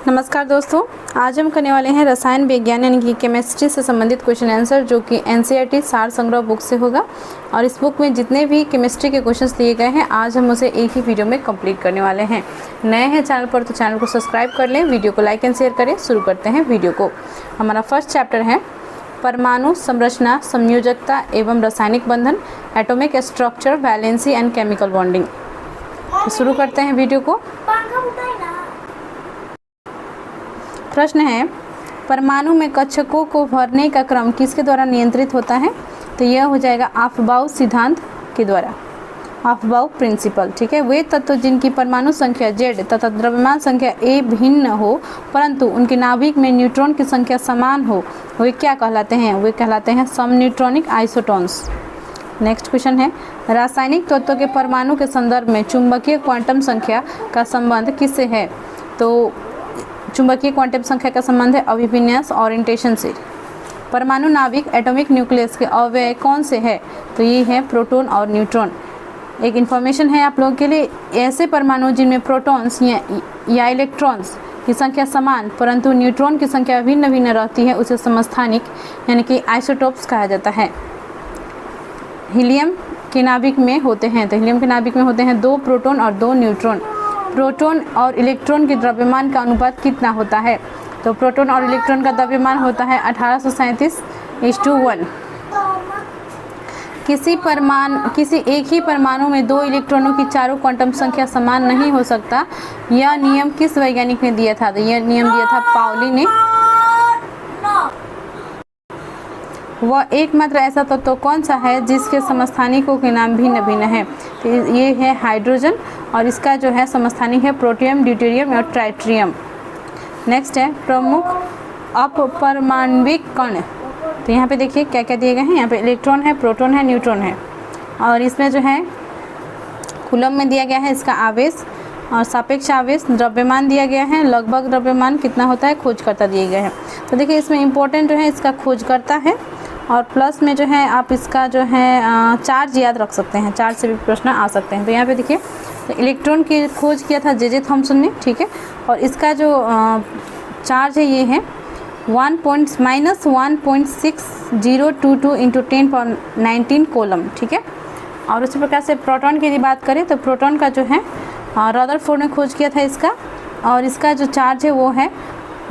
नमस्कार दोस्तों, आज हम करने वाले हैं रसायन विज्ञान यानी कि केमिस्ट्री से संबंधित क्वेश्चन आंसर, जो कि एनसीईआरटी सार संग्रह बुक से होगा। और इस बुक में जितने भी केमिस्ट्री के क्वेश्चंस दिए गए हैं आज हम उसे एक ही वीडियो में कंप्लीट करने वाले हैं। नए हैं चैनल पर तो चैनल को सब्सक्राइब कर लें, वीडियो को लाइक एंड शेयर करें। शुरू करते हैं वीडियो को। हमारा फर्स्ट चैप्टर है परमाणु संरचना, संयोजकता एवं रासायनिक बंधन, atomic structure, valency and chemical bonding. तो शुरू करते हैं वीडियो को। प्रश्न है, परमाणु में कक्षकों को भरने का क्रम किसके द्वारा नियंत्रित होता है? तो यह हो जाएगा अफबाउ सिद्धांत के द्वारा, अफबाउ प्रिंसिपल। ठीक है। वे तत्व जिनकी परमाणु संख्या Z तथा द्रव्यमान संख्या A भिन्न हो परंतु उनके नाभिक में न्यूट्रॉन की संख्या समान हो, वे क्या कहलाते हैं? वे कहलाते हैं समन्यूट्रॉनिक आइसोटोन्स। नेक्स्ट क्वेश्चन है, रासायनिक तत्वों के परमाणु के संदर्भ में चुंबकीय क्वांटम संख्या का संबंध किससे है? तो चुंबकीय क्वांटम संख्या का संबंध है अभिविन्यास ओरिएंटेशन से। परमाणु नाभिक एटॉमिक न्यूक्लियस के अवयव कौन से है? तो ये है प्रोटॉन और न्यूट्रॉन। एक इन्फॉर्मेशन है आप लोगों के लिए, ऐसे परमाणु जिनमें प्रोटॉन्स या इलेक्ट्रॉन्स की संख्या समान परंतु न्यूट्रॉन की संख्या भिन्न भिन्न रहती है उसे समस्थानिक यानी कि आइसोटोप्स कहा जाता है। हीलियम के नाभिक में होते हैं, तो हीलियम के नाभिक में होते हैं 2 प्रोटॉन और 2 न्यूट्रॉन। प्रोटॉन और इलेक्ट्रॉन के द्रव्यमान का अनुपात कितना होता है? तो प्रोटॉन और इलेक्ट्रॉन का द्रव्यमान होता है 1837:1। किसी एक ही परमाणु में 2 इलेक्ट्रॉनों की चारों क्वांटम संख्या समान नहीं हो सकता, यह नियम किस वैज्ञानिक ने दिया था? तो यह नियम दिया था पाउली ने। वह एकमात्र ऐसा तत्व कौन सा है जिसके समस्थानिकों के नाम भिन्न भिन्न है? तो ये है हाइड्रोजन और इसका जो है समस्थानिक है प्रोटियम, ड्यूटेरियम और ट्राइट्रियम। नेक्स्ट है प्रमुख अपरमाण्विक कण। तो यहाँ पे देखिए क्या क्या दिए गए हैं। यहाँ पे इलेक्ट्रॉन है, प्रोटॉन है, न्यूट्रॉन है और इसमें जो है कूलम में दिया गया है इसका आवेश और सापेक्ष आवेश, द्रव्यमान दिया गया है, लगभग द्रव्यमान कितना होता है, खोजकर्ता दिए गए हैं। तो देखिए इसमें इम्पोर्टेंट जो है इसका खोजकर्ता है और प्लस में जो है आप इसका जो है चार्ज याद रख सकते हैं, चार्ज से भी प्रश्न आ सकते हैं। तो यहाँ पे देखिए तो इलेक्ट्रॉन की खोज किया था जे थॉम्सन ने। ठीक है। और इसका जो चार्ज है ये है -1.6022 × 10⁻19 कोलम। ठीक है। और उसी प्रकार से प्रोटॉन की यदि बात करें तो प्रोटॉन का जो है रदरफोर्ड ने खोज किया था इसका, और इसका जो चार्ज है वो है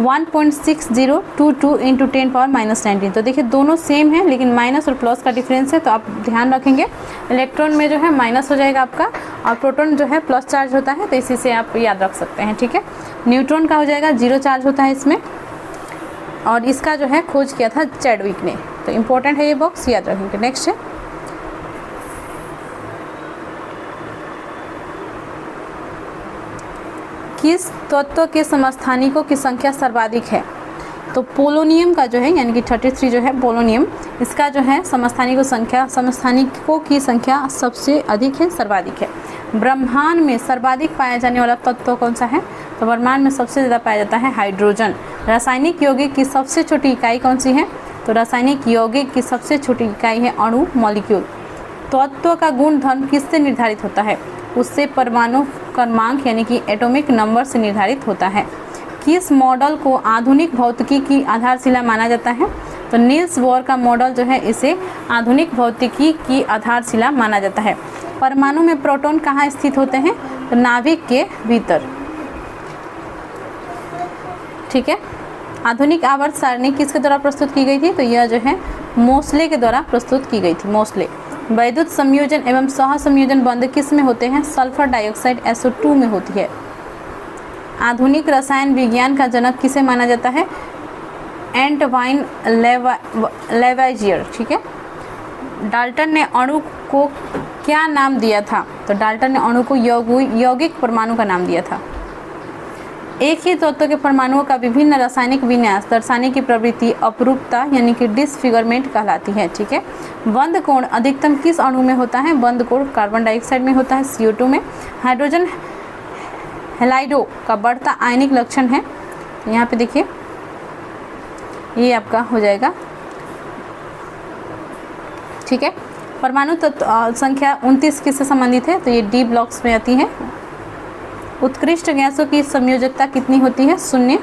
1.6022 × 10⁻19। तो देखिए दोनों सेम है लेकिन माइनस और प्लस का डिफरेंस है, तो आप ध्यान रखेंगे। इलेक्ट्रॉन में जो है माइनस हो जाएगा आपका और प्रोटॉन जो है प्लस चार्ज होता है, तो इसी से आप याद रख सकते हैं। ठीक है। न्यूट्रॉन का हो जाएगा 0 चार्ज होता है इसमें और इसका जो है खोज किया था चैडविक ने। तो इम्पोर्टेंट है ये बॉक्स, याद रखेंगे। नेक्स्ट है, किस तत्व के समस्थानिकों की संख्या सर्वाधिक है? तो पोलोनियम का जो है यानी कि 33 जो है पोलोनियम, इसका जो है समस्थानिकों की संख्या सबसे अधिक है, सर्वाधिक है। ब्रह्मांड में सर्वाधिक पाया जाने वाला तत्व कौन सा है? तो ब्रह्मांड में सबसे ज़्यादा पाया जाता है हाइड्रोजन। रासायनिक यौगिक की सबसे छोटी इकाई कौन सी है? तो रासायनिक यौगिक की सबसे छोटी इकाई है अणु, मॉलिक्यूल। तत्व का गुण धर्म किससे निर्धारित होता है? उससे परमाणु क्रमांक यानी कि एटॉमिक नंबर से निर्धारित होता है। किस मॉडल को आधुनिक भौतिकी की आधारशिला माना जाता है? तो नील्स बोर का मॉडल जो है इसे आधुनिक भौतिकी की आधारशिला माना जाता है। परमाणु में प्रोटॉन कहाँ स्थित होते हैं? तो नाभिक के भीतर। ठीक है। आधुनिक आवर्त सारणी किसके द्वारा प्रस्तुत की गई थी? तो यह जो है मोसले के द्वारा प्रस्तुत की गई थी, मोसले। वैद्युत संयोजन एवं सह संयोजन बंध किस में होते हैं? सल्फर डाइऑक्साइड SO2 में होती है। आधुनिक रसायन विज्ञान का जनक किसे माना जाता है? एंटवाइन लेवाइजियर। ठीक है। डाल्टन ने अणु को क्या नाम दिया था? तो डाल्टन ने अणु को यौगिक परमाणु का नाम दिया था। एक ही तत्व के परमाणुओं का विभिन्न रासायनिक विन्यास दर्शाने की प्रवृत्ति अपरूपता यानी कि डिसफिगरमेंट कहलाती है। ठीक है। बंध कोण अधिकतम किस अणु में होता है? बंध कोण कार्बन डाइऑक्साइड में होता है, CO2 में। हाइड्रोजन हैलाइडो का बढ़ता आयनिक लक्षण है। यहाँ पे देखिए ये आपका हो जाएगा। ठीक है। परमाणु तत्व संख्या 29 किससे संबंधित है? तो ये D ब्लॉक्स में आती है। उत्कृष्ट गैसों की संयोजकता कितनी होती है? 0।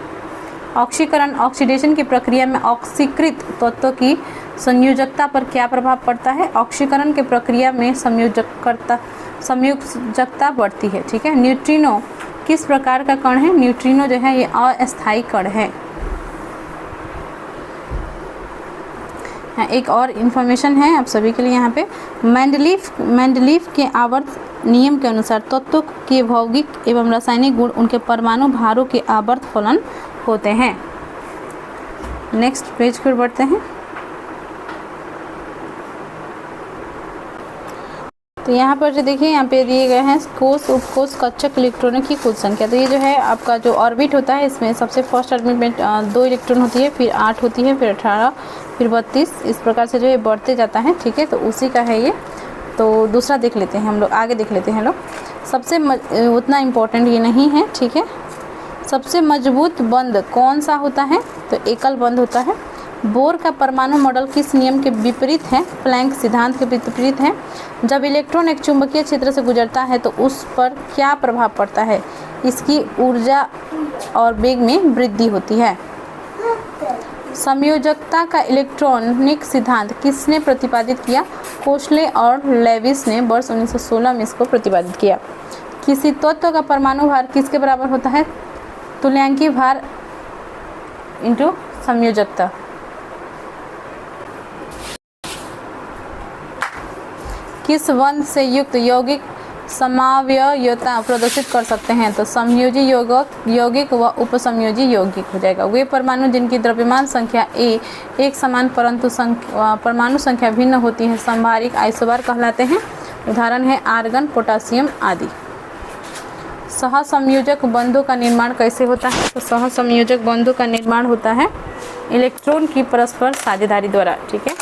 ऑक्सीकरण ऑक्सीडेशन की प्रक्रिया में ऑक्सीकृत तत्वों की संयोजकता पर क्या प्रभाव पड़ता है? ऑक्सीकरण की प्रक्रिया में संयोजकता बढ़ती है। ठीक है। न्यूट्रिनो किस प्रकार का कण है? न्यूट्रिनो जो है ये अस्थायी कण है। एक और इन्फॉर्मेशन है आप सभी के लिए यहाँ पे, मेंडलीफ के आवर्त नियम के अनुसार तत्वों के भौतिक एवं रासायनिक गुण उनके परमाणु भारों के आवर्त फलन होते हैं। नेक्स्ट पेज पर बढ़ते हैं। तो यहाँ पर जो देखिए यहाँ पे दिए गए हैं कोष उपकोष कक्षक इलेक्ट्रॉनों की कुल संख्या। तो ये जो है आपका जो ऑर्बिट होता है इसमें सबसे फर्स्ट ऑर्बिट में 2 इलेक्ट्रॉन होती है, फिर 8 होती है, फिर 18, फिर 32, इस प्रकार से जो है बढ़ते जाता है। ठीक है। तो उसी का है ये। तो दूसरा देख लेते हैं हम लोग, आगे देख लेते हैं लोग। सबसे उतना इम्पोर्टेंट ये नहीं है। ठीक है। सबसे मजबूत बंध कौन सा होता है? तो एकल बंध होता है। बोर का परमाणु मॉडल किस नियम के विपरीत है? प्लैंक सिद्धांत के विपरीत है। जब इलेक्ट्रॉन एक चुंबकीय क्षेत्र से गुजरता है तो उस पर क्या प्रभाव पड़ता है? इसकी ऊर्जा और वेग में वृद्धि होती है। संयोजकता का इलेक्ट्रॉनिक सिद्धांत किसने प्रतिपादित किया? कोशले और लेविस ने वर्ष 1916 में इसको प्रतिपादित किया। किसी तत्व का परमाणु भार किसके बराबर होता है? तुल्यांकी भार इंटू संयोजकता। किस बंध से युक्त यौगिक समावयवता प्रदर्शित कर सकते हैं? तो समयोजी यौगिक व उपसमयोजी यौगिक हो जाएगा। वे परमाणु जिनकी द्रव्यमान संख्या ए एक समान परंतु परमाणु संख्या भिन्न होती है संभारिक आइसोबार कहलाते हैं। उदाहरण है आर्गन, पोटासियम आदि। सहसंयोजक बंधों का निर्माण कैसे होता है? तो सहसंयोजक बंधों का निर्माण होता है इलेक्ट्रॉन की परस्पर साझेदारी द्वारा। ठीक है।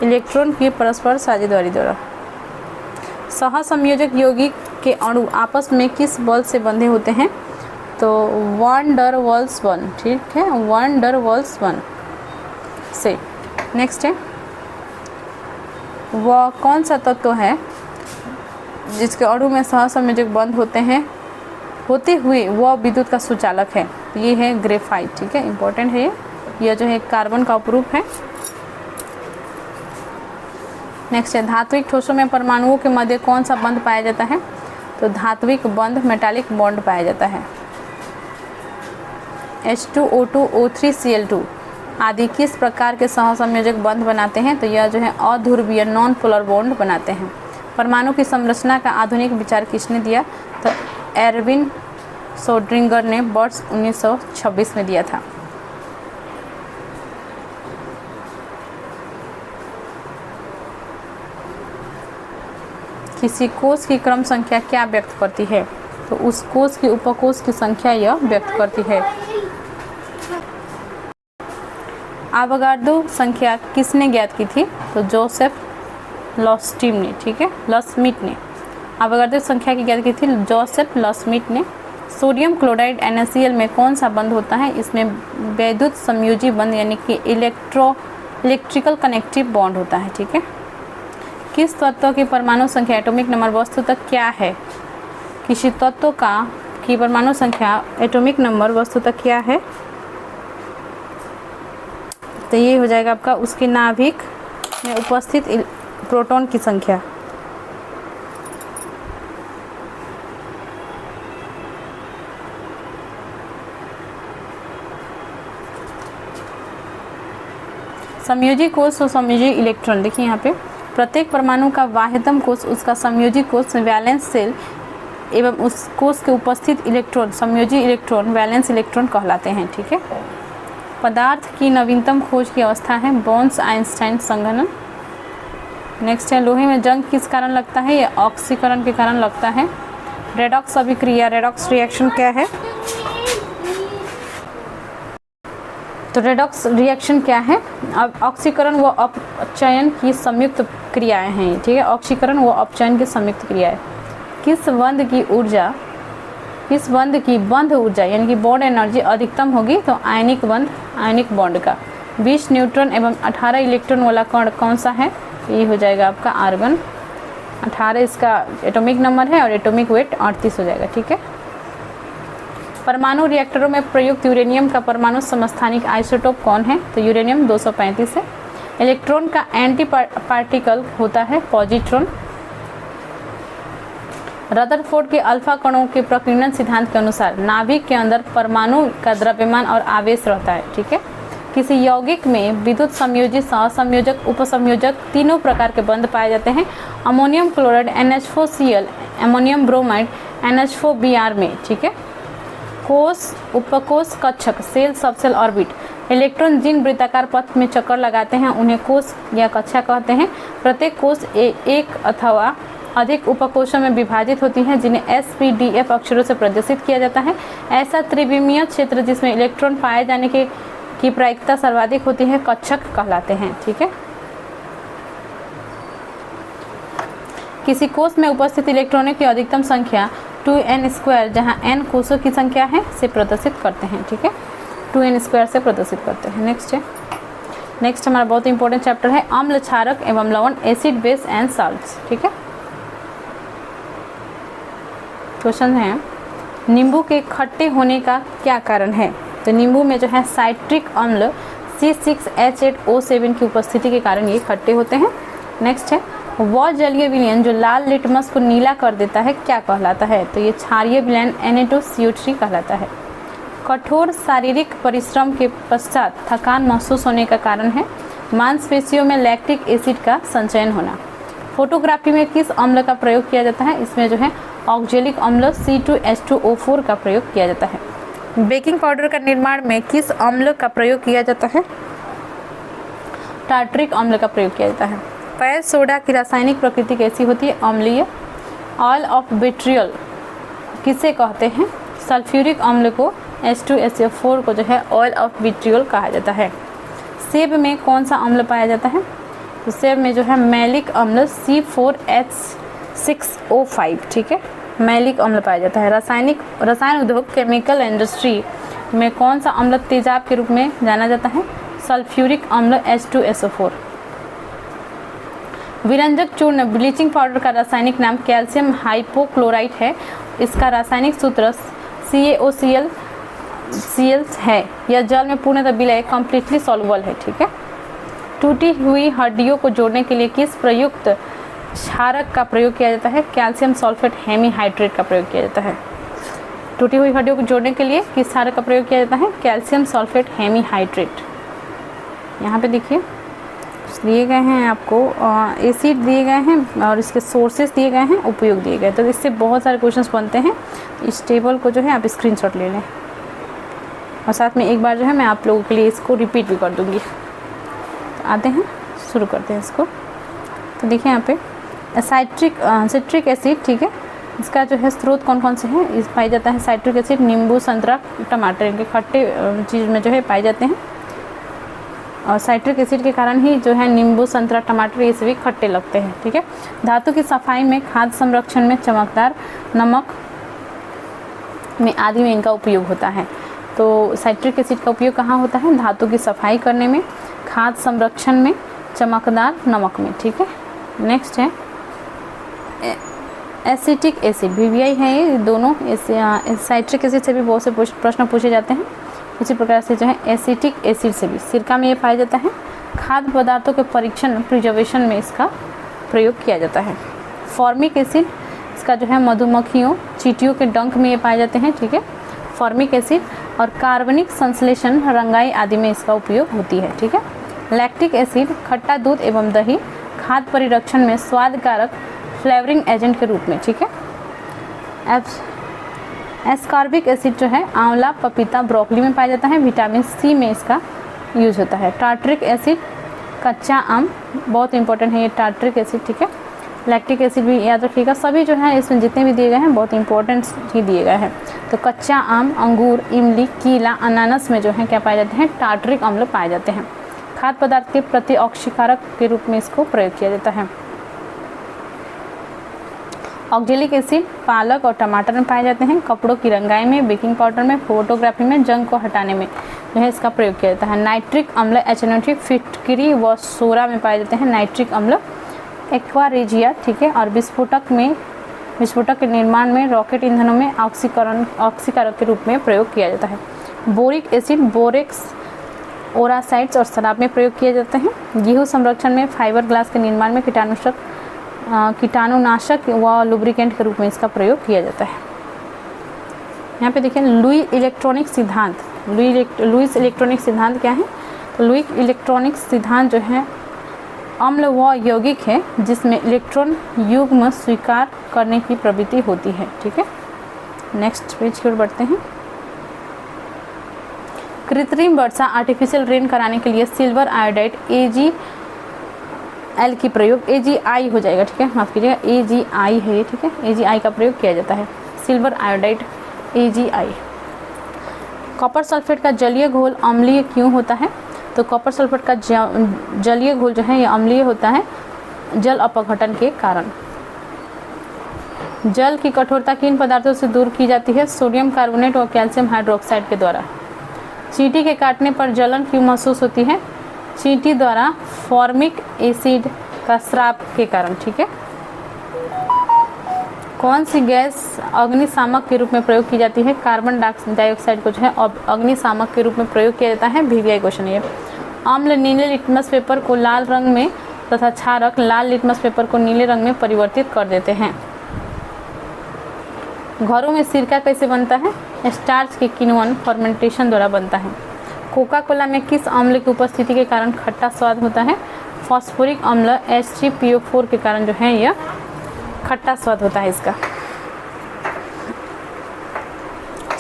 इलेक्ट्रॉन की परस्पर साझेदारी द्वारा। सहसंयोजक यौगिक के अणु आपस में किस बल से बंधे होते हैं? तो वन डर वाल्स वन। ठीक है। वन डर वाल्स वन से। नेक्स्ट है, वह कौन सा तत्व है जिसके अणु में सहसंयोजक बंध होते हुए वह विद्युत का सुचालक है? ये है ग्रेफाइट। ठीक है। इंपॉर्टेंट है यह जो है कार्बन का उपरूप है। नेक्स्ट है, धात्विक ठोसों में परमाणुओं के मध्य कौन सा बंध पाया जाता है? तो धात्विक बंध मेटालिक बॉन्ड पाया जाता है। H2O2 O3Cl2 आदि किस प्रकार के सहसंयोजक बंध बनाते हैं? तो यह जो है अध्रुवीय नॉन पोलर बॉन्ड बनाते हैं। परमाणु की संरचना का आधुनिक विचार किसने दिया? तो एरविन सोड्रिंगर ने वर्ष 1926 में दिया था। किसी कोष की क्रम संख्या क्या व्यक्त करती है? तो उस कोष की उपकोष की संख्या यह व्यक्त करती है। आवागाड्रो संख्या किसने ज्ञात की थी? तो जोसेफ लॉस्टिम ने। ठीक है। लॉस्मिट ने आवागाड्रो संख्या की ज्ञात की थी जोसेफ लॉस्मिट ने। सोडियम क्लोराइड NaCl में कौन सा बंध होता है? इसमें वैद्युत समयोजी बंध यानी कि इलेक्ट्रिकल कनेक्टिव बॉन्ड होता है। ठीक है। किस तत्व की परमाणु संख्या एटॉमिक नंबर वस्तुतः क्या है? किसी तत्व की परमाणु संख्या एटॉमिक नंबर वस्तुतः क्या है? तो ये हो जाएगा आपका उसके नाभिक में उपस्थित प्रोटॉन की संख्या। समयोजी कोष और समयोजी इलेक्ट्रॉन। देखिए यहाँ पे प्रत्येक परमाणु का बाह्यतम कोष उसका समयोजी कोष वैलेंस सेल एवं उस कोष के उपस्थित इलेक्ट्रॉन समयोजी इलेक्ट्रॉन वैलेंस इलेक्ट्रॉन कहलाते हैं। ठीक है। पदार्थ की नवीनतम खोज की अवस्था है बोर्न आइंस्टाइन संघनन। नेक्स्ट है, लोहे में जंग किस कारण लगता है? या ऑक्सीकरण के कारण लगता है। रेडॉक्स अभिक्रिया रेडॉक्स रिएक्शन क्या है? तो रेडॉक्स रिएक्शन क्या है? अब ऑक्सीकरण व अपचयन की संयुक्त क्रियाएं हैं। ठीक है। ऑक्सीकरण व अपचयन की संयुक्त क्रियाएं। किस बंध की बंध ऊर्जा यानी कि बॉन्ड एनर्जी अधिकतम होगी? तो आयनिक बॉन्ड का। 20 न्यूट्रॉन एवं 18 इलेक्ट्रॉन वाला कण कौन सा है? ये हो जाएगा आपका आर्गन। 18 इसका एटॉमिक नंबर है और एटॉमिक वेट 38 हो जाएगा। ठीक है। परमाणु रिएक्टरों में प्रयुक्त यूरेनियम का परमाणु समस्थानिक आइसोटोप कौन है? तो यूरेनियम 235 है। इलेक्ट्रॉन का एंटी पार्टिकल होता है पॉजिट्रॉन। रदरफोर्ड के अल्फा कणों के प्रकीर्णन सिद्धांत के अनुसार नाभिक के अंदर परमाणु का द्रव्यमान और आवेश रहता है। ठीक है। किसी यौगिक में विद्युत संयोजी, सहसंयोजक, उपसंयोजक तीनों प्रकार के बंध पाए जाते हैं। Ammonium chloride NH4Cl, ammonium bromide NH4Br में। ठीक है। कोष, उपकोष, कक्षक, सेल, सबसेल, ऑर्बिट। इलेक्ट्रॉन जिन वृत्ताकार पथ में चक्कर लगाते हैं उन्हें कोष या कक्षा कहते हैं। प्रत्येक कोष एक अथवा अधिक उपकोषों में विभाजित होती हैं जिन्हें SPDF अक्षरों से प्रदर्शित किया जाता है। ऐसा त्रिविमीय क्षेत्र जिसमें इलेक्ट्रॉन पाए जाने की प्रायिकता सर्वाधिक होती है कक्षक कहलाते हैं। ठीक है। किसी कोष में उपस्थित इलेक्ट्रॉनों की अधिकतम संख्या 2n² जहां n कोषों की संख्या है से प्रदर्शित करते हैं। ठीक है। 2n² से प्रदर्शित करते हैं। नेक्स्ट हमारा बहुत इंपॉर्टेंट चैप्टर है अम्ल, क्षारक एवं लवण, एसिड, बेस एंड साल्ट्स। ठीक है। क्वेश्चन है नींबू के खट्टे होने का क्या कारण है? तो नींबू में जो है साइट्रिक अम्ल C6H8O7 की उपस्थिति के कारण ये खट्टे होते हैं। नेक्स्ट है वह जलीय विलयन जो लाल लिटमस को नीला कर देता है क्या कहलाता है? तो ये क्षारीय विलयन Na2CO3 कहलाता है। कठोर शारीरिक परिश्रम के पश्चात थकान महसूस होने का कारण है मांसपेशियों में लैक्टिक एसिड का संचयन होना। फोटोग्राफी में किस अम्ल का प्रयोग किया जाता है? इसमें जो है ऑक्जेलिक अम्ल C2H2O4 का प्रयोग किया जाता है। बेकिंग पाउडर का निर्माण में किस अम्ल का प्रयोग किया जाता है? टार्टरिक अम्ल का प्रयोग किया जाता है। पैर सोडा की रासायनिक प्रकृति कैसी होती है? अम्लीय। ऑयल ऑफ विट्रियल किसे कहते हैं? सल्फ्यूरिक अम्ल को H2SO4 को जो है ऑयल ऑफ विट्रियल कहा जाता है। सेब में कौन सा अम्ल पाया जाता है? तो सेब में जो है मैलिक अम्ल C4H6O5। ठीक है। मैलिक अम्ल पाया जाता है। रसायन उद्योग केमिकल इंडस्ट्री में कौन सा अम्ल तेजाब के रूप में जाना जाता है? सल्फ्यूरिक अम्ल H2SO4। विरंजक चूर्ण ब्लीचिंग पाउडर का रासायनिक नाम कैल्शियम हाइपोक्लोराइट है। इसका रासायनिक सूत्र CaOCl है। यह जल में पूर्णतः विलय कम्प्लीटली सॉल्युबल है। ठीक है। टूटी हुई हड्डियों को जोड़ने के लिए किस प्रयुक्त क्षारक का प्रयोग किया जाता है? कैल्शियम सल्फेट हेमीहाइड्रेट का प्रयोग किया जाता है। टूटी हुई हड्डियों को जोड़ने के लिए किस क्षारक का प्रयोग किया जाता है? Calcium sulphate hemihydrate. यहाँ पे देखिए दिए गए हैं आपको एसिड दिए गए हैं और इसके सोर्सेस दिए गए हैं, उपयोग दिए गए। तो इससे बहुत सारे क्वेश्चंस बनते हैं। इस टेबल को जो है आप स्क्रीनशॉट ले लें और साथ में एक बार जो है मैं आप लोगों के लिए इसको रिपीट भी कर दूँगी। तो आते हैं, शुरू करते हैं इसको। तो देखिए यहाँ पे सिट्रिक एसिड। ठीक है। इसका जो है स्रोत कौन कौन से हैं? इस पाई जाता है साइट्रिक एसिड नींबू, संतरा, टमाटर, इनके खट्टे चीज़ में जो है पाए जाते हैं। और साइट्रिक एसिड के कारण ही जो है नींबू, संतरा, टमाटर ये सभी खट्टे लगते हैं। ठीक है। धातु की सफाई में, खाद्य संरक्षण में, चमकदार नमक में आदि में इनका उपयोग होता है। तो साइट्रिक एसिड का उपयोग कहाँ होता है? धातु की सफाई करने में, खाद्य संरक्षण में, चमकदार नमक में। ठीक है। नेक्स्ट है एसिटिक एसिड, BBI है ये दोनों। साइट्रिक एसिड से भी बहुत से प्रश्न पूछे जाते हैं। उसी प्रकार से जो है एसिटिक एसिड से भी सिरका में ये पाया जाता है। खाद्य पदार्थों के परीक्षण प्रिजर्वेशन में इसका प्रयोग किया जाता है। फॉर्मिक एसिड इसका जो है मधुमक्खियों, चींटियों के डंक में ये पाए जाते हैं। ठीक है। फॉर्मिक एसिड और कार्बनिक संश्लेषण, रंगाई आदि में इसका उपयोग होती है। ठीक है। लैक्टिक एसिड खट्टा दूध एवं दही, खाद्य परिरक्षण में स्वाद कारक फ्लेवरिंग एजेंट के रूप में। ठीक है। एस्कॉर्बिक एसिड जो है आंवला, पपीता, ब्रोकली में पाया जाता है। विटामिन C में इसका यूज होता है। टार्टरिक एसिड कच्चा आम, बहुत इंपॉर्टेंट है ये टार्टरिक एसिड। ठीक है। लैक्टिक एसिड भी याद रखिएगा। सभी जो है इसमें जितने भी दिए गए हैं बहुत इंपॉर्टेंट ही दिए गए हैं। तो कच्चा आम, अंगूर, इमली, कीला, अनानास में जो है क्या पाए जाते हैं? टार्टरिक अम्ल पाए जाते हैं। खाद्य पदार्थ के प्रतिऑक्सीकारक के रूप में इसको प्रयोग किया जाता है। ऑक्जेलिक एसिड पालक और टमाटर में पाए जाते हैं। कपड़ों की रंगाई में, बेकिंग पाउडर में, फोटोग्राफी में, जंग को हटाने में जो है इसका प्रयोग किया जाता है। नाइट्रिक अम्ल HNO3 फिटकरी व सोरा में पाए जाते हैं। नाइट्रिक अम्ल एक्वा रेजिया। ठीक है। और विस्फोटक में विस्फोटक के निर्माण में, रॉकेट ईंधनों में ऑक्सीकारक के रूप में प्रयोग किया जाता है। बोरिक एसिड, बोरेक्स, ओरासाइड्स और शराब में प्रयोग किए जाते हैं। गेहूं संरक्षण में, फाइबर ग्लास के निर्माण में, कीटाणुनाशक व लुब्रिकेंट के रूप में इसका प्रयोग किया जाता है। यहाँ पे देखिए लुईस इलेक्ट्रॉनिक सिद्धांत। लुईस इलेक्ट्रॉनिक सिद्धांत क्या है? तो लुईस इलेक्ट्रॉनिक सिद्धांत जो है अम्ल व यौगिक है जिसमें इलेक्ट्रॉन युग्म स्वीकार करने की प्रवृत्ति होती है। ठीक है, नेक्स्ट पेज की ओर बढ़ते हैं। कृत्रिम वर्षा, आर्टिफिशियल रेन कराने के लिए सिल्वर आयोडाइड AgAl की प्रयोग, AgI हो जाएगा, ठीक है, माफ कीजिएगा, AgI है ये, ठीक है, AgI का प्रयोग किया जाता है। Silver iodide AgI। Copper sulphate का जलीय घोल अम्लीय क्यों होता है? तो कॉपर सल्फेट का जलीय घोल जो है ये अम्लीय होता है जल अपघटन के कारण। जल की कठोरता किन पदार्थों से दूर की जाती है? सोडियम कार्बोनेट और कैल्शियम हाइड्रोक्साइड के द्वारा। चींटी के काटने पर जलन क्यों महसूस होती है? चींटी द्वारा फॉर्मिक एसिड का स्राव के कारण। ठीक है, कौन सी गैस अग्निशामक के रूप में प्रयोग की जाती है? कार्बन डाइऑक्साइड को जो है अग्निशामक के रूप में प्रयोग किया जाता है। VVI क्वेश्चन ये। अम्ल नीले लिटमस पेपर को लाल रंग में तथा क्षारक लाल लिटमस पेपर को नीले रंग में परिवर्तित कर देते हैं। घरों में सिरका कैसे बनता है? स्टार्च के किण्वन फर्मेंटेशन द्वारा बनता है। कोका कोला में किस अम्ल की उपस्थिति के कारण खट्टा स्वाद होता है? फॉस्फोरिक अम्ल H3PO4 के कारण जो है यह खट्टा स्वाद होता है इसका।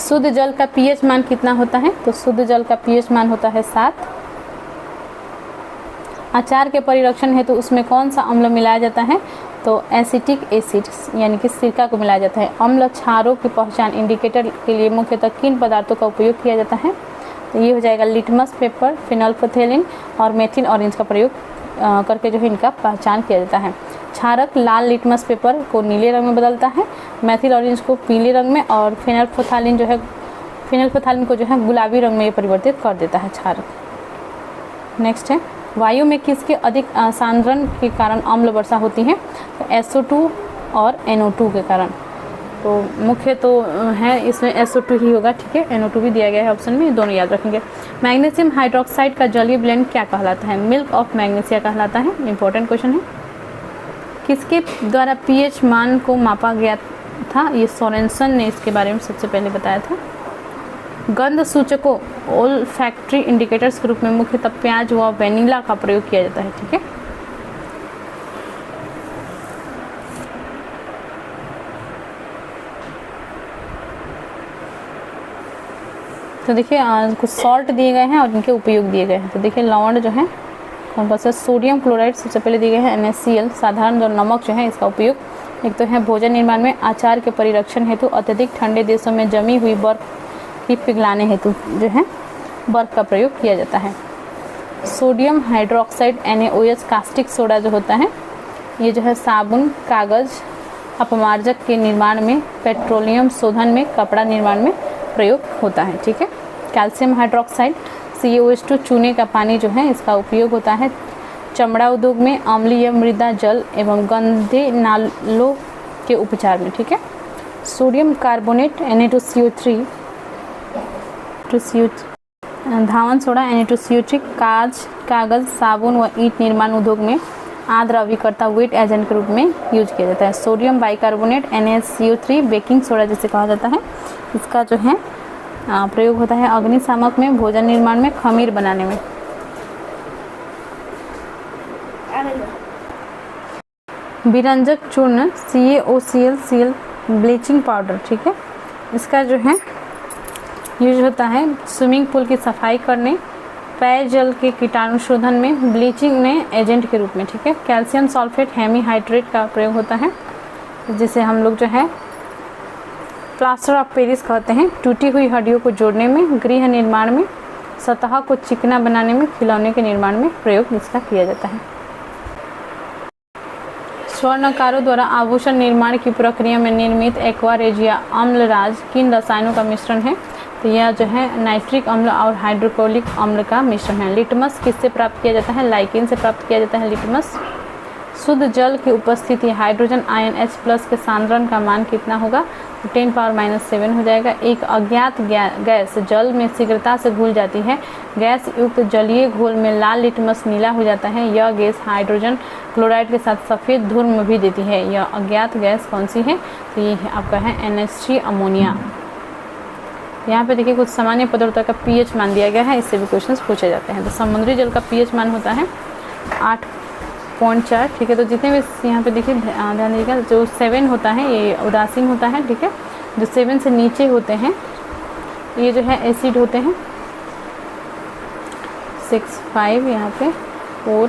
शुद्ध जल का pH मान कितना होता है? तो शुद्ध जल का pH मान होता है 7। अचार के परिरक्षण हेतु उसमें कौन सा अम्ल मिलाया जाता है? तो एसिटिक एसिड यानी कि सिरका को मिलाया जाता है। अम्ल क्षारों की पहचान इंडिकेटर के लिए मुख्यतः किन पदार्थों का उपयोग किया जाता है? तो ये हो जाएगा लिटमस पेपर, फिनोल्फथेलिन और मेथिल ऑरेंज का प्रयोग करके जो है इनका पहचान किया जाता है। क्षारक लाल लिटमस पेपर को नीले रंग में बदलता है, मेथिल ऑरेंज को पीले रंग में और फिनोल्फथालिन को जो है गुलाबी रंग में ये परिवर्तित कर देता है क्षारक। नेक्स्ट है वायु में किसके अधिक सांद्रण के कारण अम्ल वर्षा होती है? तो SO2 और NO2 के कारण। तो मुख्य तो है इसमें SO2 ही होगा, ठीक है, NO2 भी दिया गया है ऑप्शन में, दोनों याद रखेंगे। मैग्नीशियम हाइड्रोक्साइड का जलीय ब्लेंड क्या कहलाता है? मिल्क ऑफ मैग्नीशिया कहलाता है। इंपॉर्टेंट क्वेश्चन है। किसके द्वारा pH मान को मापा गया था? ये सोरेनसन ने इसके बारे में सबसे पहले बताया था। गंध सूचकों ओल्फैक्टरी इंडिकेटर्स के रूप में मुख्यतः प्याज व वेनिला का प्रयोग किया जाता है। ठीक है, तो देखिए कुछ सॉल्ट दिए गए हैं और इनके उपयोग दिए गए हैं। तो देखिए लवण जो है कौन सा? सोडियम क्लोराइड सबसे पहले दिए गए हैं, NaCl। साधारण जो नमक जो है इसका उपयोग एक तो है भोजन निर्माण में, आचार के परिरक्षण हेतु, अत्यधिक ठंडे देशों में जमी हुई बर्फ की पिघलाने हेतु जो है बर्फ का प्रयोग किया जाता है। Sodium hydroxide NaOH caustic soda जो होता है ये जो है साबुन, कागज़, अपमार्जक के निर्माण में, पेट्रोलियम शोधन में, कपड़ा निर्माण में प्रयोग होता है। ठीक है, कैल्शियम हाइड्रोक्साइड CaOH2 चूने का पानी जो है इसका उपयोग होता है चमड़ा उद्योग में, अम्लीय मृदा जल एवं गंदे नालों के उपचार में। ठीक है, सोडियम कार्बोनेट Na2CO3 धावन सोडा Na2CO3 कागज़, साबुन व ईंट निर्माण उद्योग में आर्द्र अभिकर्ता वेट एजेंट के रूप में यूज किया जाता है। Sodium bicarbonate NaCO3 baking soda जिसे कहा जाता है, इसका जो है प्रयोग होता है अग्निशामक में, भोजन निर्माण में, खमीर बनाने में। विरंजक चूर्ण CaOCl ब्लीचिंग पाउडर, ठीक है, इसका जो है यूज होता है स्विमिंग पूल की सफाई करने, पेयजल के कीटाणु शोधन में, ब्लीचिंग में एजेंट के रूप में। ठीक है, कैल्शियम सल्फेट हेमीहाइड्रेट का प्रयोग होता है जिसे हम लोग जो है प्लास्टर ऑफ पेरिस कहते हैं, टूटी हुई हड्डियों को जोड़ने में, गृह निर्माण में, सतह को चिकना बनाने में, खिलौने के निर्माण में प्रयोग इसका किया जाता है। स्वर्णकारों द्वारा आभूषण निर्माण की प्रक्रिया में निर्मित एक्वा रेजिया अम्लराज किन रसायनों का मिश्रण है? तो यह जो है नाइट्रिक अम्ल और हाइड्रोक्लोरिक अम्ल का मिश्रण है। लिटमस किससे प्राप्त किया जाता है? लाइकेन से प्राप्त किया जाता है लिटमस। शुद्ध जल की उपस्थिति हाइड्रोजन आयन H+ के सांद्रण का मान कितना होगा? तो 10⁻⁷ हो जाएगा। एक अज्ञात गैस जल में शीघ्रता से घुल जाती है। गैस युक्त जलीय घोल में लाल लिटमस नीला हो जाता है। यह गैस हाइड्रोजन क्लोराइड के साथ सफ़ेद धूम्र भी देती है। यह अज्ञात गैस कौन सी है? तो ये आपका है NH3 अमोनिया। यहाँ पे देखिए कुछ सामान्य पदार्थों का pH मान दिया गया है, इससे भी क्वेश्चंस पूछे जाते हैं। तो समुद्री जल का pH मान होता है 8.4। ठीक है, तो जितने भी यहाँ पे देखिए ध्यान दीजिएगा, जो 7 होता है ये उदासीन होता है। ठीक है, जो 7 से नीचे होते हैं ये जो है एसिड होते हैं। 6, 5 यहाँ पे 4,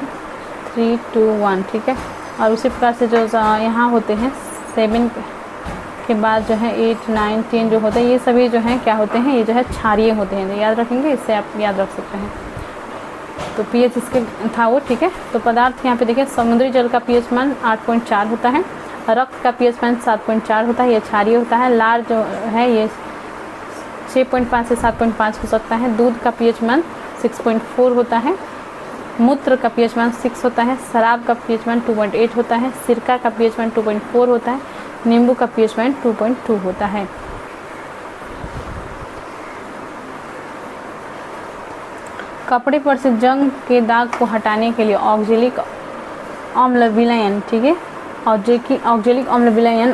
3, 2, 1। ठीक है, और उसी प्रकार से जो यहाँ होते हैं 7 के बाद जो है 8, 9, 10 जो होते हैं ये सभी जो हैं क्या होते हैं? ये जो है क्षारीय होते हैं। तो याद रखेंगे, इससे आप याद रख सकते हैं। तो pH इसके था वो। ठीक है, तो पदार्थ यहाँ पे देखिए समुद्री जल का pH मान 8.4 होता है। रक्त का pH मान 7.4 होता है, ये क्षारीय होता है। लार जो है ये 6.5 से 7.5 हो सकता है। दूध का pH मान 6.4 होता है। मूत्र का pH मान 6 होता है। शराब का pH मान 2.8 होता है। सिरका का pH मान 2.4 होता है। नींबू का pH मान 2.2 होता है। कपड़े पर से जंग के दाग को हटाने के लिए ऑक्जेलिक अम्ल विलयन, ठीक है, ऑक्जेलिक अम्ल विलयन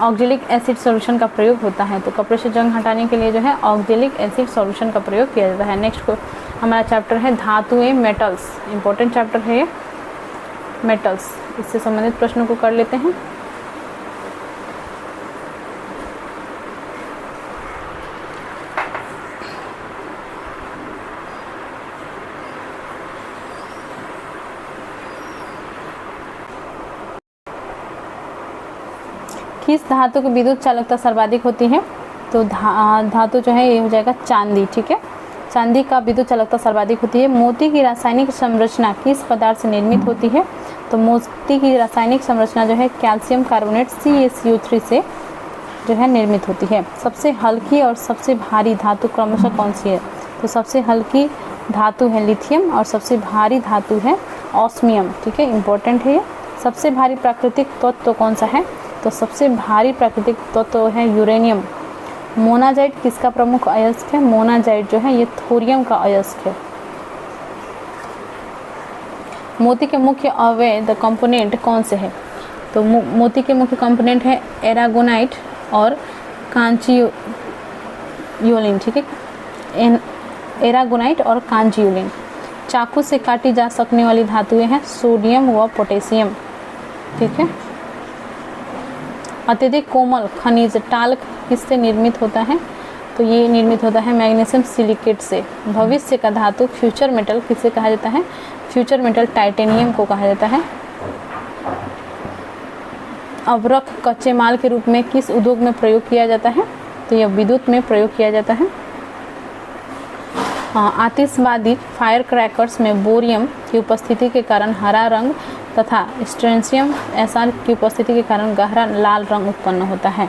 ऑक्जेलिक एसिड सॉल्यूशन का प्रयोग होता है। तो कपड़े से जंग हटाने के लिए जो है ऑक्जेलिक एसिड सॉल्यूशन का प्रयोग किया जाता है। नेक्स्ट को हमारा चैप्टर है धातुएं, मेटल्स। इंपॉर्टेंट चैप्टर है ये मेटल्स। इससे संबंधित प्रश्नों को कर लेते हैं। किस धातु की विद्युत चालकता सर्वाधिक होती है? तो धातु जो है ये हो जाएगा चांदी। ठीक है, चांदी का विद्युत चालकता सर्वाधिक होती है। मोती की रासायनिक संरचना किस पदार्थ से निर्मित होती है? तो मोती की रासायनिक संरचना जो है कैल्शियम कार्बोनेट CaCO3 से जो है निर्मित होती है। सबसे हल्की और सबसे भारी धातु क्रमशः कौन सी है? तो सबसे हल्की धातु है लिथियम और सबसे भारी धातु है ऑस्मियम। ठीक है, इंपॉर्टेंट है ये। सबसे भारी प्राकृतिक तत्व कौन सा है? तो सबसे भारी प्राकृतिक तत्व है यूरेनियम। मोनाजाइट किसका प्रमुख अयस्क है? मोनाजाइट जो है ये थोरियम का अयस्क है। मोती के मुख्य अवयव कंपोनेंट कौन से है? तो मोती के मुख्य कंपोनेंट है एरागोनाइट और कांचियोलिन। ठीक है, एरागोनाइट और कांचियोलिन। चाकू से काटी जा सकने वाली धातुएं हैं सोडियम व पोटेशियम। ठीक है, अत्यधिक कोमल खनिज टाल्क किससे निर्मित होता है? तो ये निर्मित होता है मैग्नीशियम सिलिकेट से। भविष्य का धातु फ्यूचर मेटल किसे कहा जाता है? फ्यूचर मेटल टाइटेनियम को कहा जाता है। अभ्रक कच्चे माल के रूप में किस उद्योग में प्रयोग किया जाता है? तो यह विद्युत में प्रयोग किया जाता है। आतिशबाजी फायर क्रैकर्स में बोरियम की उपस्थिति के कारण हरा रंग तथा स्ट्रेंशियम SR की उपस्थिति के कारण गहरा लाल रंग उत्पन्न होता है।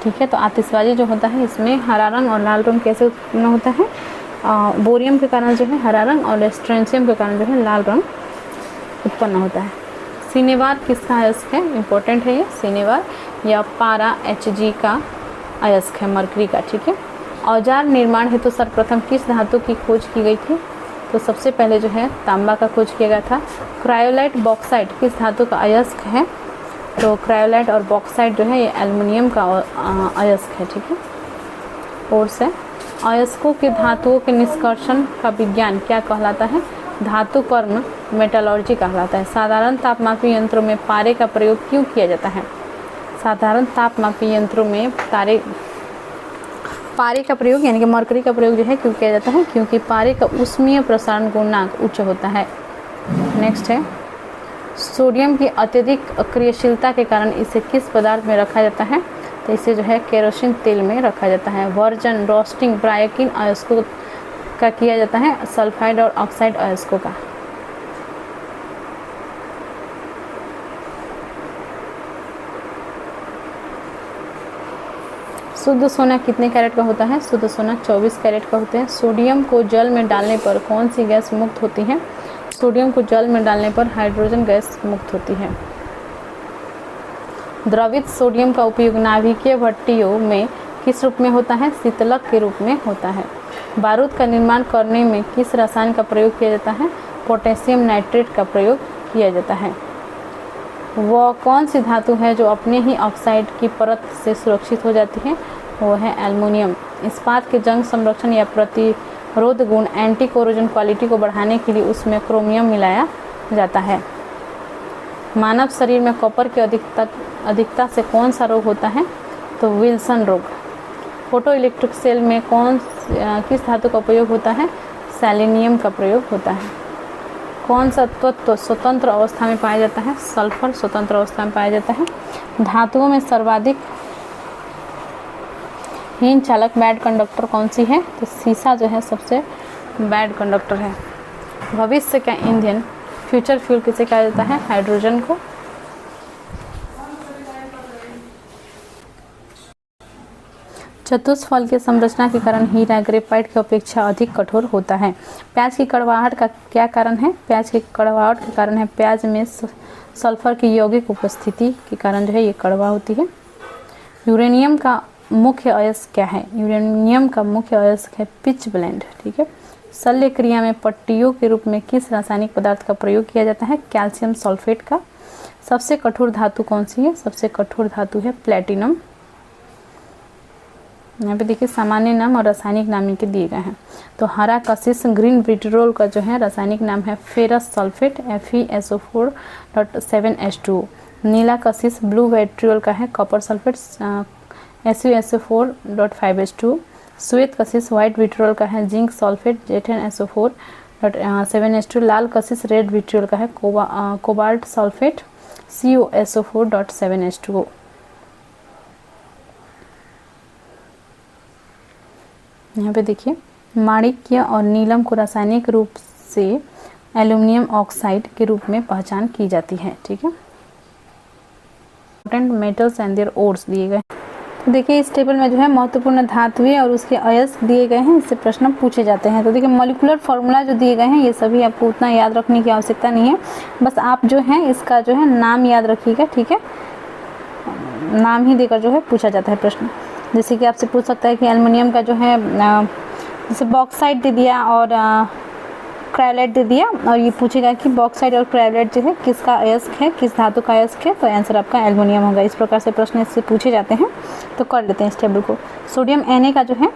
ठीक है, तो आतिशबाजी जो होता है इसमें हरा रंग और लाल रंग कैसे उत्पन्न होता है? बोरियम के कारण जो है हरा रंग और स्ट्रेंशियम के कारण जो है लाल रंग उत्पन्न होता है। सिनेवार किसका अयस्क है? इंपॉर्टेंट है ये सिनेवार, या पारा Hg का अयस्क है मरकरी का। ठीक है, औजार निर्माण हेतु सर्वप्रथम किस धातु की खोज की गई थी? तो सबसे पहले जो है तांबा का खोज किया गया था। क्रायोलाइट बॉक्साइट किस धातु का अयस्क है? तो क्रायोलाइट और बॉक्साइट जो है ये एल्युमिनियम का अयस्क है। ठीक है, और से अयस्कों के धातुओं के निष्कर्षण का विज्ञान क्या कहलाता है? धातुकर्म मेटलर्जी कहलाता है। साधारण तापमापी यंत्रों में पारे का प्रयोग क्यों किया जाता है? साधारण तापमापी यंत्रों में पारे का प्रयोग यानी कि मरकरी का प्रयोग जो है क्यों किया जाता है? क्योंकि पारे का ऊष्मीय प्रसारण गुणांक उच्च होता है। नेक्स्ट है सोडियम की अत्यधिक क्रियाशीलता के कारण इसे किस पदार्थ में रखा जाता है? तो इसे जो है केरोसिन तेल में रखा जाता है। वर्जन रोस्टिंग प्राय किन अयस्कों का किया जाता है? सल्फाइड और ऑक्साइड अयस्कों का। शुद्ध सोना कितने कैरेट का होता है? शुद्ध सोना 24 कैरेट का होता है। सोडियम को जल में डालने पर कौन सी गैस मुक्त होती है? सोडियम को जल में डालने पर हाइड्रोजन गैस मुक्त होती है। द्रवित सोडियम का उपयोग नाभिकीय भट्टियों में किस रूप में होता है? शीतलक के रूप में होता है। बारूद का निर्माण करने में किस रसायन का प्रयोग किया जाता है? पोटेशियम नाइट्रेट का प्रयोग किया जाता है। वह कौन सी धातु है जो अपने ही ऑक्साइड की परत से सुरक्षित हो जाती है? वो है एल्युमिनियम। इस्पात के जंग संरक्षण या प्रतिरोध गुण एंटी कोरोजन क्वालिटी को बढ़ाने के लिए उसमें क्रोमियम मिलाया जाता है। मानव शरीर में कॉपर की अधिकता से कौन सा रोग होता है? तो विल्सन रोग। फोटो इलेक्ट्रिक सेल में किस धातु का उपयोग होता है? सेलेनियम का प्रयोग होता है। कौन सा तत्व स्वतंत्र अवस्था में पाया जाता है? सल्फर स्वतंत्र अवस्था में पाया जाता है। धातुओं में सर्वाधिक हीन चालक बैड कंडक्टर कौन सी है? तो सीसा जो है सबसे बैड कंडक्टर है। भविष्य का ईंधन फ्यूचर फ्यूल किसे कहा जाता है? हाइड्रोजन को। चतुष्फल के संरचना के कारण हीरा ग्रेफाइट की अपेक्षा अधिक कठोर होता है। प्याज की कड़वाहट का क्या कारण है? प्याज की कड़वाहट के कारण है प्याज में सल्फर की यौगिक उपस्थिति के कारण जो है ये कड़वा होती है। यूरेनियम का मुख्य अयस्क क्या है? यूरेनियम का मुख्य अयस्क है पिच ब्लेंड। ठीक है। शल्य क्रिया में पट्टियों के रूप में किस रासायनिक पदार्थ का प्रयोग किया जाता है? कैल्शियम सल्फेट का। सबसे कठोर धातु कौन सी है? सबसे कठोर धातु है प्लेटिनम। यहाँ पे देखिए सामान्य नाम और रासायनिक नाम इनके दिए गए हैं। तो हरा कशिश ग्रीन विट्रियोल का जो है रासायनिक नाम है फेरस सल्फेट FeSO4.7H2। नीला कशिश ब्लू विट्रियोल का है कॉपर सल्फेट SuSO4.5H2। श्वेत कशिश व्हाइट विट्रियोल का है जिंक सल्फेट ZnSO4.7H2। लाल कशिश रेड विट्रियोल का है कोबाल्ट सल्फेट CuSO4.7H2। यहाँ पे देखिए माणिक्य और नीलम को रासायनिक रूप से एल्युमिनियम ऑक्साइड के रूप में पहचान की जाती है। ठीक है। Important metals and their ores दिए गए। तो देखिए इस टेबल में जो है महत्वपूर्ण धातुएं और उसके अयस्क दिए गए हैं, इससे प्रश्न पूछे जाते हैं। तो देखिए मॉलिक्यूलर फार्मूला जो दिए गए हैं ये सभी आपको उतना याद रखने की आवश्यकता नहीं है, बस आप जो है इसका जो है नाम याद रखिएगा। ठीक है। नाम ही देकर जो है पूछा जाता है प्रश्न। जैसे कि आपसे पूछ सकता है कि एल्युमिनियम का जो है जैसे बॉक्साइट दे दिया और क्रायोलाइट दे दिया और ये पूछेगा कि बॉक्साइट और क्रायोलाइट जो है किसका अयस्क है, किस धातु का अयस्क है, तो आंसर आपका एल्युमिनियम होगा। इस प्रकार से प्रश्न इससे पूछे जाते हैं, तो कर लेते हैं इस टेबल को। सोडियम Na का जो है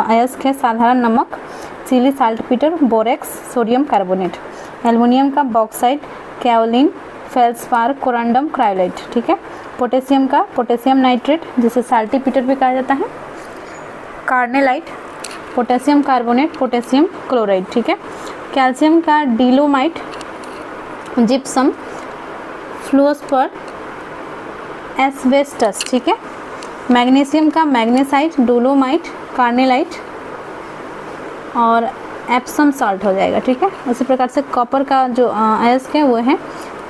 अयस्क है साधारण नमक, Chile saltpetre, borax, sodium carbonate. Aluminium का बॉक्साइट, कैओलिन, फेल्सपार, कोरंडम, क्रायोलाइट। ठीक है। पोटेशियम का पोटेशियम नाइट्रेट जिसे साल्टीपीटर भी कहा जाता है, carnallite, potassium carbonate, potassium chloride. ठीक है। कैल्शियम का डीलोमाइट, जिप्सम, फ्लोस्पर, एस्बेस्टस। ठीक है। मैग्नीशियम का मैग्नेसाइट, डोलोमाइट, कार्नेलाइट और एप्सम सॉल्ट हो जाएगा। ठीक है। उसी प्रकार से कॉपर का जो अयस्क है वो है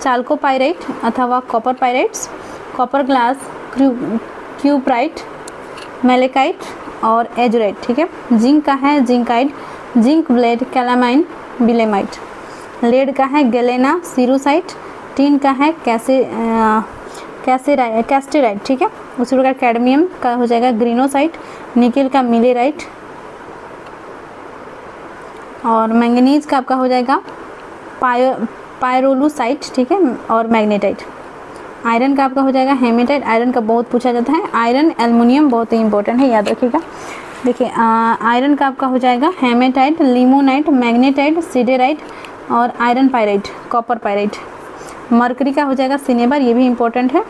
चाल्कोपाइराइट अथवा copper pyrites, copper glass, cuprite, malachite और एजुराइट। ठीक है। जिंक का है जिंकाइड, जिंक ब्लेड, कैलामाइन, बिलेमाइट। लेड का है गैलेना, सीरोसाइट। टिन का है कैस्टेराइट। ठीक है। उसी प्रकार कैडमियम का हो जाएगा ग्रीनोसाइट, निकेल का मिलेराइट और मैंगनीज का आपका हो जाएगा पायरोलूसाइट। ठीक है। और मैग्नेटाइट। आयरन का आपका हो जाएगा हेमेटाइट। आयरन का बहुत पूछा जाता है। आयरन एल्युमिनियम बहुत ही इंपॉर्टेंट है, याद रखिएगा। देखिए आयरन का आपका हो जाएगा हेमेटाइट, लिमोनाइट, मैग्नेटाइट, सिडेराइट और iron pyrite, copper pyrite. Mercury का हो जाएगा सिनेबर, ये भी इंपॉर्टेंट है।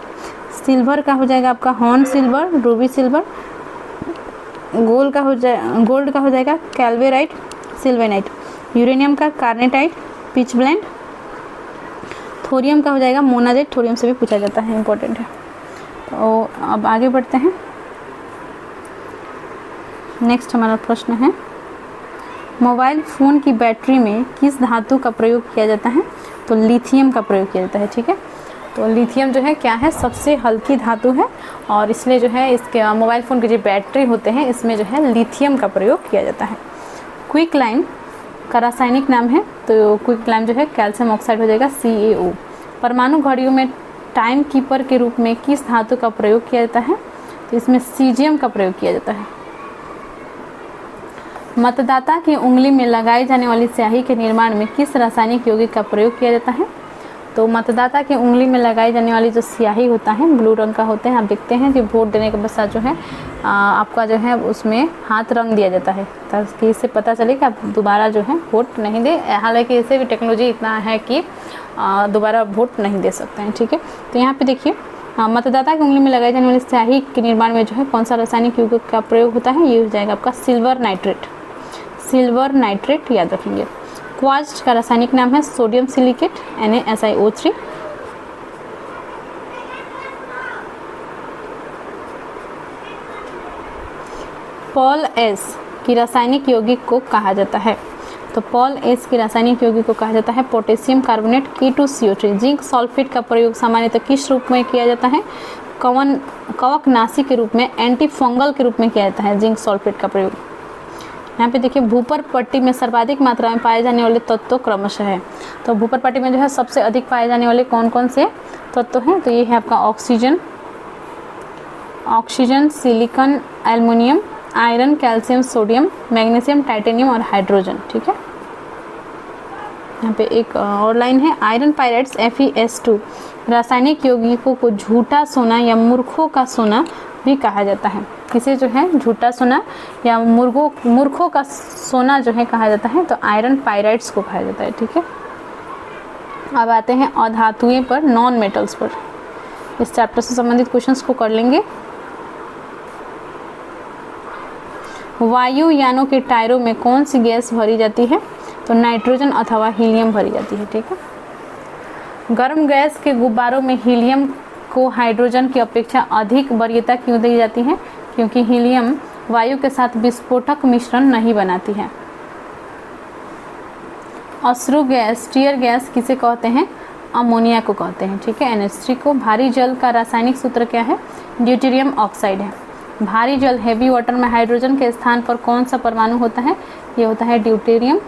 सिल्वर का हो जाएगा आपका horn silver, Ruby silver. Gold का हो जाएगा कैल्वेराइट, सिल्वेनाइट। यूरेनियम का कार्नेटाइट, पिच ब्लेंड। थोरियम का हो जाएगा मोनाजेट, थोरियम से भी पूछा जाता है, इंपॉर्टेंट है। तो अब आगे बढ़ते हैं। नेक्स्ट हमारा प्रश्न है मोबाइल फ़ोन की बैटरी में किस धातु का प्रयोग किया जाता है? तो लिथियम का प्रयोग किया जाता है। ठीक है। तो लिथियम जो है क्या है, सबसे हल्की धातु है और इसलिए जो है इसके मोबाइल फ़ोन के जो बैटरी होते हैं इसमें जो है लिथियम का प्रयोग किया जाता है। क्विक लाइन का रासायनिक नाम है, तो क्विक लाइम जो है कैल्शियम ऑक्साइड हो जाएगा CaO। परमाणु घड़ियों में टाइम कीपर के रूप में किस धातु का प्रयोग किया जाता है, तो इसमें सीजियम का प्रयोग किया जाता है। मतदाता की उंगली में लगाई जाने वाली स्याही के निर्माण में किस रासायनिक यौगिक का प्रयोग किया जाता है, तो मतदाता की उंगली में लगाई जाने वाली जो स्याही होता है ब्लू रंग का होता है। आप देखते हैं कि वोट देने के पश्चात जो है आपका जो है उसमें हाथ रंग दिया जाता है ताकि इससे पता चले कि आप दोबारा जो है वोट नहीं दे। हालांकि इससे भी टेक्नोलॉजी इतना है कि दोबारा वोट नहीं दे सकते हैं, ठीक है। तो यहाँ पे देखिए मतदाता की उंगली में लगाई जाने वाली स्याही के निर्माण में जो है कौन सा रासायनिक यौगिक का प्रयोग होता है, ये हो जाएगा आपका सिल्वर नाइट्रेट। सिल्वर नाइट्रेट याद रखेंगे। क्वार्ट्ज का रासायनिक नाम है sodium silicate NaSiO3। Paul S की रासायनिक यौगिक को कहा जाता है, तो पॉल एस की रासायनिक यौगिक को कहा जाता है potassium carbonate K2CO3। Zinc sulphate का प्रयोग सामान्यतः किस रूप में किया जाता है, कवकनाशी के रूप में, एंटी फंगल के रूप में किया जाता है जिंक सल्फेट का प्रयोग। यहाँ पे देखिए भूपर पट्टी में सर्वाधिक मात्रा में पाए जाने वाले तत्व क्रमशः है, तो भूपर पट्टी में जो है सबसे अधिक पाए जाने वाले कौन कौन से तत्व हैं, तो ये है आपका oxygen, silicon, aluminium, iron, calcium, sodium, magnesium, titanium और हाइड्रोजन, ठीक है। यहाँ पे एक और लाइन है, आयरन पायराइड्स FeS2 रासायनिक यौगिकों को झूठा सोना या मूर्खों का सोना भी कहा जाता है। किसे जो है झूठा सोना या मूर्खों का सोना जो है कहा जाता है, तो आयरन पायराइड्स को कहा जाता है, ठीक है। अब आते हैं अधातुएं पर, नॉन मेटल्स पर। इस चैप्टर से संबंधित क्वेश्चंस को कर लेंगे। वायुयानों के टायरों में कौन सी गैस भरी जाती है, तो नाइट्रोजन अथवा हीलियम भरी जाती है, ठीक है। गर्म गैस के गुब्बारों में हीलियम को हाइड्रोजन की अपेक्षा अधिक वरीयता क्यों दी जाती है, क्योंकि हीलियम वायु के साथ विस्फोटक मिश्रण नहीं बनाती है। अश्रु गैस, टीयर गैस किसे कहते हैं, अमोनिया को कहते हैं, ठीक है, NH3 को। भारी जल का रासायनिक सूत्र क्या है, ड्यूटेरियम ऑक्साइड है। भारी जल हेवी वाटर में हाइड्रोजन के स्थान पर कौन सा परमाणु होता है, ये होता है ड्यूटेरियम।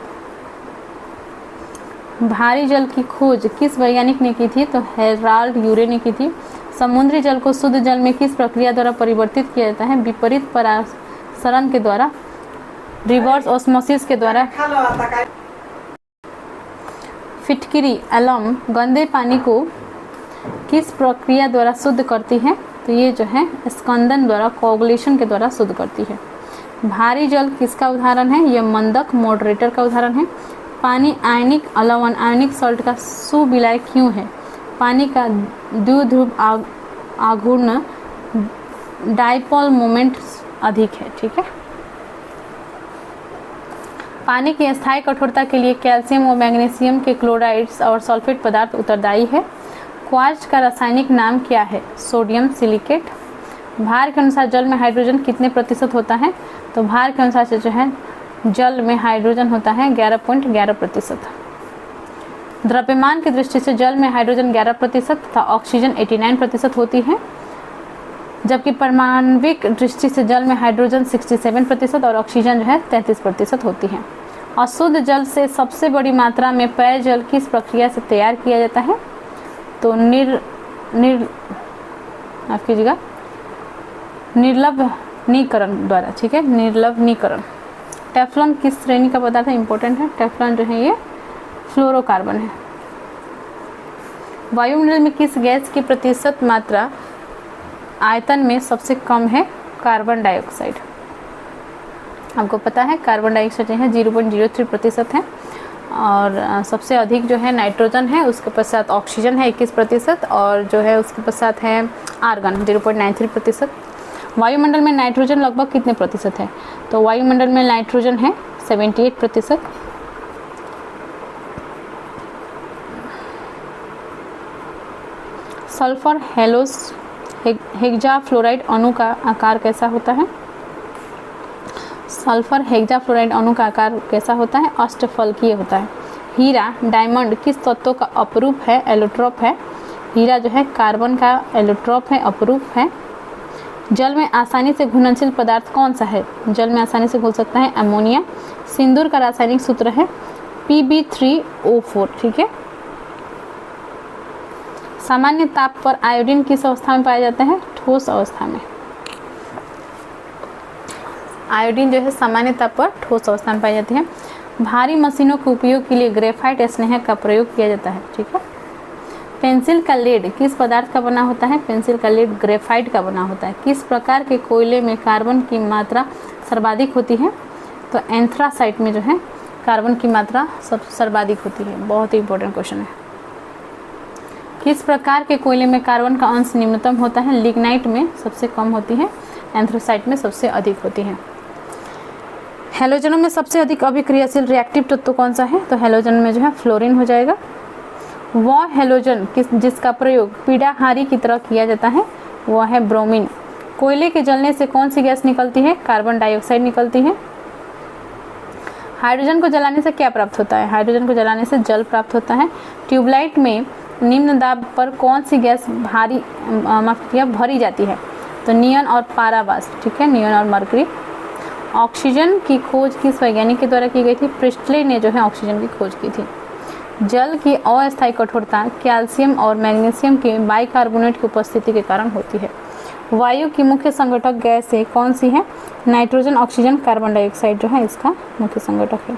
भारी जल की खोज किस वैज्ञानिक ने की थी, तो हेराल्ड यूरे ने की थी। समुद्री जल को शुद्ध जल में किस प्रक्रिया द्वारा परिवर्तित किया जाता है, विपरीत परासरण के द्वारा, रिवर्स ऑस्मोसिस के द्वारा। फिटकिरी एलम गंदे पानी को किस प्रक्रिया द्वारा शुद्ध करती है, तो ये जो है स्कंदन द्वारा, कोगुलेशन के द्वारा शुद्ध करती है। भारी जल किसका उदाहरण है, यह मंदक मॉडरेटर का उदाहरण है। पानी आयनिक अलवन आयनिक सॉल्ट का सुविलय क्यों है, पानी का द्विध्रुव आघूर्ण डाइपोल मोमेंट अधिक है, ठीक है। पानी की स्थायी कठोरता के लिए कैल्शियम और मैग्नीशियम के क्लोराइड्स और सल्फेट पदार्थ उत्तरदायी है। क्वार्ट्ज का रासायनिक नाम क्या है, सोडियम सिलिकेट। भार के अनुसार जल में हाइड्रोजन कितने प्रतिशत होता है, तो भार के अनुसार से जो है जल में हाइड्रोजन होता है 11.11%। द्रव्यमान की दृष्टि से जल में हाइड्रोजन 11% तथा ऑक्सीजन 89% होती है, जबकि परमाणविक दृष्टि से जल में हाइड्रोजन 67% और ऑक्सीजन जो है 33% होती है। अशुद्ध जल से सबसे बड़ी मात्रा में पेयजल किस प्रक्रिया से तैयार किया जाता है, तो निर्लवणीकरण द्वारा, ठीक है, निर्लवणीकरण। टेफ्लॉन किस श्रेणी का पदार्थ है, इंपॉर्टेंट है। टेफ्लॉन जो है ये फ्लोरोकार्बन है। वायुमंडल में किस गैस की प्रतिशत मात्रा आयतन में सबसे कम है, कार्बन डाइऑक्साइड। आपको पता है कार्बन डाइऑक्साइड जो है 0.03% है, और सबसे अधिक जो है नाइट्रोजन है, उसके पश्चात ऑक्सीजन है 21%, और जो है उसके पश्चात है आर्गन 0.93%। वायुमंडल में नाइट्रोजन लगभग कितने प्रतिशत है, तो वायुमंडल में नाइट्रोजन है 78%। सल्फर हेलोस हेक्साफ्लोराइड अणु का आकार कैसा होता है, सल्फर हेक्साफ्लोराइड अणु का आकार कैसा होता है, अष्टफलकीय होता है। हीरा डायमंड किस तत्व का अपरूप है, एलोट्रोप है। हीरा जो है कार्बन का एलोट्रोप है, अपरूप है। जल में आसानी से घुलनशील पदार्थ कौन सा है, जल में आसानी से घुल सकता है, अमोनिया। सिंदूर का रासायनिक सूत्र है Pb3O4, ठीक है। सामान्य ताप पर आयोडीन किस अवस्था में पाया जाता है? ठोस अवस्था में। आयोडीन जो है सामान्य ताप पर ठोस अवस्था में पाई जाती है। भारी मशीनों के उपयोग के लिए ग्रेफाइट स्नेहक का प्रयोग किया जाता है, ठीक है। पेंसिल का लीड किस पदार्थ का बना होता है? पेंसिल का लीड ग्रेफाइट का बना होता है। किस प्रकार के कोयले में कार्बन की मात्रा सर्वाधिक होती है? तो एंथ्रासाइट में जो है कार्बन की मात्रा सर्वाधिक होती है। बहुत ही इंपॉर्टेंट क्वेश्चन है। किस प्रकार के कोयले में कार्बन का अंश न्यूनतम होता है? लिग्नाइट में सबसे कम होती है, एंथ्रासाइट में सबसे अधिक होती है। हैलोजनों में सबसे अधिक अभिक्रियाशील रिएक्टिव तत्व कौन सा है? तो हैलोजन में जो है फ्लोरीन हो जाएगा। वह हैलोजन जिसका प्रयोग पीड़ाहारी की तरह किया जाता है वह है ब्रोमीन। कोयले के जलने से कौन सी गैस निकलती है? कार्बन डाइऑक्साइड निकलती है। हाइड्रोजन को जलाने से क्या प्राप्त होता है? हाइड्रोजन को जलाने से जल प्राप्त होता है। ट्यूबलाइट में निम्न दाब पर कौन सी गैस भरी जाती है? तो नियन और पारावास, ठीक है, नियन और मरकरी। ऑक्सीजन की खोज किस वैज्ञानिक के द्वारा की गई थी? प्रिस्टले ने जो है ऑक्सीजन की खोज की थी। जल की अस्थायी कठोरता कैल्शियम और मैग्नीशियम के बाइकार्बोनेट की उपस्थिति के कारण होती है। वायु की मुख्य संगठक गैसें कौन सी है? नाइट्रोजन, ऑक्सीजन, कार्बन डाइऑक्साइड जो है इसका मुख्य संगठक है।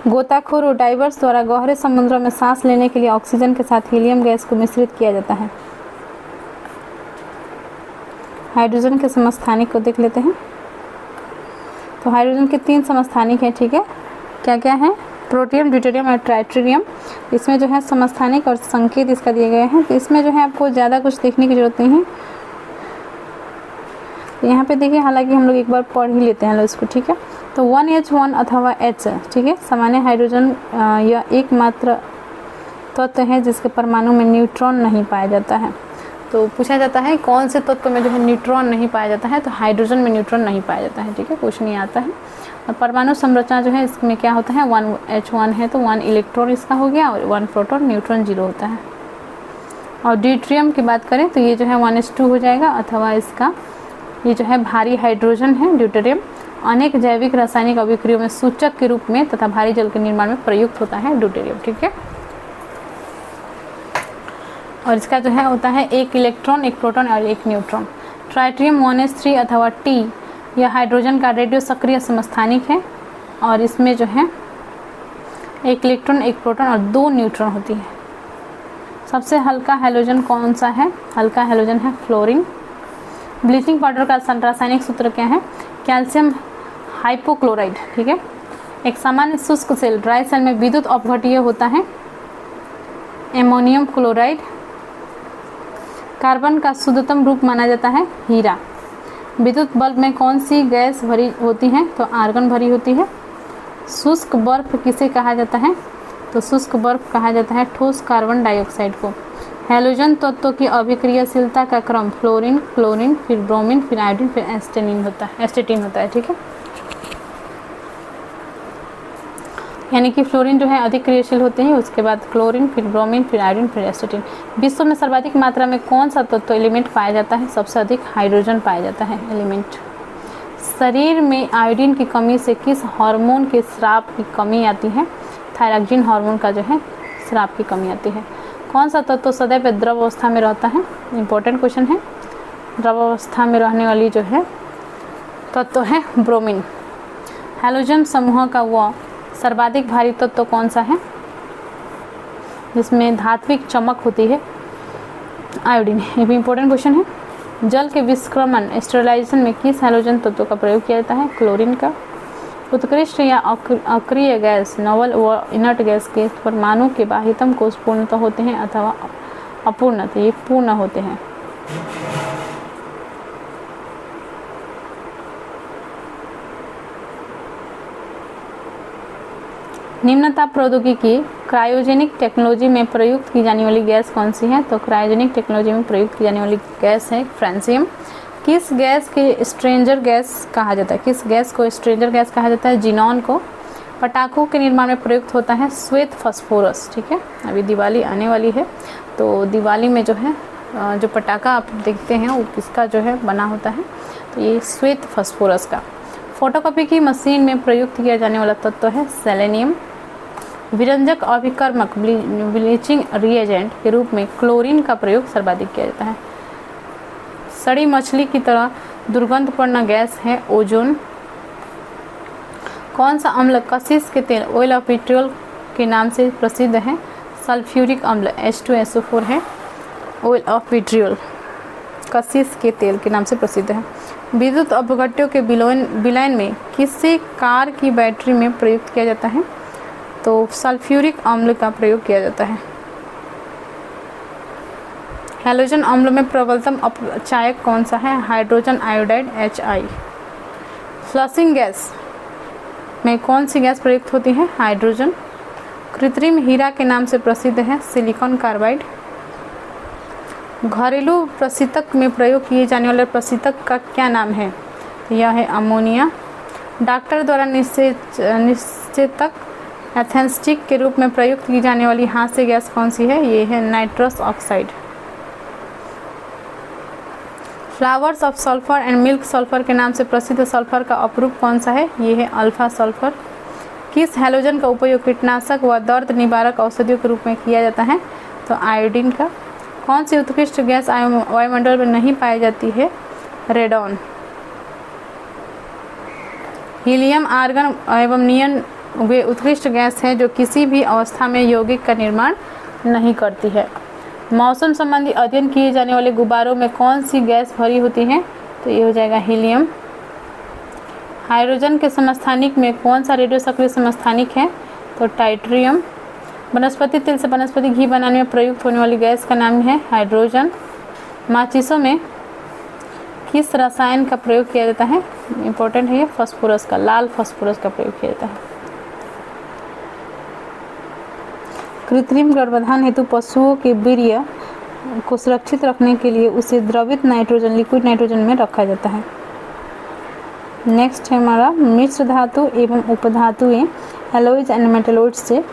गोताखोर और डाइवर्स द्वारा गहरे समुद्रों में सांस लेने के लिए ऑक्सीजन के साथ हीलियम गैस को मिश्रित किया जाता है। हाइड्रोजन के समस्थानिक को देख लेते हैं। तो हाइड्रोजन के 3 समस्थानिक हैं, ठीक है। क्या क्या है? प्रोटियम, ड्यूटेरियम और ट्राइटेरियम। इसमें जो है समस्थानिक और संकेत इसका दिए गए हैं। तो इसमें जो है आपको ज़्यादा कुछ देखने की जरूरत नहीं है। यहाँ पे देखिए, हालांकि हम लोग एक बार पढ़ ही लेते हैं इसको, ठीक है। तो 1H1 अथवा H, ठीक है, सामान्य हाइड्रोजन यह एकमात्र तत्व है जिसके परमाणु में न्यूट्रॉन नहीं पाया जाता है। तो पूछा जाता है कौन से तत्व में जो है न्यूट्रॉन नहीं पाया जाता है? तो हाइड्रोजन में न्यूट्रॉन नहीं पाया जाता है, ठीक है, कुछ नहीं आता है। और परमाणु संरचना जो है इसमें क्या होता है? 1H1 है तो 1 इलेक्ट्रॉन इसका हो गया और 1 प्रोटॉन, न्यूट्रॉन 0 होता है। और ड्यूटेरियम की बात करें तो ये जो है 1s2 हो जाएगा, अथवा इसका ये जो है भारी हाइड्रोजन है ड्यूटेरियम। अनेक जैविक रासायनिक अभिक्रियाओं में सूचक के रूप में तथा भारी जल के निर्माण में प्रयुक्त होता है ड्यूटेरियम, ठीक है। और इसका जो है होता है 1 इलेक्ट्रॉन, 1 प्रोटॉन और 1 न्यूट्रॉन। ट्राइटेरियम 1s3 अथवा T यह हाइड्रोजन का रेडियो सक्रिय समस्थानिक है और इसमें जो है 1 इलेक्ट्रॉन, 1 प्रोटॉन और 2 न्यूट्रॉन होती है। सबसे हल्का हैलोजन कौन सा है? हल्का हैलोजन है फ्लोरीन। ब्लीचिंग पाउडर का रासायनिक सूत्र क्या है? कैल्शियम हाइपोक्लोराइड, ठीक है। एक सामान्य शुष्क सेल ड्राई सेल में विद्युत अपघट्य होता है एमोनियम क्लोराइड। कार्बन का शुद्धतम रूप माना जाता है हीरा। विद्युत बल्ब में कौन सी गैस भरी होती है? तो आर्गन भरी होती है। शुष्क बर्फ किसे कहा जाता है? तो शुष्क बर्फ कहा जाता है ठोस कार्बन डाइऑक्साइड को। हैलोजन तत्वों की अभिक्रियाशीलता का क्रम फ्लोरीन, क्लोरीन, फिर ब्रोमीन, फिर आयोडीन, फिर एस्टेटिन होता है, ठीक है। यानी कि फ्लोरीन जो है अधिक क्रियाशील होते हैं, उसके बाद क्लोरीन, फिर ब्रोमीन, फिर आयोडीन, फिर एस्टेटिन। विश्व में सर्वाधिक मात्रा में कौन सा तत्व एलिमेंट पाया जाता है? सबसे अधिक हाइड्रोजन पाया जाता है एलिमेंट। शरीर में आयोडीन की कमी से किस हार्मोन के स्राव की कमी आती है? थायरॉक्सिन हार्मोन का जो है स्राव की कमी आती है। कौन सा तत्व सदैव द्रव अवस्था में रहता है? इंपॉर्टेंट क्वेश्चन है। द्रव अवस्था में रहने वाली जो है तत्व है ब्रोमीन। हैलोजन समूह का वह सर्वाधिक भारी तत्व कौन सा है जिसमें धात्विक चमक होती है? आयोडीन। ये भी इंपॉर्टेंट क्वेश्चन है। जल के विस्क्रमण स्टेरिलाइजेशन में किस हैलोजन तत्व का प्रयोग किया जाता है? क्लोरीन का। उत्कृष्ट या अक्रिय गैस, नोवल व इनर्ट गैस के परमाणु के बाह्यतम कोश पूर्णतः होते हैं अथवा अपूर्णतः? ये पूर्ण होते हैं। निम्न ताप प्रौद्योगिकी क्रायोजेनिक टेक्नोलॉजी में प्रयुक्त की जाने वाली गैस कौन सी है? तो क्रायोजेनिक टेक्नोलॉजी में प्रयुक्त की जाने वाली गैस है फ्रांसियम। किस गैस के स्ट्रेंजर गैस कहा जाता है? किस गैस को स्ट्रेंजर गैस कहा जाता है? जिनॉन को। पटाखों के निर्माण में प्रयुक्त होता है श्वेत फॉस्फोरस, ठीक है। अभी दिवाली आने वाली है तो दिवाली में जो है जो पटाखा आप देखते हैं वो किसका जो है बना होता है? तो ये श्वेत फॉस्फोरस का। फोटोकॉपी की मशीन में प्रयुक्त किया जाने वाला तत्व है सेलेनियम। विरंजक अभिकर्मक ब्लीचिंग रिएजेंट के रूप में क्लोरीन का प्रयोग सर्वाधिक किया जाता है। सड़ी मछली की तरह दुर्गंधपूर्ण गैस है ओजोन। कौन सा अम्ल कशिश के तेल ऑयल ऑफ विट्रियोल के नाम से प्रसिद्ध है? सल्फ्यूरिक अम्ल H2SO4 है। ऑयल ऑफ विट्रियोल कशिश के तेल के नाम से प्रसिद्ध है। विद्युत अपघट्यों के विलयन में किसी कार की बैटरी में प्रयुक्त किया जाता है? तो सल्फ्यूरिक अम्ल का प्रयोग किया जाता है। हैलोजन अम्ल में प्रबलतम अपचायक कौन सा है? Hydrogen iodide HI। Flushing gas में कौन सी गैस प्रयुक्त होती है? हाइड्रोजन। कृत्रिम हीरा के नाम से प्रसिद्ध है सिलिकॉन कार्बाइड। घरेलू प्रशीतक में प्रयोग किए जाने वाले प्रशीतक का क्या नाम है? यह है अमोनिया। डॉक्टर द्वारा निश्चेतक एथेंस्टिक के रूप में प्रयुक्त की जाने वाली हास्य गैस कौन सी है? ये है nitrous oxide. Flowers of sulphur and milk sulphur के नाम से प्रसिद्ध सल्फर का अपरूप कौन सा है? ये है अल्फा सल्फर। किस हैलोजन का उपयोग कीटनाशक व दर्द निवारक औषधियों के रूप में किया जाता है? तो आयोडीन का। कौन सी उत्कृष्ट गैस वायुमंडल में नहीं पाई जाती है? रेडॉन। हीलियम, आर्गन एवं नियन वे उत्कृष्ट गैस हैं जो किसी भी अवस्था में यौगिक का निर्माण नहीं करती है। मौसम संबंधी अध्ययन किए जाने वाले गुब्बारों में कौन सी गैस भरी होती है? तो ये हो जाएगा हीलियम। हाइड्रोजन के समस्थानिक में कौन सा रेडियो सक्रिय समस्थानिक है? तो टाइट्रियम। वनस्पति तेल से वनस्पति घी बनाने में प्रयुक्त होने वाली गैस का नाम है हाइड्रोजन। माचिसों में किस रसायन का प्रयोग किया जाता है? इंपॉर्टेंट है ये, फास्फोरस का, लाल फास्फोरस का प्रयोग किया जाता है। कृत्रिम गर्भाधान हेतु पशुओं के वीर्य को सुरक्षित रखने के लिए उसे द्रवित नाइट्रोजन, लिक्विड नाइट्रोजन में रखा जाता है। नेक्स्ट है हमारा मिश्र धातु एवं उपधातुएं, एलॉयज एंड मेटलॉइड्स से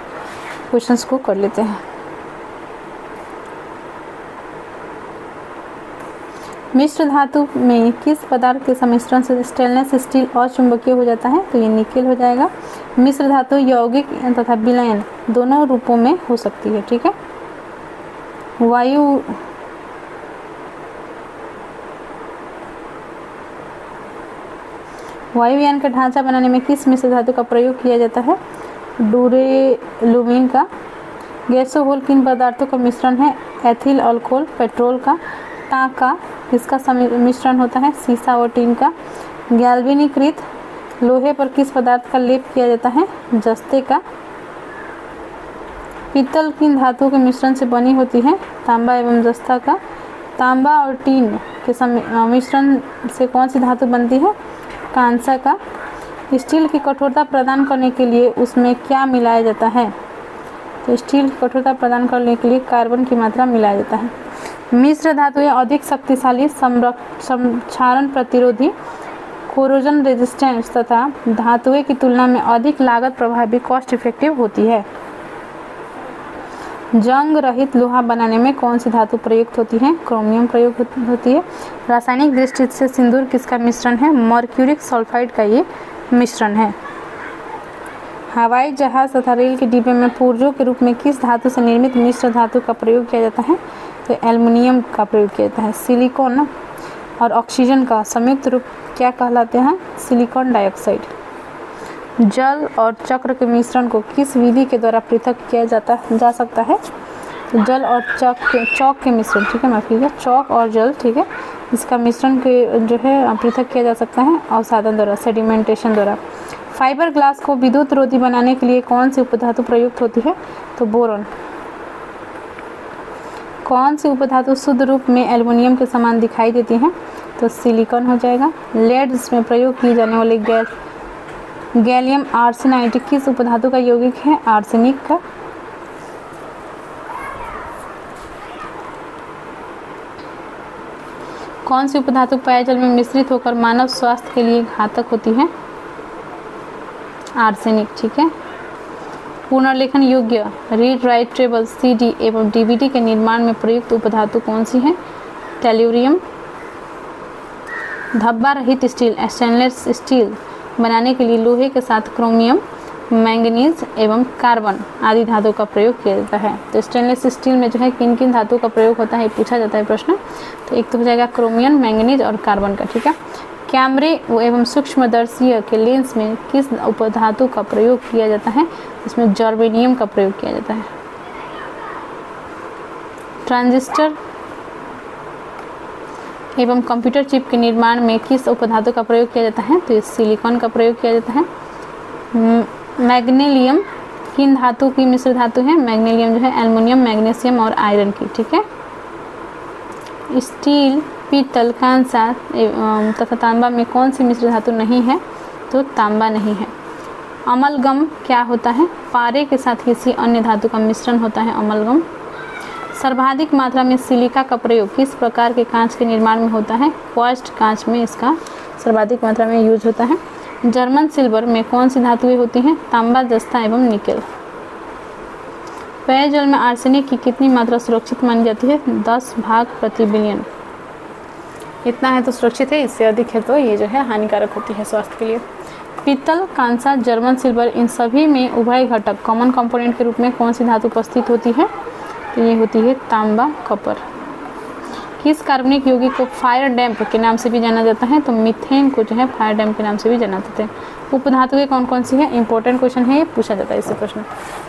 क्वेश्चंस को कर लेते हैं। मिश्र धातु में किस पदार्थ के सम्मिश्रण से स्टेनलेस स्टील अचुंबकीय हो जाता है? तो ये निकेल हो जाएगा। मिश्र धातु यौगिक तथा विलयन दोनों रूपों में हो सकती है। ठीक है। वायुयान का ढांचा बनाने में किस मिश्र धातु का प्रयोग किया जाता है? डुरेलुमीन का। गैसोहोल किन पदार्थों का मिश्रण है? एथिल अल्कोहल, पेट्रोल का। टाका किसका मिश्रण होता है? सीसा और टीन का। गैल्वेनीकृत लोहे पर किस पदार्थ का लेप किया जाता है? जस्ते का। पीतल किन धातुओं के मिश्रण से बनी होती है? तांबा एवं जस्ता का। तांबा और टीन के मिश्रण से कौन सी धातु बनती है? कांसा का। स्टील की कठोरता प्रदान करने के लिए उसमें क्या मिलाया जाता है? तो स्टील की कठोरता प्रदान करने के लिए कार्बन की मात्रा मिलाया जाता है। मिश्र धातुएं अधिक शक्तिशाली, क्षारण प्रतिरोधी, कोरोजन रेजिस्टेंस तथा धातुएं की तुलना में अधिक लागत प्रभावी, कॉस्ट इफेक्टिव होती है। जंग रहित लोहा बनाने में कौन सी धातु प्रयुक्त होती है? क्रोमियम प्रयुक्त होती है। रासायनिक दृष्टि से सिंदूर किसका मिश्रण है? मर्क्यूरिक सल्फाइड का ये मिश्रण है। हवाई जहाज तथा रेल के डिब्बे में पुर्जों के रूप में किस धातु से निर्मित मिश्र धातु का प्रयोग किया जाता है? तो एल्युमिनियम का प्रयोग किया जाता है। सिलिकॉन और ऑक्सीजन का संयुक्त रूप क्या कहलाते हैं? Silicon dioxide. जल और चक्र के मिश्रण को किस विधि के द्वारा पृथक किया जा सकता है? तो जल और चौक के मिश्रण, ठीक है, माफ कीजिए, चौक और जल, ठीक है, इसका मिश्रण के जो है पृथक किया जा सकता है अवसादन द्वारा, सेडिमेंटेशन द्वारा। फाइबर ग्लास को विद्युत रोधी बनाने के लिए कौन सी उपधातु प्रयुक्त होती है? तो बोरॉन। कौन सी उपधातु शुद्ध रूप में एल्युमिनियम के समान दिखाई देती है? तो सिलिकॉन हो जाएगा। लेड में प्रयोग की जाने वाली गैलियम आर्सेनाइड किस उपधातु का यौगिक है? आर्सेनिक का। कौन सी उपधातु पेयजल में मिश्रित होकर मानव स्वास्थ्य के लिए घातक होती है? आर्सेनिक, ठीक है। पुनर्लेखन योग्य रीड राइट टेबल, CD एवं DVD के निर्माण में प्रयुक्त उपधातु कौन सी है? टेल्यूरियम। धब्बा रहित स्टील, स्टेनलेस स्टील बनाने के लिए लोहे के साथ क्रोमियम, मैंगनीज एवं कार्बन आदि धातु का प्रयोग किया जाता है। तो स्टेनलेस स्टील में जो है किन किन धातु का प्रयोग होता है पूछा जाता है प्रश्न। तो एक तो हो जाएगा क्रोमियम, मैंगनीज और कार्बन का, ठीक है। कैमरे एवं सूक्ष्मदर्शीय के लेंस में किस उपधातु का प्रयोग किया जाता है? इसमें जर्मेनियम का प्रयोग किया जाता है। ट्रांजिस्टर एवं कंप्यूटर चिप के निर्माण में किस उपधातु का प्रयोग किया जाता है? तो इस सिलिकॉन का प्रयोग किया जाता है। मैग्नीशियम किन धातु की मिश्र धातु है? मैग्नीशियम जो है एल्युमिनियम, मैग्नीशियम और आयरन की, ठीक है। स्टील, पीतल, कांसा तथा तांबा में कौन सी मिश्र धातु नहीं है? तो तांबा नहीं है। अमलगम क्या होता है? पारे के साथ किसी अन्य धातु का मिश्रण होता है अमलगम। सर्वाधिक मात्रा में सिलिका का प्रयोग किस प्रकार के कांच के निर्माण में होता है? क्वार्ट्ज कांच में इसका सर्वाधिक मात्रा में यूज होता है। जर्मन सिल्वर में कौन सी धातुएं होती हैं? तांबा, जस्ता एवं निकेल। पेयजल में आर्सेनिक की कितनी मात्रा सुरक्षित मानी जाती है? 10 भाग प्रति बिलियन। इतना है तो सुरक्षित है, इससे अधिक है तो ये जो है हानिकारक होती है स्वास्थ्य के लिए। पीतल, कांसा, जर्मन सिल्वर, इन सभी में उभय घटक कॉमन कंपोनेंट के रूप में कौन सी धातु उपस्थित होती है? तो ये होती है तांबा, कॉपर। किस कार्बनिक यौगिक को फायर डैम्प के नाम से भी जाना जाता है? तो मीथेन को जो है फायर डैम्प के नाम से भी जाना जाता है। उपधातुएं कौन कौन सी हैं? इंपॉर्टेंट क्वेश्चन है, ये पूछा जाता है इससे प्रश्न।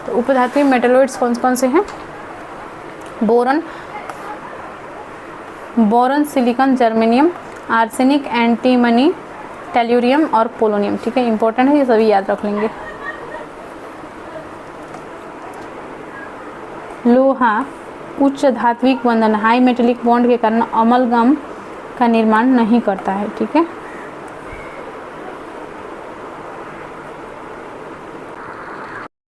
तो उपधातुएं मेटलॉइड्स कौन कौन से हैं? Boron, silicon, germanium, arsenic, antimony, tellurium और पोलोनियम, ठीक है। इंपॉर्टेंट है, ये सभी याद रख लेंगे। लोहा उच्च धात्विक बंधन हाई मेटेलिक बॉन्ड के कारण अमलगम का निर्माण नहीं करता है, ठीक है।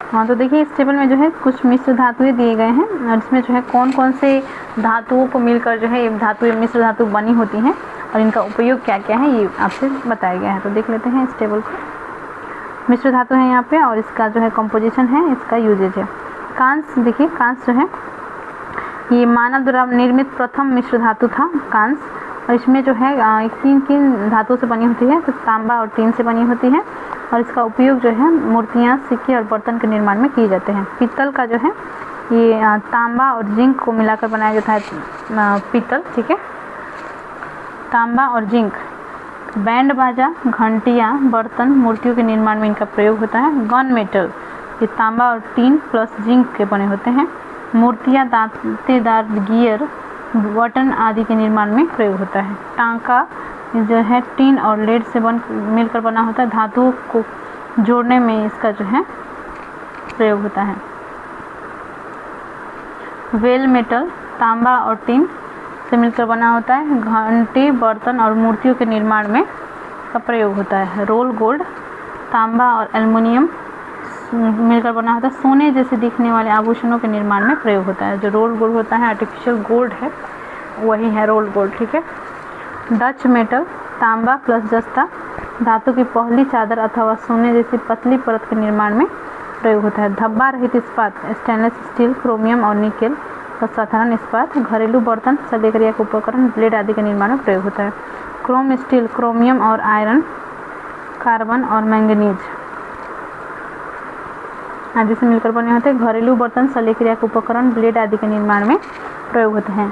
हाँ, तो देखिए इस टेबल में जो है कुछ मिश्र धातुएं दिए गए हैं और इसमें जो है कौन कौन से धातुओं को मिलकर जो है ये धातुएं मिश्र धातु बनी होती हैं और इनका उपयोग क्या क्या है ये आपसे बताया गया है। तो देख लेते हैं इस टेबल को। मिश्र धातु है यहाँ पे और इसका जो है कंपोजिशन है, इसका यूजेज है। कांस, देखिए कांस जो है ये मानव द्वारा निर्मित प्रथम मिश्र धातु था कांस। और इसमें जो है किन किन धातुओं से बनी होती है? तो तांबा और टीन से बनी होती है और इसका उपयोग जो है मूर्तियाँ, सिक्के और बर्तन के निर्माण में किए जाते हैं। पीतल का जो है ये तांबा और जिंक को मिलाकर बनाया जाता है पीतल, ठीक है। तांबा और जिंक। बैंड बाजा, घंटियाँ, बर्तन, मूर्तियों के निर्माण में इनका प्रयोग होता है। गन मेटल, ये तांबा और टीन प्लस जिंक के बने होते हैं। मूर्तियाँ, दांतेदार गियर, बटन आदि के निर्माण में प्रयोग होता है। टांका जो है टीन और लेड से मिलकर बना होता है। धातुओं को जोड़ने में इसका जो है प्रयोग होता है। वेल मेटल, तांबा और टीन से मिलकर बना होता है। घंटी, बर्तन और मूर्तियों के निर्माण में का प्रयोग होता है। रोल गोल्ड, तांबा और एल्युमिनियम मिलकर बना होता है। सोने जैसे दिखने वाले आभूषणों के निर्माण में प्रयोग होता है। जो रोल गोल्ड होता है आर्टिफिशियल गोल्ड है, वही है रोल गोल्ड, ठीक है। डच मेटल, तांबा प्लस जस्ता, धातु की पहली चादर अथवा सोने जैसी पतली परत के निर्माण में प्रयोग होता है। धब्बा रहित इस्पात, स्टेनलेस स्टील, क्रोमियम और निकेल का साधारण इस्पात, घरेलू बर्तन, शल्यक्रिया के उपकरण, ब्लेड आदि के निर्माण में प्रयोग होता है। क्रोम स्टील, क्रोमियम और आयरन, कार्बन और मैंगनीज आदि से मिलकर बने होते हैं। घरेलू बर्तन, शल्यक्रिया के उपकरण, ब्लेड आदि के निर्माण में प्रयोग होते हैं।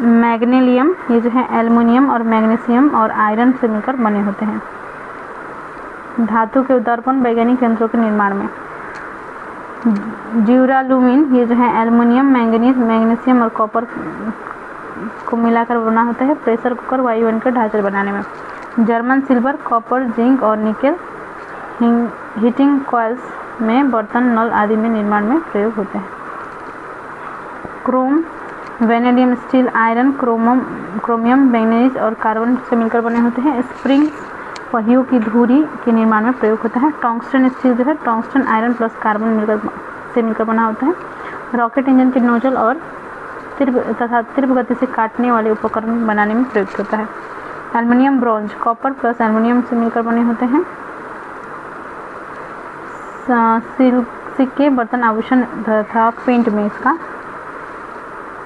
मैग्नीशियम, ये जो है एल्युमिनियम और मैग्नीशियम और आयरन से मिलकर बने होते हैं। धातु के दर्पण, वैज्ञानिक यंत्रों के निर्माण में। ड्यूरालुमिन, ये जो है एल्युमिनियम, मैंगनीज, मैग्नीशियम और कॉपर को मिलाकर बना होता है। प्रेशर कुकर, वायुयान के ढांचे बनाने में। जर्मन सिल्वर, कॉपर, जिंक और निकेल हीटिंग कॉइल्स में, बर्तन, नल आदि में निर्माण में प्रयोग होते हैं। Chrome, vanadium, steel, iron, chromium, manganese और कार्बन से मिलकर बने होते हैं। स्प्रिंग, पहियों की धुरी के निर्माण में प्रयोग होता है। टंगस्टन स्टील जो है टंगस्टन, आयरन प्लस कार्बन से मिलकर बना होता है। रॉकेट इंजन के नोजल और तीव्र गति से काटने वाले उपकरण बनाने में प्रयुक्त होता है। Aluminium, bronze, copper plus aluminium से मिलकर बने होते हैं। सिक्के, बर्तन, आभूषण तथा पेंट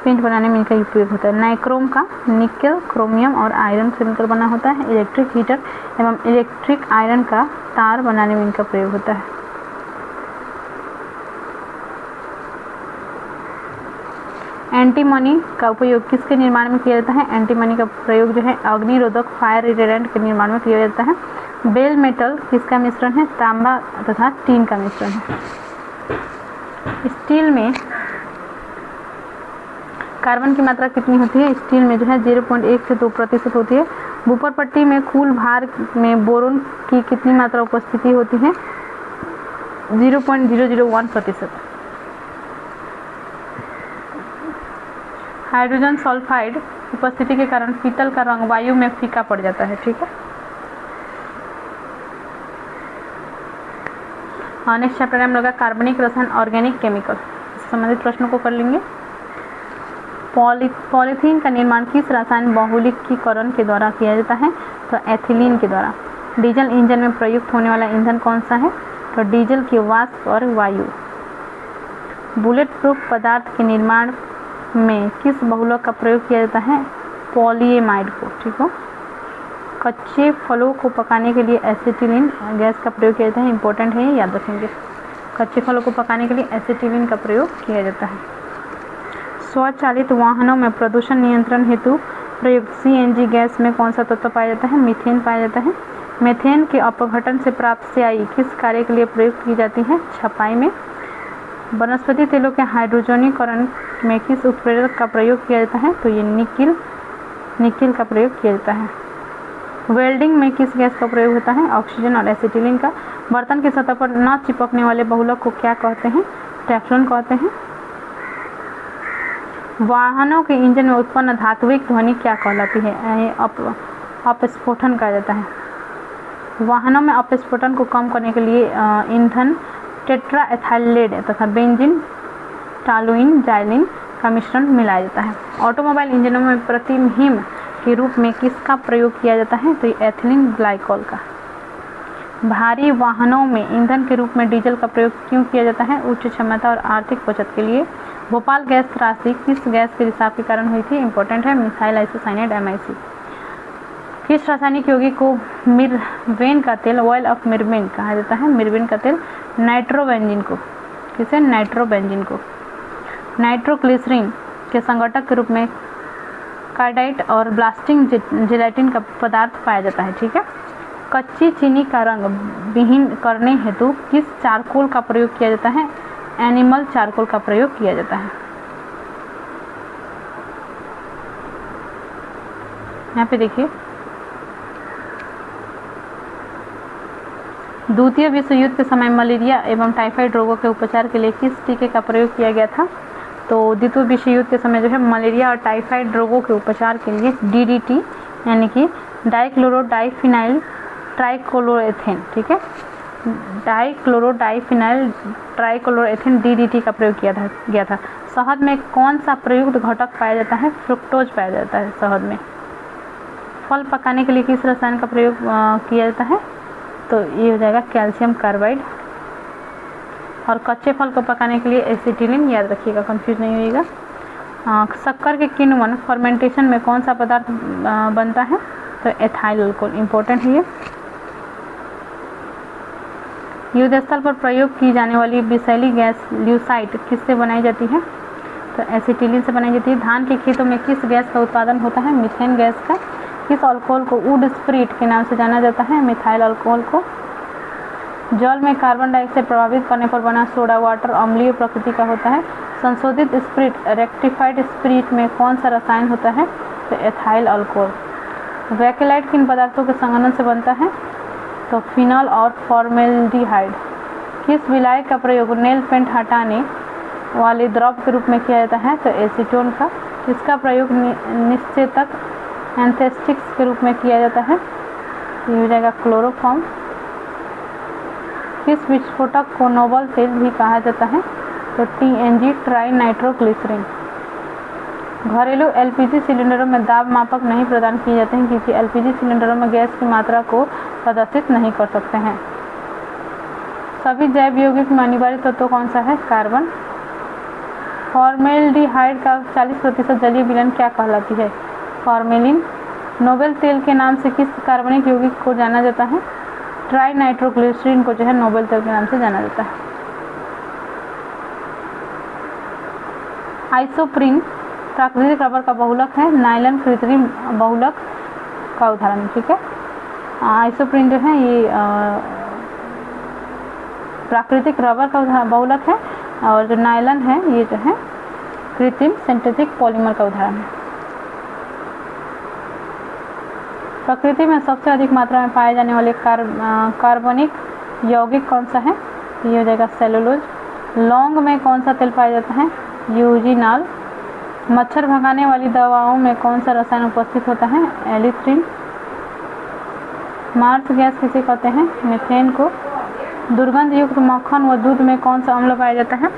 पेंट बनाने में इनका उपयोग होता है। नाइक्रोम का निकल, क्रोमियम और आयरन से मिलकर बना होता है। इलेक्ट्रिक हीटर एवं इलेक्ट्रिक आयरन का तार बनाने में इनका प्रयोग होता है। एंटीमनी का उपयोग किसके निर्माण में किया जाता है? एंटीमनी का प्रयोग जो है अग्निरोधक फायर रिटेरेंट के निर्माण में किया जाता है। बेल मेटल किसका मिश्रण है? तांबा तथा टीन का मिश्रण है। स्टील में कार्बन की मात्रा कितनी होती है? स्टील में जो है 0.1 से 2% होती है। बुपर पट्टी में कुल भार में बोरोन की कितनी मात्रा उपस्थिति होती है? 0.001%। हाइड्रोजन सल्फाइड उपस्थिति के कारण पीतल का रंग वायु में फीका पड़ जाता है। ठीक है, नेक्स्ट चैप्टर में हम लोग कार्बनिक रसायन ऑर्गेनिक केमिकल संबंधित प्रश्नों को कर लेंगे। पॉलीथीन का निर्माण किस रासायन बहुलकीकरण के द्वारा किया जाता है? तो एथिलीन के द्वारा। डीजल इंजन में प्रयुक्त होने वाला ईंधन कौन सा है? तो डीजल की वाष्प और वायु। बुलेट प्रूफ पदार्थ के निर्माण में किस बहुलक का प्रयोग किया जाता है? पॉलीएमाइड को। ठीक हो। कच्चे फलों को पकाने के लिए एसिटिलीन गैस का प्रयोग किया जाता है। इंपॉर्टेंट है, ये याद रखेंगे। कच्चे फलों को पकाने के लिए एसिटिलीन का प्रयोग किया जाता है। स्वचालित वाहनों में प्रदूषण नियंत्रण हेतु प्रयुक्त सीएनजी गैस में कौन सा तत्व पाया जाता है? मीथेन पाया जाता है। मीथेन के अपघटन से प्राप्त स्याही किस कार्य के लिए प्रयुक्त की जाती है? छपाई में। वनस्पति तेलों के हाइड्रोजनीकरण में किस उत्प्रेरक का प्रयोग किया जाता है? तो ये निकिल का प्रयोग किया जाता है। वेल्डिंग में किस गैस का प्रयोग होता है? ऑक्सीजन और एसिटिलीन का। बर्तन की सतह पर न चिपकने वाले बहुलक को क्या कहते हैं? टेफ्लॉन कहते हैं। वाहनों के इंजन में उत्पन्न धात्विक ध्वनि क्या कहलाती है? अपस्फोटन कहा जाता है। वाहनों में अपस्फोटन को कम करने के लिए ईंधन टेट्रा एथाइलेड तथा बेंजीन टॉलुइन जाइलिन का मिश्रण मिलाया जाता है। ऑटोमोबाइल इंजनों में प्रतिहिम के रूप में किसका प्रयोग किया जाता है? तो एथिलीन ग्लाइकॉल का। भारी वाहनों में ईंधन के रूप में डीजल का प्रयोग क्यों किया जाता है? उच्च क्षमता और आर्थिक बचत के लिए। भोपाल गैस त्रासदी किस गैस के रिसाव के कारण हुई थी? इंपॉर्टेंट है, मिथाइल आइसोसाइनेट MIC। किस रासायनिक यौगिक को मिरवेन का तेल, ऑयल ऑफ मिरवेन कहा जाता है? मिरवेन का तेल नाइट्रोबेंजीन को। किसे? नाइट्रोबेंजीन को। नाइट्रोग्लिसरीन के संघटक के रूप में कार्डाइट और ब्लास्टिंग जेलाटिन का पदार्थ पाया जाता है। ठीक है। कच्ची चीनी का रंग विहीन करने हेतु किस चारकोल का प्रयोग किया जाता है? एनिमल चारकोल का प्रयोग किया जाता है। यहाँ पे देखिए, द्वितीय विश्व युद्ध के समय मलेरिया एवं टाइफाइड रोगों के उपचार के लिए किस टीके का प्रयोग किया गया था? तो द्वितीय विश्व युद्ध के समय जो है मलेरिया और टाइफाइड रोगों के उपचार के लिए DDT यानी कि डाइक्लोरोडाइफिनाइल ट्राइक्लोरोएथेन, ठीक है, डाइक्लोरोडाइफिनाइल ट्राइक्लोरोएथेन DDT का प्रयोग किया गया था। शहद में कौन सा प्रयुक्त घटक पाया जाता है? फ्रुक्टोज पाया जाता है शहद में। फल पकाने के लिए किस रसायन का प्रयोग किया जाता है? तो ये हो जाएगा कैल्शियम कार्बाइड। और कच्चे फल को पकाने के लिए एसिटिलीन, याद रखिएगा, कंफ्यूज नहीं होइएगा। शक्कर के किण्वन फर्मेंटेशन में कौन सा पदार्थ बनता है? तो एथाइल अल्कोहल, इंपॉर्टेंट है ये। युद्ध स्थल पर प्रयोग की जाने वाली विषैली गैस ल्यूसाइट किससे बनाई जाती है? तो एसिटिलीन से बनाई जाती है। धान के खेतों में किस गैस का उत्पादन होता है? मीथेन गैस का। किस अल्कोहल को वुड स्प्रिट के नाम से जाना जाता है? मिथाइल अल्कोहल को। जल में कार्बन डाइऑक्साइड प्रभावित करने पर बना सोडा वाटर अम्लीय प्रकृति का होता है। संशोधित स्प्रिट रेक्टिफाइड स्प्रिट में कौन सा रसायन होता है? तो एथाइल अल्कोहल। वैकेलाइट किन पदार्थों के संघनन से बनता है? तो फिनॉल और फॉर्मेल्डिहाइड। किस विलायक का प्रयोग नेल पेंट हटाने वाले द्रव के रूप में किया जाता है? तो एसीटोन का। किसका प्रयोग निश्चेतक एंथेस्टिक्स के रूप में किया जाता है? ये हो जाएगा क्लोरोफॉर्म। किस विस्फोटक को नोबल तेल भी कहा जाता है? तो TNG ट्राई नाइट्रोग्लिसरीन। घरेलू LPG सिलेंडरों में दाब मापक नहीं प्रदान किए जाते हैं क्योंकि LPG सिलेंडरों में गैस की मात्रा को प्रदर्शित नहीं कर सकते हैं। सभी जैव यौगिक में अनिवार्य तत्व कौन सा है? कार्बन। फॉर्मेल्डिहाइड का 40% जलीय विलयन क्या कहलाती है? फॉर्मेलिन। नोबेल तेल के नाम से किस कार्बनिक यौगिक को जाना जाता है? ट्राई नाइट्रोग्लिसरीन को जो है नोबेल तेल के नाम से जाना जाता है। आइसोप्रीन प्राकृतिक रबर का बहुलक है, नायलॉन कृत्रिम बहुलक का उदाहरण है। ठीक है, आइसोप्रीन जो है ये प्राकृतिक रबर का बहुलक है और जो नायलॉन है ये जो है कृत्रिम सिंथेटिक पॉलीमर का उदाहरण है। प्रकृति में सबसे अधिक मात्रा में पाए जाने वाले कार्बनिक यौगिक कौन सा है? ये हो जाएगा सेलुलोज। लौंग में कौन सा तेल पाया जाता है? यूजिनाल। मच्छर भगाने वाली दवाओं में कौन सा रसायन उपस्थित होता है? एलिथ्रिन। मार्स गैस किसे कहते हैं? मीथेन को। दुर्गंध युक्त मक्खन व दूध में कौन सा अम्ल पाया जाता है?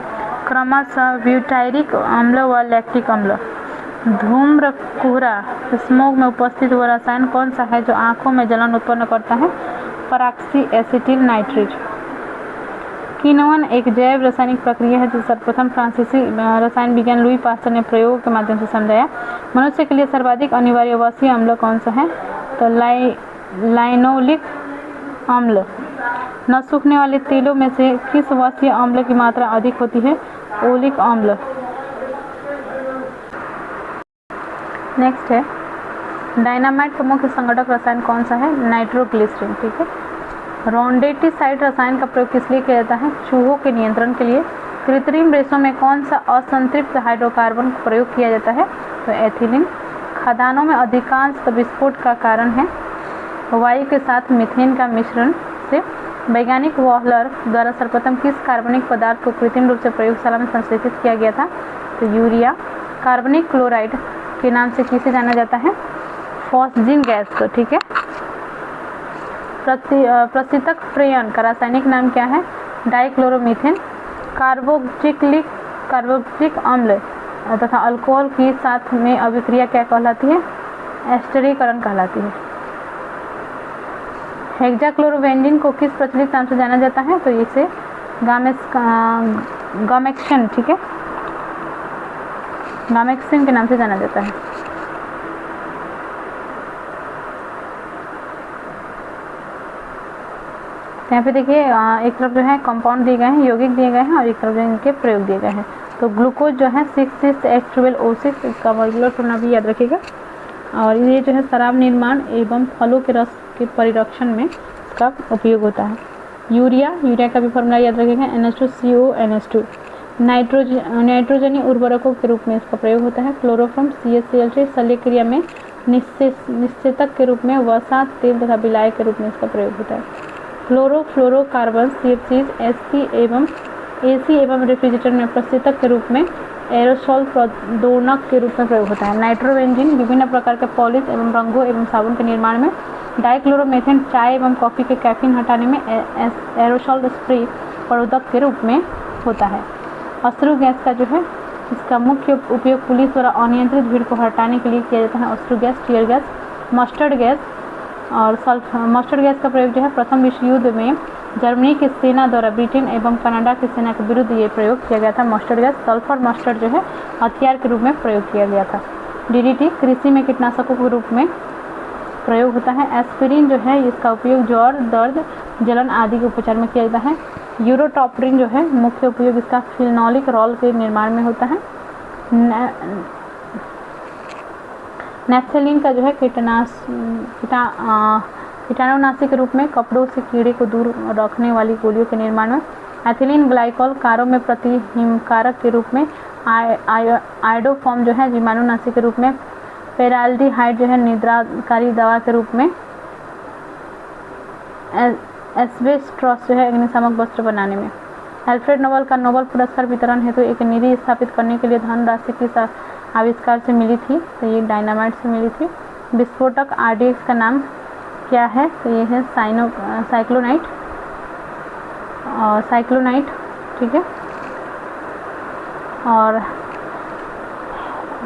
क्रमशः ब्यूटायरिक अम्ल व लैक्टिक अम्ल। धूम्र कोहरा स्मोक में उपस्थित वह रसायन कौन सा है जो आंखों में जलन उत्पन्न करता है? परऑक्सी एसिटिल नाइट्रेट। किण्वन एक जैव रासायनिक प्रक्रिया है जिसे सर्वप्रथम फ्रांसीसी रसायन विज्ञान लुई पास्टर ने प्रयोग के माध्यम से समझाया। मनुष्य के लिए सर्वाधिक अनिवार्य आवासीय अम्ल कौन सा है? तो लाइनोलिक अम्ल। न सूखने वाले तेलों में से किस आवासीय अम्ल की मात्रा अधिक होती है? ओलिक अम्ल। नेक्स्ट है डायनामाइट का मुख्य संगठक रसायन कौन सा है? नाइट्रोग्लिसरीन। ठीक है, रोडेंटिसाइड रसायन का प्रयोग किस लिए किया जाता है? चूहों के नियंत्रण के लिए। कृत्रिम रेशों में कौन सा असंतृप्त हाइड्रोकार्बन का प्रयोग किया जाता है? तो एथिलीन। खदानों में अधिकांश विस्फोट का कारण है वायु के साथ मीथेन का मिश्रण से। वैज्ञानिक वॉहलर द्वारा सर्वप्रथम किस कार्बनिक पदार्थ को कृत्रिम रूप से प्रयोगशाला में संश्लेषित किया गया था? तो यूरिया। कार्बनिक क्लोराइड के नाम से किसे जाना जाता है? फॉस्जीन गैस को। ठीक है, प्रशीतक प्रेयन का रासायनिक नाम क्या है? डाइक्लोरोमीथेन। कार्बोक्सिलिक अम्ल तथा अल्कोहल के साथ में अभिक्रिया क्या कहलाती है? एस्टरीकरण कहलाती है। हेक्साक्लोरोबेंजीन को किस प्रचलित नाम से जाना जाता है? तो इसे गामेक्सिन। ठीक है, गामेक्सिन के नाम से जाना जाता है। यहाँ पे देखिए एक तरफ जो है कंपाउंड दिए गए हैं, यौगिक दिए गए हैं और एक तरफ जो इनके प्रयोग दिए गए हैं। तो ग्लूकोज जो है 6,6H12O6 इसका मॉलिक्यूलर फॉर्मूला भी याद रखिएगा। और ये जो है शराब निर्माण एवं फलों के रस के परिरक्षण में इसका उपयोग होता है। यूरिया का भी फॉर्मूला याद रखिएगा, NH2CO NH2। नाइट्रोजनी उर्वरकों के रूप में इसका प्रयोग होता है। क्लोरोफॉर्म CaCl3 शल्य क्रिया में निश्चेतक के रूप में, वसा, तेल तथा विलायक के रूप में इसका प्रयोग होता है। क्लोरोफ्लोरोकार्बन CFCs AC एवं रेफ्रिजरेटर में प्रशीतक के रूप में, एरोसोल प्रदोनक के रूप में प्रयोग होता है। नाइट्रोबेंजीन विभिन्न प्रकार के पॉलिश एवं रंगों एवं साबुन के निर्माण में। डाइक्लोरोमेथेन चाय एवं कॉफ़ी के कैफीन हटाने में एरोसोल स्प्रे प्ररोधक के रूप में होता है। अश्रु गैस का जो है इसका मुख्य उपयोग पुलिस द्वारा अनियंत्रित भीड़ को हटाने के लिए किया जाता है। अश्रु gas, tear gas, mustard gas और मस्टर्ड गैस का प्रयोग जो है प्रथम विश्व युद्ध में जर्मनी की सेना द्वारा ब्रिटेन एवं कनाडा की सेना के विरुद्ध ये प्रयोग किया गया था। मस्टर्ड गैस सल्फर मस्टर्ड जो है हथियार के रूप में प्रयोग किया गया था। DDT कृषि में कीटनाशकों के रूप में प्रयोग होता है। एस्पिरिन जो है इसका उपयोग ज्वर, दर्द, जलन आदि के उपचार में किया जाता है। यूरोटॉपरिन जो है मुख्य उपयोग इसका फिनोलिक रोल के निर्माण में होता है। नेफ्थलीन का जो है कीटाणुनाशी के रूप में कपड़ों से कीड़े को दूर रखने वाली गोलियों के निर्माण में। एथिलीन ग्लाइकॉल कारों में प्रतिहिमकारक के रूप में। आयोडोफॉर्म जो है जीवाणुनाशी के रूप में। पेराल्डिहाइड जो है निद्राकारी दवा के रूप में। एस्बेस्टॉस जो है अग्निशामक वस्त्र बनाने में। अल्फ्रेड नोबेल का नोबेल पुरस्कार वितरण हेतु एक निधि स्थापित करने के लिए धनराशि किस आविष्कार से मिली थी? तो ये डायनामाइट से मिली थी। विस्फोटक RDX का नाम क्या है? तो ये है साइक्लोनाइट। ठीक है, और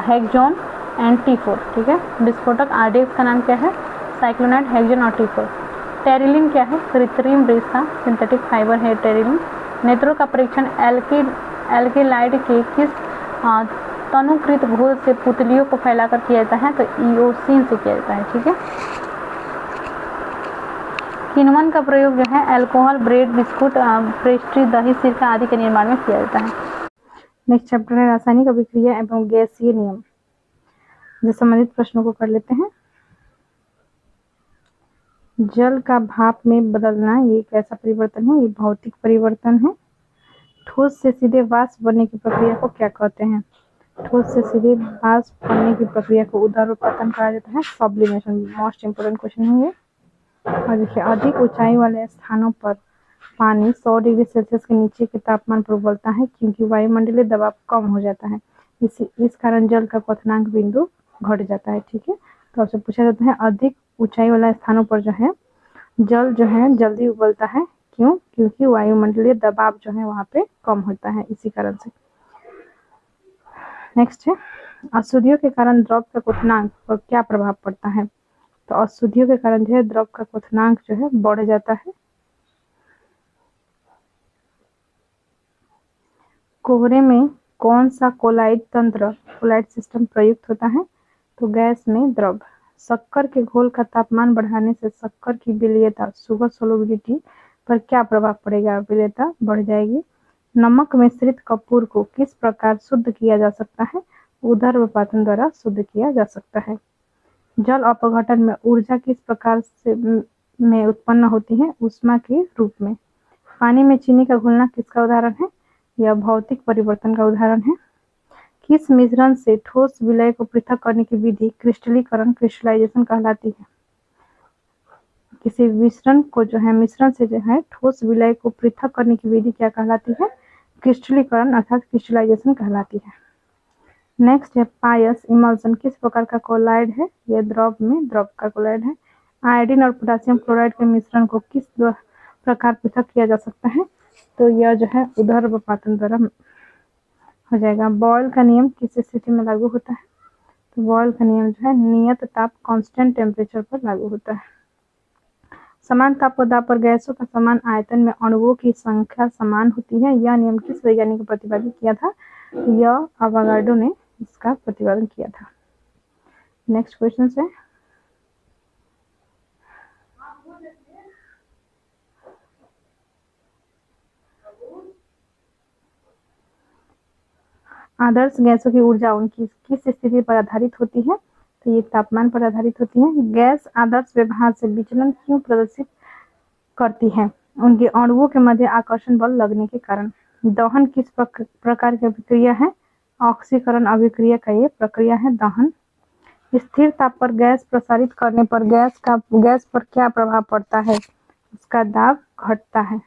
हेक्सोन एंड T4। ठीक है, विस्फोटक RDX का नाम क्या है? साइक्लोनाइट, हेक्सोन और T4। टेरिलिन क्या है? कृत्रिम रेशा, सिंथेटिक फाइबर है टेरिलिन। नेत्रों का परीक्षण एल्किलाइड के किस हाँ, तनुकृत घोल से पुतलियों को फैलाकर किया जाता है, तो ईओसिन से किया जाता है। ठीक है। किण्वन का प्रयोग जो है अल्कोहल, ब्रेड, बिस्कुट, पेस्ट्री, दही, सिरका आदि के निर्माण में किया जाता है। नेक्स्ट चैप्टर है रासायनिक अभिक्रिया एवं गैसीय नियम। जो संबंधित प्रश्नों को कर लेते हैं। जल का भाप में बदलना ये एक ऐसा परिवर्तन है, ये भौतिक परिवर्तन है। ठोस से सीधे वाष्प बनने की प्रक्रिया को क्या कहते हैं? ठोस से सीधे वाष्प बनने की प्रक्रिया को ऊर्ध्वपतन कहा जाता है, सब्लिमेशन। मोस्ट इंपोर्टेंट क्वेश्चन है ये। और देखिए, अधिक ऊंचाई वाले स्थानों पर पानी 100 डिग्री सेल्सियस के नीचे के तापमान पर उबलता है क्योंकि वायुमंडलीय दबाव कम हो जाता है। इस कारण जल का क्वथनांक बिंदु घट जाता है। ठीक है। तो आपसे पूछा जाता है अधिक ऊंचाई वाला स्थानों पर जो है जल जो है जल्दी उबलता है, क्यों? क्योंकि वायुमंडलीय दबाव जो है वहाँ पे कम होता है, इसी कारण से। नेक्स्ट है अशुद्धियों के कारण द्रव का क्वथनांक पर क्या प्रभाव पड़ता है? तो अशुद्धियों के कारण जो है द्रव का क्वथनांक जो है बढ़ जाता है। कोहरे में कौन सा कोलाइड तंत्र, कोलाइड सिस्टम प्रयुक्त होता है? तो गैस में द्रव। शक्कर के घोल का तापमान बढ़ाने से शक्कर की विलेयता, शुगर सोलबिलिटी पर क्या प्रभाव पड़ेगा? विलेयता बढ़ जाएगी। नमक मिश्रित कपूर को किस प्रकार शुद्ध किया जा सकता है? ऊर्ध्वपातन द्वारा शुद्ध किया जा सकता है। जल अपघटन में ऊर्जा किस प्रकार से में उत्पन्न होती है? ऊष्मा के रूप में। पानी में चीनी का घुलना किसका उदाहरण है? यह भौतिक परिवर्तन का उदाहरण है। किस मिश्रण से ठोस विलय को पृथक करने की विधि क्रिस्टलीकरण, क्रिस्टलाइजेशन कहलाती है? किसी मिश्रण से जो है ठोस विलय को पृथक करने की विधि क्या कहलाती है? क्रिस्टलीकरण अर्थात क्रिस्टलाइजेशन कहलाती है। नेक्स्ट है पायस इमल्सन किस प्रकार का कोलाइड है? यह द्रव में द्रव का कोलाइड है। आयोडीन और पोटेशियम क्लोराइड के मिश्रण को किस प्रकार पृथक किया जा सकता है? तो यह जो है ऊर्ध्वपातन द्वारा हो जाएगा। बॉयल का नियम किस स्थिति में लागू होता है? तो बॉयल का नियम जो है नियत ताप कांस्टेंट टेम्परेचर पर लागू होता है। समान ताप और दाब पर गैसों का समान आयतन में अणुओं की संख्या समान होती है। यह नियम किस वैज्ञानिक ने प्रतिपादित किया था? यह अवागाड्रो ने इसका प्रतिपादन किया था। नेक्स्ट क्वेश्चन है आदर्श गैसों की ऊर्जा उनकी किस स्थिति पर आधारित होती है? तो ये तापमान पर आधारित होती है। गैस आदर्श व्यवहार से विचलन क्यों प्रदर्शित करती है? उनके अणुओं के मध्य आकर्षण बल लगने के कारण। दहन किस प्रकार की अभिक्रिया है? ऑक्सीकरण अभिक्रिया का ये प्रक्रिया है दहन। स्थिर ताप पर गैस प्रसारित करने पर गैस पर क्या प्रभाव पड़ता है? उसका दाब घटता है।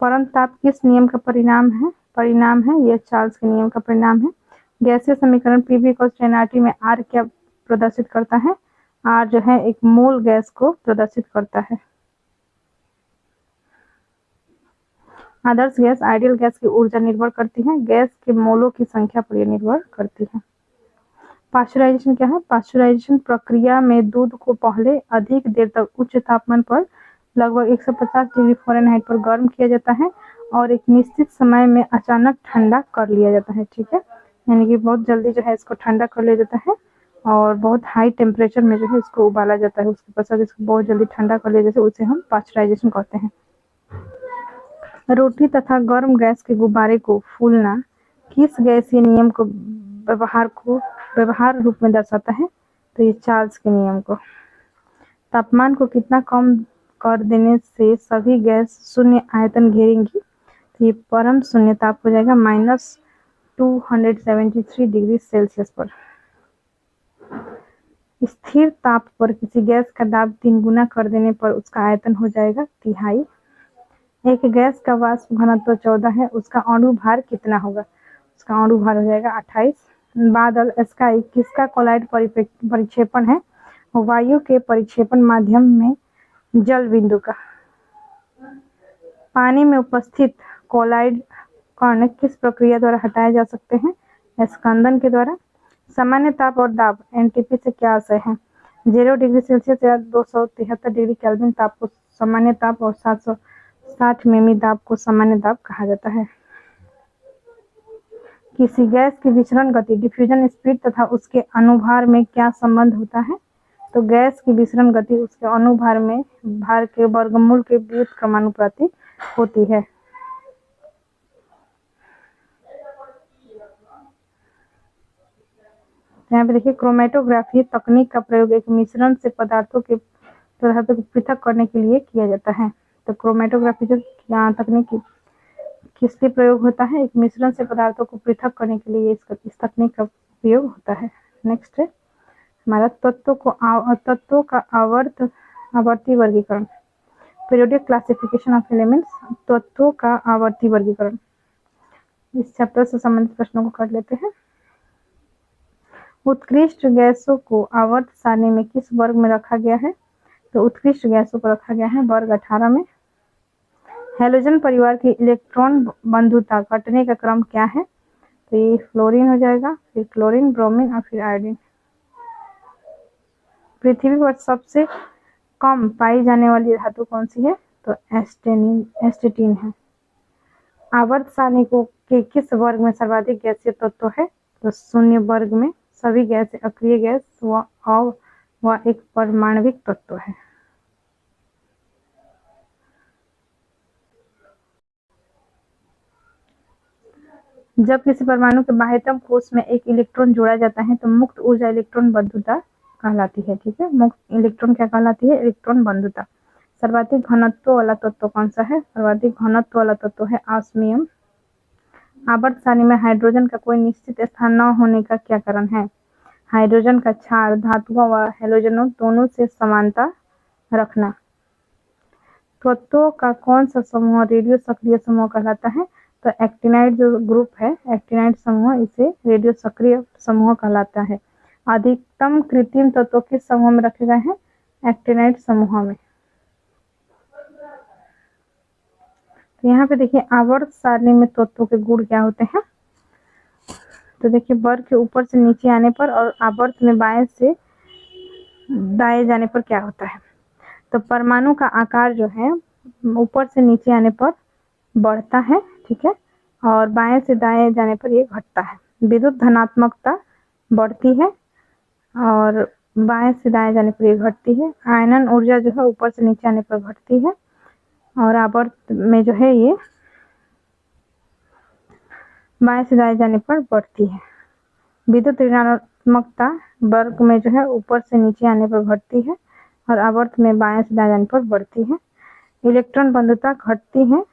परम ताप किस नियम का परिणाम है? यह चार्ल्स के नियम का परिणाम है। गैसीय समीकरण PV = nRT में R क्या प्रदर्शित करता है? R जो है एक मोल गैस को प्रदर्शित करता है। आदर्श गैस आइडियल गैस की ऊर्जा निर्भर करती है, गैस के मोलों की संख्या पर यह निर्भर करती है। पाश्चराइजेशन क्या है? पाश्चराइजेशन प्रक्रिया में दूध को पहले अधिक देर तक उच्च तापमान पर लगभग 150 डिग्री फ़ारेनहाइट पर गर्म किया जाता है और एक निश्चित समय में अचानक ठंडा कर लिया जाता है। ठीक है, यानी कि बहुत जल्दी जो है इसको ठंडा कर लिया जाता है और बहुत हाई टेम्परेचर में जो है इसको उबाला जाता है, उसके पश्चात इसको बहुत जल्दी ठंडा कर लिया जाता है, उसे हम पाश्चराइजेशन कहते हैं। रोटी तथा गर्म गैस के गुब्बारे को फूलना किस गैसीय नियम को व्यवहार रूप में दर्शाता है? तो ये चार्ल्स के नियम को। तापमान को कितना कम कर देने से सभी गैस शून्य आयतन घेरेंगी? तो ये परम शून्य ताप हो जाएगा -273 डिग्री सेल्सियस पर। स्थिर ताप पर किसी गैस का दाब 3 गुना कर देने पर उसका आयतन हो जाएगा 1/3। एक गैस का वाष्प घनत्व 14 है, उसका अणु भार कितना होगा? उसका अणु भार हो जाएगा 28। बादल स्काई किसका कोलाइड परिक्षेपण है? वायु के परिक्षेपण माध्यम में जल बिंदु का। पानी में उपस्थित कोलाइड कण किस प्रक्रिया द्वारा हटाए जा सकते हैं? स्कंदन के द्वारा। सामान्य ताप और दाब NTP से क्या आशय है? 0 डिग्री सेल्सियस या 273 डिग्री केल्विन ताप को सामान्य ताप और 760 मिमी दाब को सामान्य दाब कहा जाता है। किसी गैस की विचरण गति डिफ्यूजन स्पीड तथा उसके अनुभार में क्या संबंध होता है? तो गैस की विचरण गति उसके अनुभार में भार के वर्गमूल के व्युत्क्रमानुपाती होती है। यहाँ पे देखिए क्रोमेटोग्राफी तकनीक का प्रयोग एक मिश्रण से पदार्थों को पृथक करने के लिए किया जाता है। तो क्रोमेटोग्राफी जो तकनीक किस लिए प्रयोग होता है? एक मिश्रण से पदार्थों को पृथक करने के लिए इस तकनीक का प्रयोग होता है। नेक्स्ट है हमारा तत्वों का आवर्ती वर्गीकरण, पीरियोडिक क्लासिफिकेशन ऑफ एलिमेंट्स, तत्वों का आवर्ती वर्गीकरण। इस चैप्टर से संबंधित प्रश्नों को कर लेते हैं। उत्कृष्ट गैसों को आवर्त सारणी में किस वर्ग में रखा गया है? तो उत्कृष्ट गैसों को रखा गया है वर्ग 18 में। हैलोजन परिवार की इलेक्ट्रॉन बंधुता घटने का क्रम क्या है? तो ये फ्लोरीन हो जाएगा, फिर क्लोरीन, ब्रोमीन और फिर आयोडीन। पृथ्वी पर सबसे कम पाई जाने वाली धातु कौन सी है? तो एस्टेटिन है। आवर्त सारणी के किस वर्ग में सर्वाधिक गैसीय तत्व है? तो शून्य वर्ग में। सभी गैस अक्रिय गैस व एक परमाणविक तत्व है। जब किसी परमाणु के बाह्यतम कोश में एक इलेक्ट्रॉन जोड़ा जाता है तो मुक्त ऊर्जा इलेक्ट्रॉन बंधुता कहलाती है। ठीक है, मुक्त इलेक्ट्रॉन क्या कहलाती है? इलेक्ट्रॉन बंधुता। सर्वाधिक घनत्व वाला तत्व कौन सा है? सर्वाधिक घनत्व वाला तत्व है ऑस्मियम। आवर्त सारणी में हाइड्रोजन का कोई निश्चित स्थान न होने का क्या कारण है? हाइड्रोजन का क्षार धातुओं व हैलोजनों दोनों से समानता रखना। तत्वों का कौन सा समूह रेडियो सक्रिय समूह कहलाता है? तो एक्टिनाइड जो ग्रुप है, एक्टिनाइड समूह, इसे रेडियो सक्रिय समूह कहलाता है। अधिकतम कृत्रिम तत्व किस समूह में रखे गए हैं? एक्टिनाइड समूह में। तो यहाँ पे देखिए आवर्त सारणी में तत्वों के गुण क्या होते हैं? तो देखिए वर्ग के ऊपर से नीचे आने पर और आवर्त में बाएं से दाएं जाने पर क्या होता है? तो परमाणु का आकार जो है ऊपर से नीचे आने पर बढ़ता है, ठीक है, और बाएं से दाएं जाने पर ये घटता है। विद्युत धनात्मकता बढ़ती है और बाएं से दाएं जाने पर ये घटती है। आयनन ऊर्जा जो है ऊपर से नीचे आने पर घटती है और आवर्त में जो है ये बाएं से दाएं जाने पर बढ़ती है। विद्युत ऋणात्मकता वर्ग में जो है ऊपर से नीचे आने पर घटती है और आवर्त में बाएं से दाएं जाने पर बढ़ती है। इलेक्ट्रॉन बंधुता घटती है,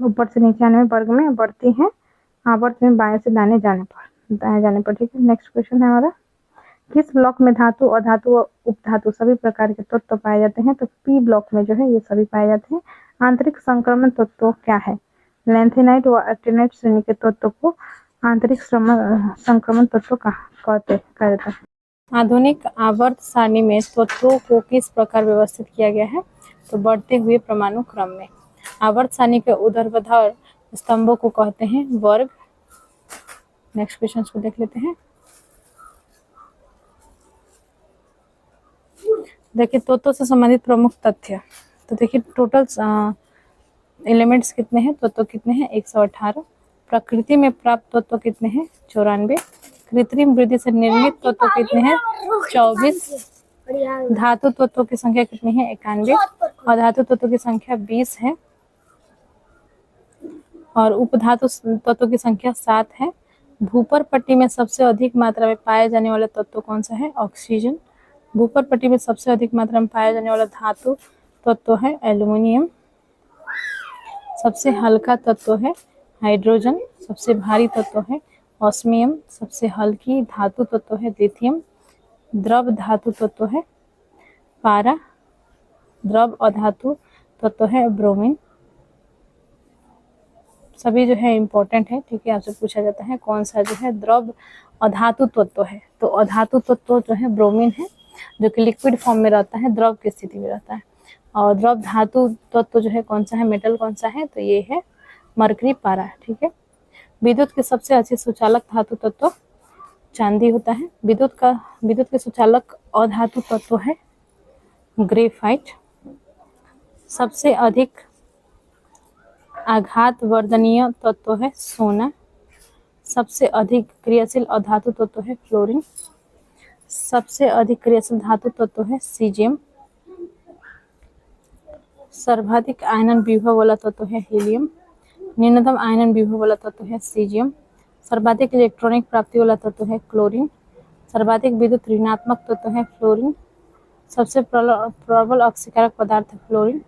ऊपर से नीचे आने में वर्ग में बढ़ती है, आवर्त में बाएं से दाएं जाने पर। ठीक है, नेक्स्ट क्वेश्चन है हमारा, किस ब्लॉक में धातु, अधातु व उपधातु सभी प्रकार के तत्व पाए जाते हैं? तो पी ब्लॉक में जो है ये सभी पाए जाते हैं। आंतरिक संक्रमण तत्व क्या है? लैंथेनाइट व एक्टिनाइट श्रेणी के तत्व को आंतरिक संक्रमण तत्व कहा जाता है। आधुनिक आवर्त सारणी में तत्वों को किस प्रकार व्यवस्थित किया गया है? तो बढ़ते हुए परमाणु क्रम में। आवर्त सारणी के ऊर्ध्वाधर स्तंभों को कहते हैं वर्ग। नेक्स्ट क्वेश्चन को देख लेते हैं। देखिए तत्वों से संबंधित प्रमुख तथ्य। तो देखिए टोटल एलिमेंट्स कितने हैं, तत्व कितने हैं? 118। प्रकृति में प्राप्त तत्व कितने हैं? 94। कृत्रिम वृद्धि से निर्मित तत्व कितने हैं? 24। धातु तत्वों की संख्या कितनी है? 91। और धातु तत्वों की संख्या 20 है और उपधातु तत्वों की संख्या 7 है। भूपर पट्टी में सबसे अधिक मात्रा में पाए जाने वाला तत्व कौन सा है? ऑक्सीजन। भूपर पट्टी में सबसे अधिक मात्रा में पाया जाने वाला धातु तत्व है एल्युमिनियम। सबसे हल्का तत्व है हाइड्रोजन। सबसे भारी तत्व है ऑस्मियम। सबसे हल्की धातु तत्व है लिथियम। द्रव धातु तत्व है पारा। द्रव अधातु तत्व है ब्रोमीन। सभी जो है इम्पोर्टेंट है, ठीक है, आपसे पूछा जाता है कौन सा जो है द्रव अधातु तत्व है। तो अधातु तत्व जो है ब्रोमीन है, जो कि लिक्विड फॉर्म में रहता है, द्रव की स्थिति में रहता है। और द्रव धातु तत्व जो है कौन सा है, मेटल कौन सा है? तो ये है मरकरी, पारा। ठीक है। विद्युत के सबसे अच्छे सुचालक धातु तत्व चांदी होता है। विद्युत के सुचालक अधातु तत्व है ग्रेफाइट। सबसे अधिक आघात वर्धनीय तत्व है सोना। सबसे अधिक क्रियाशील अधातु तत्व है फ्लोरीन। सबसे अधिक क्रियाशील धातु तत्व है सीजियम। सर्वाधिक आयनन विभव वाला तत्व है हीलियम। न्यूनतम आयनन विभव वाला तत्व है सीजियम। सर्वाधिक इलेक्ट्रॉनिक प्राप्ति वाला तत्व है क्लोरीन। सर्वाधिक विद्युत ऋणात्मक तत्व है फ्लोरीन। सबसे प्रबल ऑक्सीकारक पदार्थ है फ्लोरीन।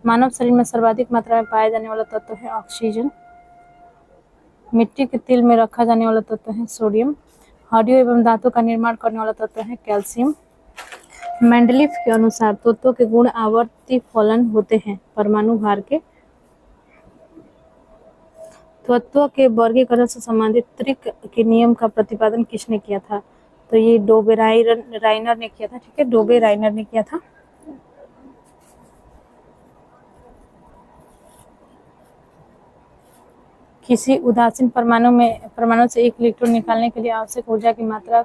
मानव शरीर में सर्वाधिक मात्रा में पाया जाने वाला तत्व है ऑक्सीजन। मिट्टी के तिल में रखा जाने वाला तत्व है सोडियम। हड्डियों एवं दांतों का निर्माण करने वाला तत्व है कैल्शियम। मेंडलीफ के अनुसार तत्वों के गुण आवर्ती फलन होते हैं परमाणु भार के। तत्वों के वर्गीकरण से संबंधित त्रिक के नियम का प्रतिपादन किसने किया था? तो ये डोबे राइनर ने किया था। ठीक है, डोबे राइनर ने किया था। किसी उदासीन परमाणु से एक इलेक्ट्रॉन निकालने के लिए आवश्यक ऊर्जा की मात्रा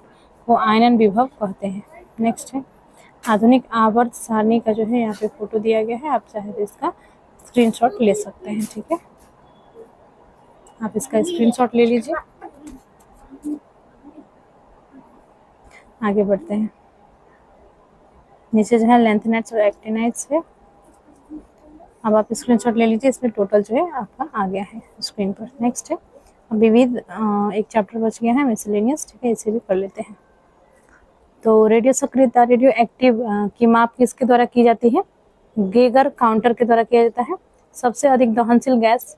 को आयनन विभव कहते हैं। नेक्स्ट है आधुनिक आवर्त सारणी का जो है यहाँ पे फोटो दिया गया है, आप चाहे तो इसका स्क्रीनशॉट ले सकते हैं। ठीक है, आप इसका स्क्रीनशॉट ले लीजिए। आगे बढ़ते हैं। नीचे जो है लेंथेनाइट्स और एक्टिनाइट्स है। अब आप स्क्रीनशॉट ले लीजिए, इसमें टोटल जो है आपका आ गया है स्क्रीन पर। नेक्स्ट है विविध, एक चैप्टर बच गया है मिसलेनियस। ठीक है, इसे भी कर लेते हैं। तो रेडियो सक्रियता रेडियो एक्टिव की माप किसके द्वारा की जाती है? गेगर काउंटर के द्वारा किया जाता है। सबसे अधिक दहनशील गैस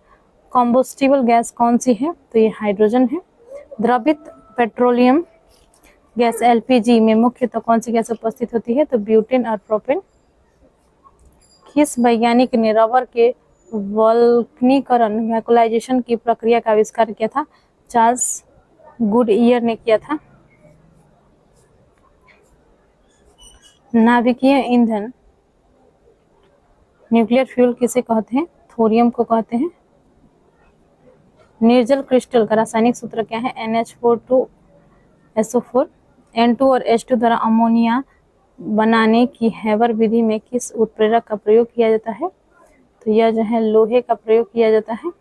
कॉम्बस्टिबल गैस कौन सी है? तो ये हाइड्रोजन है। द्रवित पेट्रोलियम गैस एलपीजी में मुख्यतः कौन सी गैस उपस्थित होती है? तो ब्यूटेन और प्रोपेन। किस वैज्ञानिक ने रबर के वल्कनीकरण वैक्यूलाइजेशन की प्रक्रिया का आविष्कार किया था? चार्ल्स गुडईयर ने किया था। नाभिकीय ईंधन न्यूक्लियर फ्यूल किसे कहते हैं? थोरियम को कहते हैं। निर्जल क्रिस्टल का रासायनिक सूत्र क्या है? NH4 N2 और H2 द्वारा अमोनिया बनाने की हैबर विधि में किस उत्प्रेरक का प्रयोग किया जाता है? तो यह जो है लोहे का प्रयोग किया जाता है।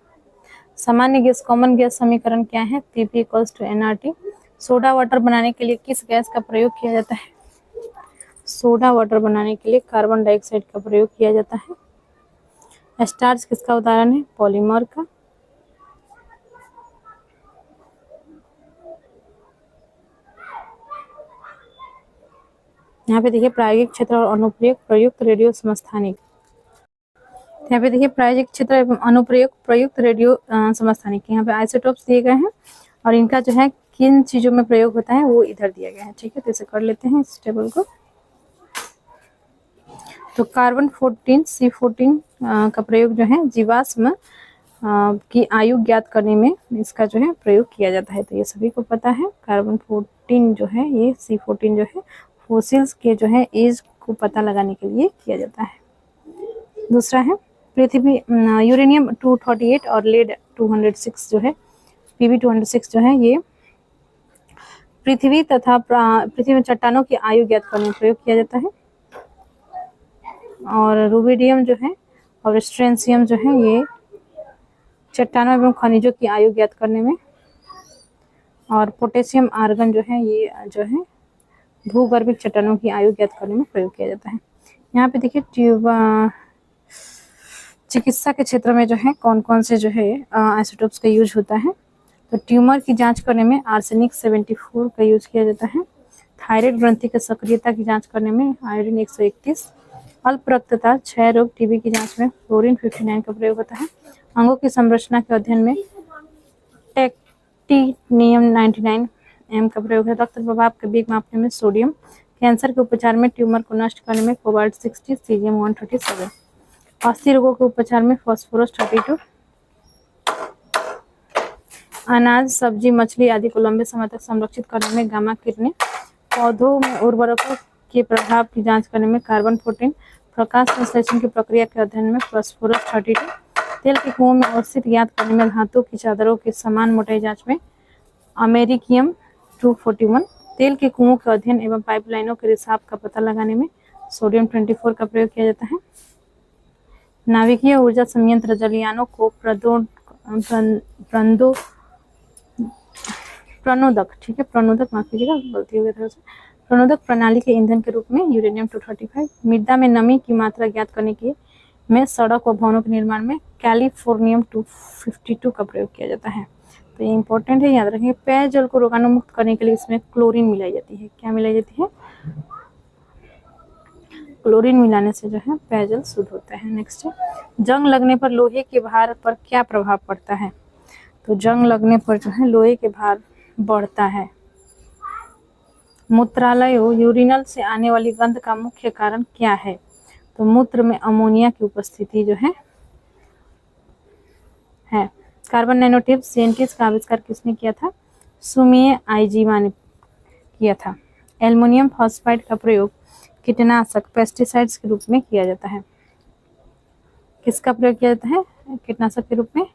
सामान्य गैस कॉमन गैस समीकरण क्या है? Pp = nRT। सोडा वाटर बनाने के लिए किस गैस का प्रयोग किया जाता है? सोडा वाटर बनाने के लिए कार्बन डाइऑक्साइड का प्रयोग किया जाता है। स्टार्च किसका उदाहरण है? पॉलीमर का। यहाँ पे देखिए प्रायोगिक क्षेत्र और अनुप्रयोग प्रयुक्त रेडियो समस्थानिक। यहाँ पे देखिए प्रायोगिक क्षेत्र एवं अनुप्रयोग प्रयुक्त रेडियो समस्थानिक। यहाँ पे आइसोटोप्स दिए गए हैं और इनका जो है किन चीजों में प्रयोग होता है वो इधर दिया गया है। ठीक है, तो इसे कर लेते हैं इस टेबल को। तो कार्बन 14 C14 का प्रयोग जो है जीवाश्म की आयु ज्ञात करने में इसका जो है प्रयोग किया जाता है। तो ये सभी को पता है। कार्बन 14 जो है ये C14 जो है फोसिल्स के जो है एज को पता लगाने के लिए किया जाता है। दूसरा है पृथ्वी यूरेनियम 238 और लेड 206 जो है Pb 206 जो है ये पृथ्वी तथा पृथ्वी में चट्टानों की आयु ज्ञात करने में प्रयोग किया जाता है। और रूबिडियम जो है और स्ट्रेंसियम जो है ये चट्टानों एवं खनिजों की आयु ज्ञात करने में। और पोटेशियम आर्गन जो है ये जो है भूगर्भिक चट्टानों की आयु ज्ञात करने में प्रयोग किया जाता है। यहाँ पे देखिए चिकित्सा के क्षेत्र में जो है कौन कौन से जो है आइसोटोप्स का यूज होता है। तो ट्यूमर की जांच करने में आर्सेनिक 74 का यूज किया जाता है। थायराइड ग्रंथि की सक्रियता की जांच करने में आयोडीन 131। अल्प रक्तता क्षय रोग टीबी की जांच में फ्लोरीन 59 का प्रयोग होता है। अंगों की संरचना के अध्ययन में टेक्टिनियम 99 M का प्रयोग है। रक्त प्रभाव के वेग मापने में सोडियम। कैंसर के उपचार में ट्यूमर को नष्ट करने में कोबाल्ट 60 सीजियम 137। अस्थि रोगों के उपचार में फास्फोरस 32। अनाज सब्जी मछली आदि को लंबे समय तक संरक्षित करने में गामा किरणें। पौधों में उर्वरकों के प्रभाव की जांच करने में कार्बन 14। प्रकाश संश्लेषण की प्रक्रिया के अध्ययन में फास्फोरस 32। तेल के कुओं में अवस्थित ज्ञात करने में धातु की चादरों की समान मोटाई जांच में अमेरिकियम 241। तेल के कुओं के अध्ययन एवं पाइपलाइनों के रिसाव का पता लगाने में सोडियम 24 का प्रयोग किया जाता है। नाभिकीय ऊर्जा संयंत्र जलयानों को प्रणोदक, ठीक है, प्रणोदक, माफ कीजिएगा गलती हो गया थोड़ा सा, प्रणोदक प्रणाली के ईंधन के रूप में यूरेनियम 235। मृदा में नमी की मात्रा ज्ञात करने के में सड़क व भवनों के निर्माण में कैलिफोर्नियम 252 का प्रयोग किया जाता है। तो ये इंपॉर्टेंट है, याद रखेंगे। पेयजल को रोगाणुमुक्त करने के लिए इसमें क्लोरीन मिलाई जाती है। क्या मिलाई जाती है? क्लोरीन मिलाने से जो है पेयजल शुद्ध होता है। नेक्स्ट है, जंग लगने पर लोहे के भार पर क्या प्रभाव पड़ता है? तो जंग लगने पर जो है लोहे के भार बढ़ता है। मूत्रालयों यूरिनल से आने वाली गंध का मुख्य कारण क्या है? तो मूत्र में अमोनिया की उपस्थिति जो है। कार्बन नैनोट्यूब सीएनटीज का आविष्कार किसने किया था? सुमिए आइजीवा ने किया था। एल्युमिनियम फॉस्फाइड का प्रयोग कीटनाशक पेस्टिसाइड्स के रूप में किया जाता है। किसका प्रयोग किया जाता है कीटनाशक के रूप में?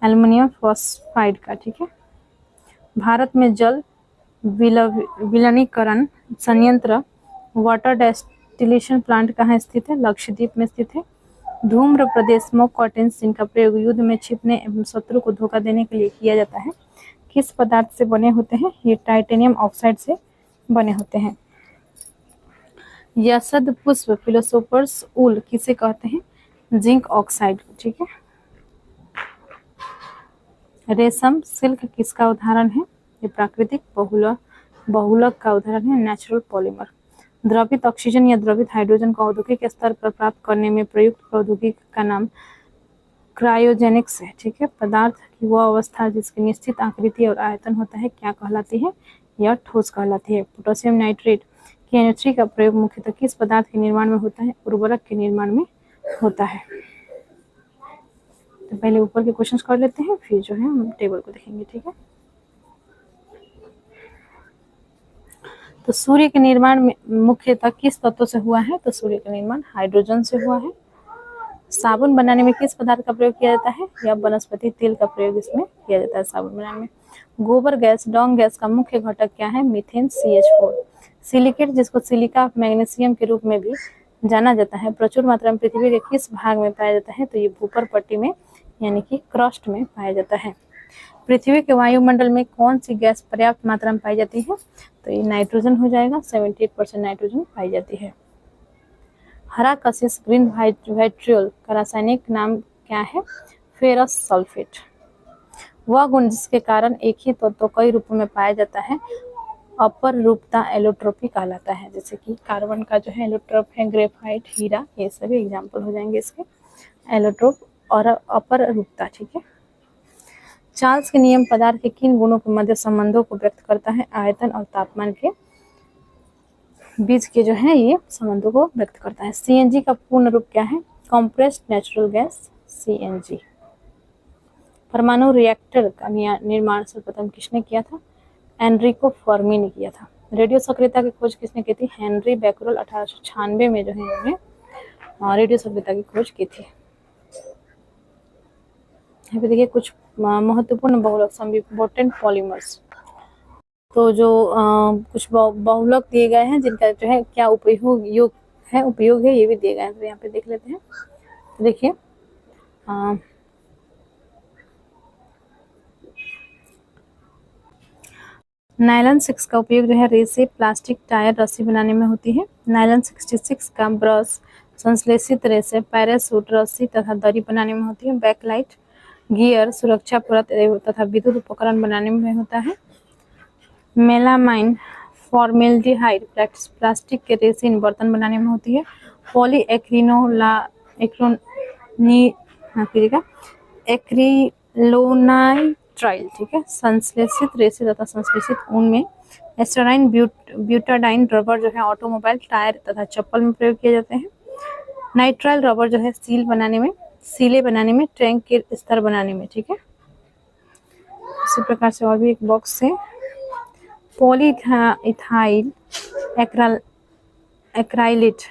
एल्युमिनियम फॉस्फाइड का, ठीक है। भारत में जल विलयनीकरण संयंत्र वाटर डेस्टिलेशन प्लांट कहाँ स्थित है? लक्षद्वीप में स्थित है। धूम्र प्रदेश स्मोक कॉटेंस जिनका प्रयोग युद्ध में छिपने एवं शत्रु को धोखा देने के लिए किया जाता है, किस पदार्थ से बने होते हैं? ये टाइटेनियम ऑक्साइड से बने होते हैं। यशद पुष्प फिलोसोफर्स ऊल किसे कहते हैं? जिंक ऑक्साइड, ठीक है। रेशम सिल्क किसका उदाहरण है? ये प्राकृतिक बहुलक का उदाहरण है, नेचुरल पॉलीमर। द्रवित ऑक्सीजन या द्रवित हाइड्रोजन को औद्योगिक स्तर पर प्राप्त करने में प्रयुक्त प्रौद्योगिकी का नाम क्रायोजेनिक्स है, ठीक है। पदार्थ की वह अवस्था जिसकी निश्चित आकृति और आयतन होता है क्या कहलाती है? यह ठोस कहलाती है। पोटेशियम नाइट्रेट की NO3 का प्रयोग मुख्यतः किस पदार्थ के निर्माण में होता है? उर्वरक के निर्माण में होता है। तो पहले ऊपर के क्वेश्चंस कर लेते हैं, फिर जो है हम टेबल को देखेंगे, ठीक है। तो सूर्य के निर्माण में मुख्यतः किस तत्व से हुआ है? तो सूर्य का निर्माण हाइड्रोजन से हुआ है। साबुन बनाने में किस पदार्थ का प्रयोग किया जाता है? या वनस्पति तेल का प्रयोग इसमें किया जाता है साबुन बनाने में। गोबर गैस डॉन्ग गैस का मुख्य घटक क्या है? Methane CH4। सिलिकेट जिसको सिलिका ऑफ मैग्नीशियम के रूप में भी जाना जाता है, प्रचुर मात्रा में पृथ्वी के किस भाग में पाया जाता है? तो ये भूपर पट्टी में यानी कि क्रस्ट में पाया जाता है। पृथ्वी के वायुमंडल में कौन सी गैस पर्याप्त मात्रा में पाई जाती है? तो ये नाइट्रोजन हो जाएगा, 78% नाइट्रोजन पाई जाती है। हरा कशिश ग्रीन वाइट्रियोल का रासायनिक नाम क्या है? Ferrous sulphate. वह गुण जिसके कारण एक ही तत्व कई रूपों में पाया जाता है, अपर रूपता एलोट्रोपी कहलाता है। जैसे कि कार्बन का जो है एलोट्रोप है, ग्रेफाइट, हीरा, ये सभी एग्जाम्पल हो जाएंगे इसके, एलोट्रोप और अपर रूपता, ठीक है। चार्ल्स के नियम पदार्थ के किन गुणों के मध्य संबंधों को व्यक्त करता है? आयतन और तापमान के बीच के जो है ये संबंधों को व्यक्त करता है। CNG का पूर्ण रूप क्या है? Compressed natural gas, CNG। परमाणु रिएक्टर का निर्माण सर्वप्रथम किसने किया था? एनरिको फर्मी ने किया था। रेडियो सक्रियता की खोज किसने की थी? हेनरी बैकरल 1896 में जो है इन्होंने रेडियो सक्रियता की खोज की थी। यहाँ पे देखिए कुछ महत्वपूर्ण बहुलक सम इम्पोर्टेंट पॉलीमर्स। तो जो कुछ बहुलक दिए गए हैं जिनका जो है क्या उपयोग है ये भी दिए गए हैं, तो यहाँ पे देख लेते हैं। तो देखिए नायलॉन 6 का उपयोग जो है रेसे, प्लास्टिक, टायर, रस्सी बनाने में होती है। नायलॉन 66 का ब्रश संश्लेषित रेसे, पैराशूट, रस्सी तथा दरी बनाने में होती है। बैकलाइट, गियर, सुरक्षा परत तथा विद्युत उपकरण बनाने में होता है। मेलामाइन फॉर्मेल्डिहाइड प्लास्टिक के रेसिन बर्तन बनाने में होती है। पॉली एक्रिलोनाइट्राइल, ठीक है, संश्लेषित रेसे तथा संश्लेषित ऊन में। एस्टराइन ब्यूटाडाइन रबर जो है ऑटोमोबाइल, टायर तथा चप्पल में प्रयोग किए जाते हैं। नाइट्राइल रबर जो है सीले बनाने में, टैंक के स्तर बनाने में, ठीक है। इसी प्रकार से और भी एक बॉक्स है। पॉलीइथाइल एक्राइलिट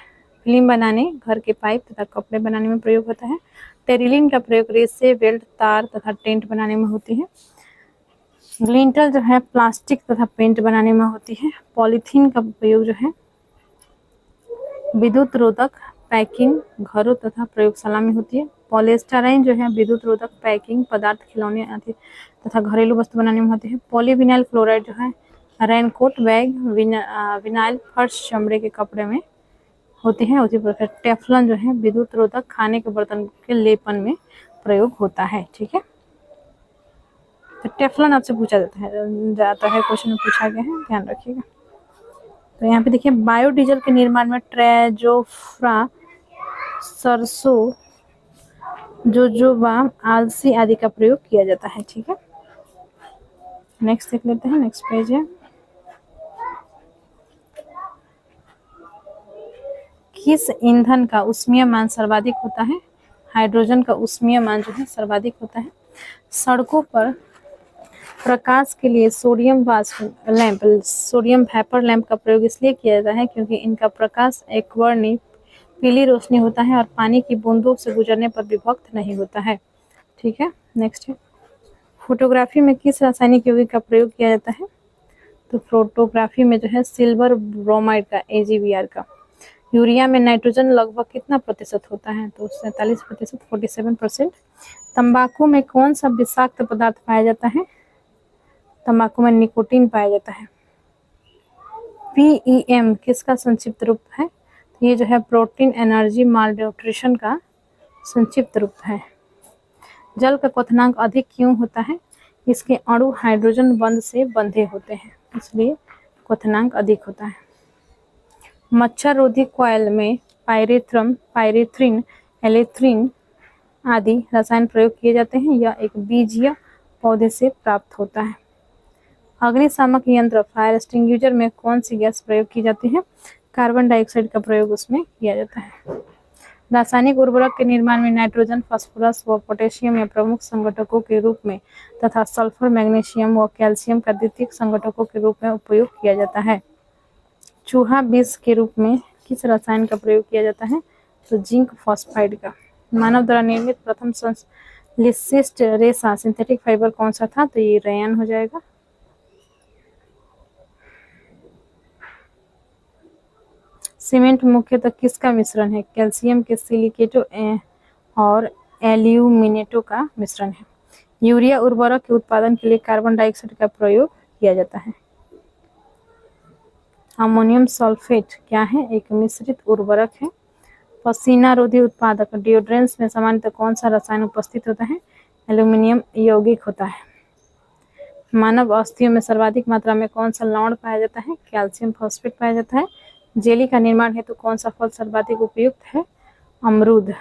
फिल्म बनाने, घर के पाइप तथा कपड़े बनाने में प्रयोग होता है। टेरिलिन का प्रयोग रेसे, बेल्ट, तार तथा टेंट बनाने में होती है। ग्लिंटर जो है प्लास्टिक तथा पेंट बनाने में होती है। पॉलीथीन का प्रयोग जो है विद्युत रोधक पैकिंग घरों तथा प्रयोगशाला में होती है। पॉलीस्टाइरीन जो है विद्युत रोधक पैकिंग पदार्थ, खिलौने आदि तथा घरेलू वस्तु बनाने में होती है। पॉलीविनाइल क्लोराइड जो है रेनकोट, बैग, विनाइल फर्श, चमड़े के कपड़े में होती है। उसी प्रकार टेफ्लॉन जो है विद्युत रोधक खाने के बर्तन के लेपन में प्रयोग होता है। ठीक है, तो टेफ्लॉन आपसे पूछा जाता है क्वेश्चन में पूछा गया है, ध्यान रखिएगा। तो यहाँ पे देखिए बायोडीजल के निर्माण में ट्रेजोफ्रा, सरसों, जोजोबा, आलसी आदि का प्रयोग किया जाता है। ठीक है, नेक्स्ट देख लेते हैं। नेक्स्ट पेज है, किस ईंधन का ऊष्मीय मान सर्वाधिक होता है? हाइड्रोजन का ऊष्मीय मान जो है सर्वाधिक होता है। सड़कों पर प्रकाश के लिए सोडियम वेपर लैंप का प्रयोग इसलिए किया जाता है क्योंकि इनका प्रकाश एकवर्णी पीली रोशनी होता है और पानी की बूंदों से गुजरने पर विभक्त नहीं होता है। ठीक है, नेक्स्ट है, फोटोग्राफी में किस रासायनिक यौगिक का प्रयोग किया जाता है? तो फोटोग्राफी में जो है सिल्वर ब्रोमाइड का, AgBr का। यूरिया में नाइट्रोजन लगभग कितना प्रतिशत होता है? तो 47%, 47%। तंबाकू में कौन सा विषाक्त पदार्थ पाया जाता है? तंबाकू में निकोटीन पाया जाता है। PEM किसका संक्षिप्त रूप है? तो ये जो है प्रोटीन एनर्जी मालन्यूट्रिशन का संक्षिप्त रूप है। जल का क्वथनांक अधिक क्यों होता है? इसके अणु हाइड्रोजन बंध से बंधे होते हैं, इसलिए क्वथनांक अधिक होता है। मच्छर रोधी कॉइल में पायरेथ्रिन, एलेथ्रिन आदि रसायन प्रयोग किए जाते हैं। यह एक बीजीय पौधे से प्राप्त होता है। अग्निशामक यंत्र फायर एक्सटिंग्विशर में कौन सी गैस प्रयोग की जाती है? कार्बन डाइऑक्साइड का प्रयोग उसमें किया जाता है। रासायनिक उर्वरक के निर्माण में नाइट्रोजन, फास्फोरस व पोटेशियम या प्रमुख संघटकों के रूप में तथा सल्फर, मैग्नीशियम व कैल्शियम का द्वितीयक संघटकों के रूप में उपयोग किया जाता है। चूहा विष के रूप में किस रसायन का प्रयोग किया जाता है? तो जिंक फॉस्फाइड का। मानव द्वारा निर्मित प्रथम संश्लिष्ट रेशा सिंथेटिक फाइबर कौन सा था? तो ये रेयन हो जाएगा। सीमेंट मुख्यतः किसका मिश्रण है? कैल्शियम के सिलिकेटो और एल्यूमिनेटो का मिश्रण है। यूरिया उर्वरक के उत्पादन के लिए कार्बन डाइऑक्साइड का प्रयोग किया जाता है। अमोनियम सल्फेट क्या है? एक मिश्रित उर्वरक है। पसीना रोधी उत्पादक डिओड्रेंट्स में सामान्यतः कौन सा रसायन उपस्थित होता है? एल्यूमिनियम यौगिक होता है। मानव अस्थियों में सर्वाधिक मात्रा में कौन सा लवण पाया जाता है? कैल्शियम फॉस्फेट पाया जाता है। जेली का निर्माण हेतु कौन सा फल सर्वाधिक उपयुक्त है? अमरूद।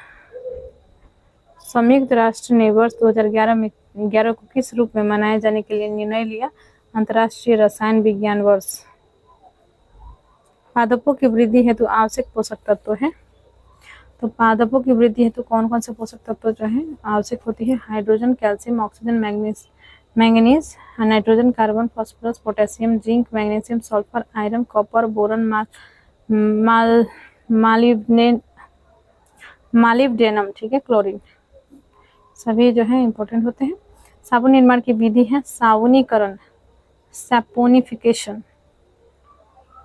संयुक्त राष्ट्र ने वर्ष 2011 को किस रूप में मनाए जाने के लिए निर्णय लिया? अंतर्राष्ट्रीय रसायन विज्ञान वर्ष। पादपों की वृद्धि हेतु आवश्यक पोषक तत्व है। तो पादपों की वृद्धि हेतु कौन कौन से पोषक तत्व जो है आवश्यक होती है? Hydrogen, calcium, oxygen, manganese, nitrogen, carbon, phosphorus, potassium, zinc, magnesium, sulphur, iron, copper, boron, molybdenum, ठीक है, क्लोरीन, सभी जो है इंपॉर्टेंट होते हैं। साबुन निर्माण की विधि है साबुनीकरण, सैपोनिफिकेशन।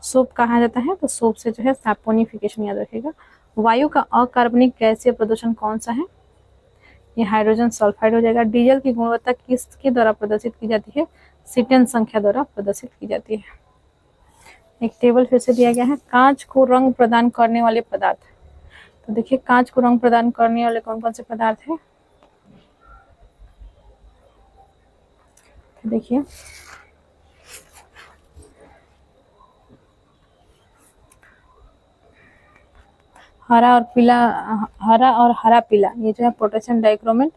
सोप कहा जाता है, तो सोप से जो है सैपोनिफिकेशन याद रखिएगा। वायु का अकार्बनिक गैसीय प्रदूषण कौन सा है? ये हाइड्रोजन सल्फाइड हो जाएगा। डीजल की गुणवत्ता किसके द्वारा प्रदर्शित की जाती है? सीटेन संख्या द्वारा प्रदर्शित की जाती है। एक टेबल फिर से दिया गया है, कांच को रंग प्रदान करने वाले पदार्थ। तो देखिए कांच को रंग प्रदान करने वाले कौन कौन से पदार्थ है? तो देखिए हरा और हरा पीला, ये जो है पोटेशियम डाइक्रोमेट,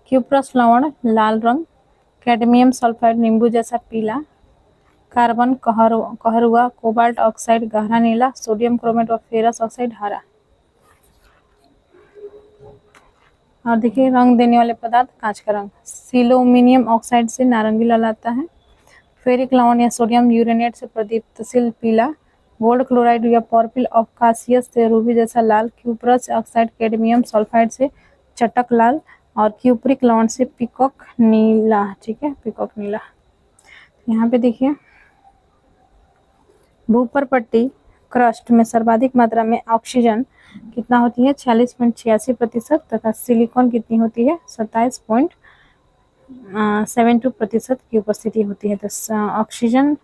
क्यूप्रस लवण लाल रंग, कैडमियम सल्फाइड नींबू जैसा पीला, कार्बन कहरुआ, कोबाल्ट ऑक्साइड गहरा नीला, सोडियम क्रोमेट और फेरस ऑक्साइड हरा। और देखिए रंग देने वाले पदार्थ कांच का रंग, सिलोमिनियम ऑक्साइड से नारंगी लाल आता है, फेरिक लवण या सोडियम यूरेनेट से प्रदीप्तशील पीला, गोल्ड क्लोराइड या पर्पिल ऑफ कासियस से रूबी जैसा लाल, क्यूप्रस ऑक्साइड कैडमियम सल्फाइड से चटक लाल और क्यूप्रिक लवण से पीकॉक नीला, ठीक है, पीकॉक नीला। यहाँ पे देखिए भूपर पट्टी क्रस्ट में सर्वाधिक मात्रा में ऑक्सीजन कितना होती है 46.86% तथा सिलिकॉन कितनी होती है 27.72% की उपस्थिति होती है। तो ऑक्सीजन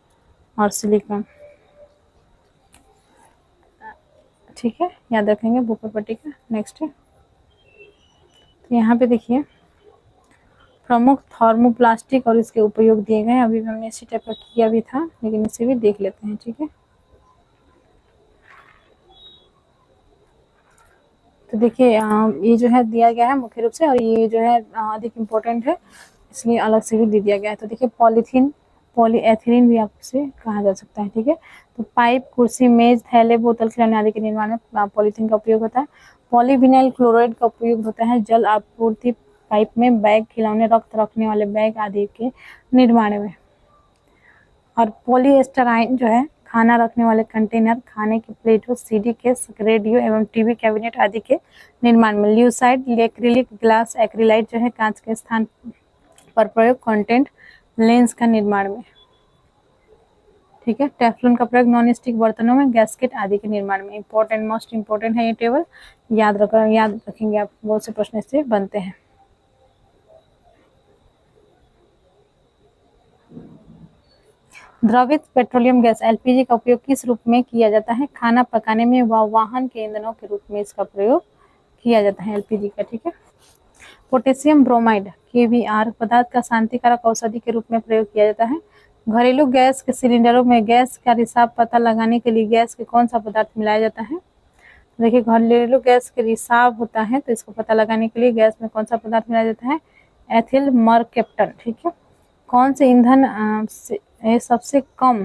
और सिलिकॉन, ठीक है, याद रखेंगे बुक पट्टी का। नेक्स्ट है, तो यहाँ पे देखिए प्रमुख थर्मोप्लास्टिक और इसके उपयोग दिए गए। अभी हमने इसी टाइप का किया भी था, लेकिन इसे भी देख लेते हैं, ठीक है। तो देखिए ये जो है दिया गया है मुख्य रूप से, और ये जो है अधिक इम्पोर्टेंट है, इसलिए अलग से भी दे दिया गया है। तो देखिए पॉलीथीन, पॉलीएथिलीन भी आपसे कहा जा सकता है, ठीक है। तो पाइप, कुर्सी, मेज, थैले, बोतल, खिलौने आदि के निर्माण में पॉलीथीन का उपयोग होता है। पॉलीविनाइल क्लोराइड का उपयोग होता है जल आपूर्ति पाइप में, बैग, खिलौने, रक्त रखने वाले बैग आदि के निर्माण में। और पॉलीएस्टराइन जो है खाना रखने वाले कंटेनर, खाने की प्लेटों, सीडी केस, रेडियो एवं टीवी कैबिनेट आदि के निर्माण में। ल्यूसाइड, एक्रिलिक ग्लास, एक्रिलाइट जो है कांच के स्थान पर प्रयोग, कंटेंट लेंस का निर्माण में, ठीक है। टेफ्लॉन का प्रयोग नॉन स्टिक बर्तनों में, गैस्केट आदि के निर्माण में। इंपॉर्टेंट, मोस्ट इंपॉर्टेंट है ये टेबल, याद रखेंगे आप, बहुत से प्रश्न इससे बनते हैं। द्रवित पेट्रोलियम गैस एलपीजी का उपयोग किस रूप में किया जाता है? खाना पकाने में व वाहन के ईंधनों के रूप में इसका प्रयोग किया जाता है एलपीजी का, ठीक है। पोटेशियम ब्रोमाइड केवीआर पदार्थ का शांतिकारक औषधि के रूप में प्रयोग किया जाता है। घरेलू गैस के सिलेंडरों में गैस का रिसाव पता लगाने के लिए गैस के कौन सा पदार्थ मिलाया जाता है? देखिए घरेलू गैस के रिसाव होता है, तो इसको पता लगाने के लिए गैस में कौन सा पदार्थ मिलाया जाता है? एथिल मरकेप्टन, ठीक है। कौन से ईंधन से सबसे कम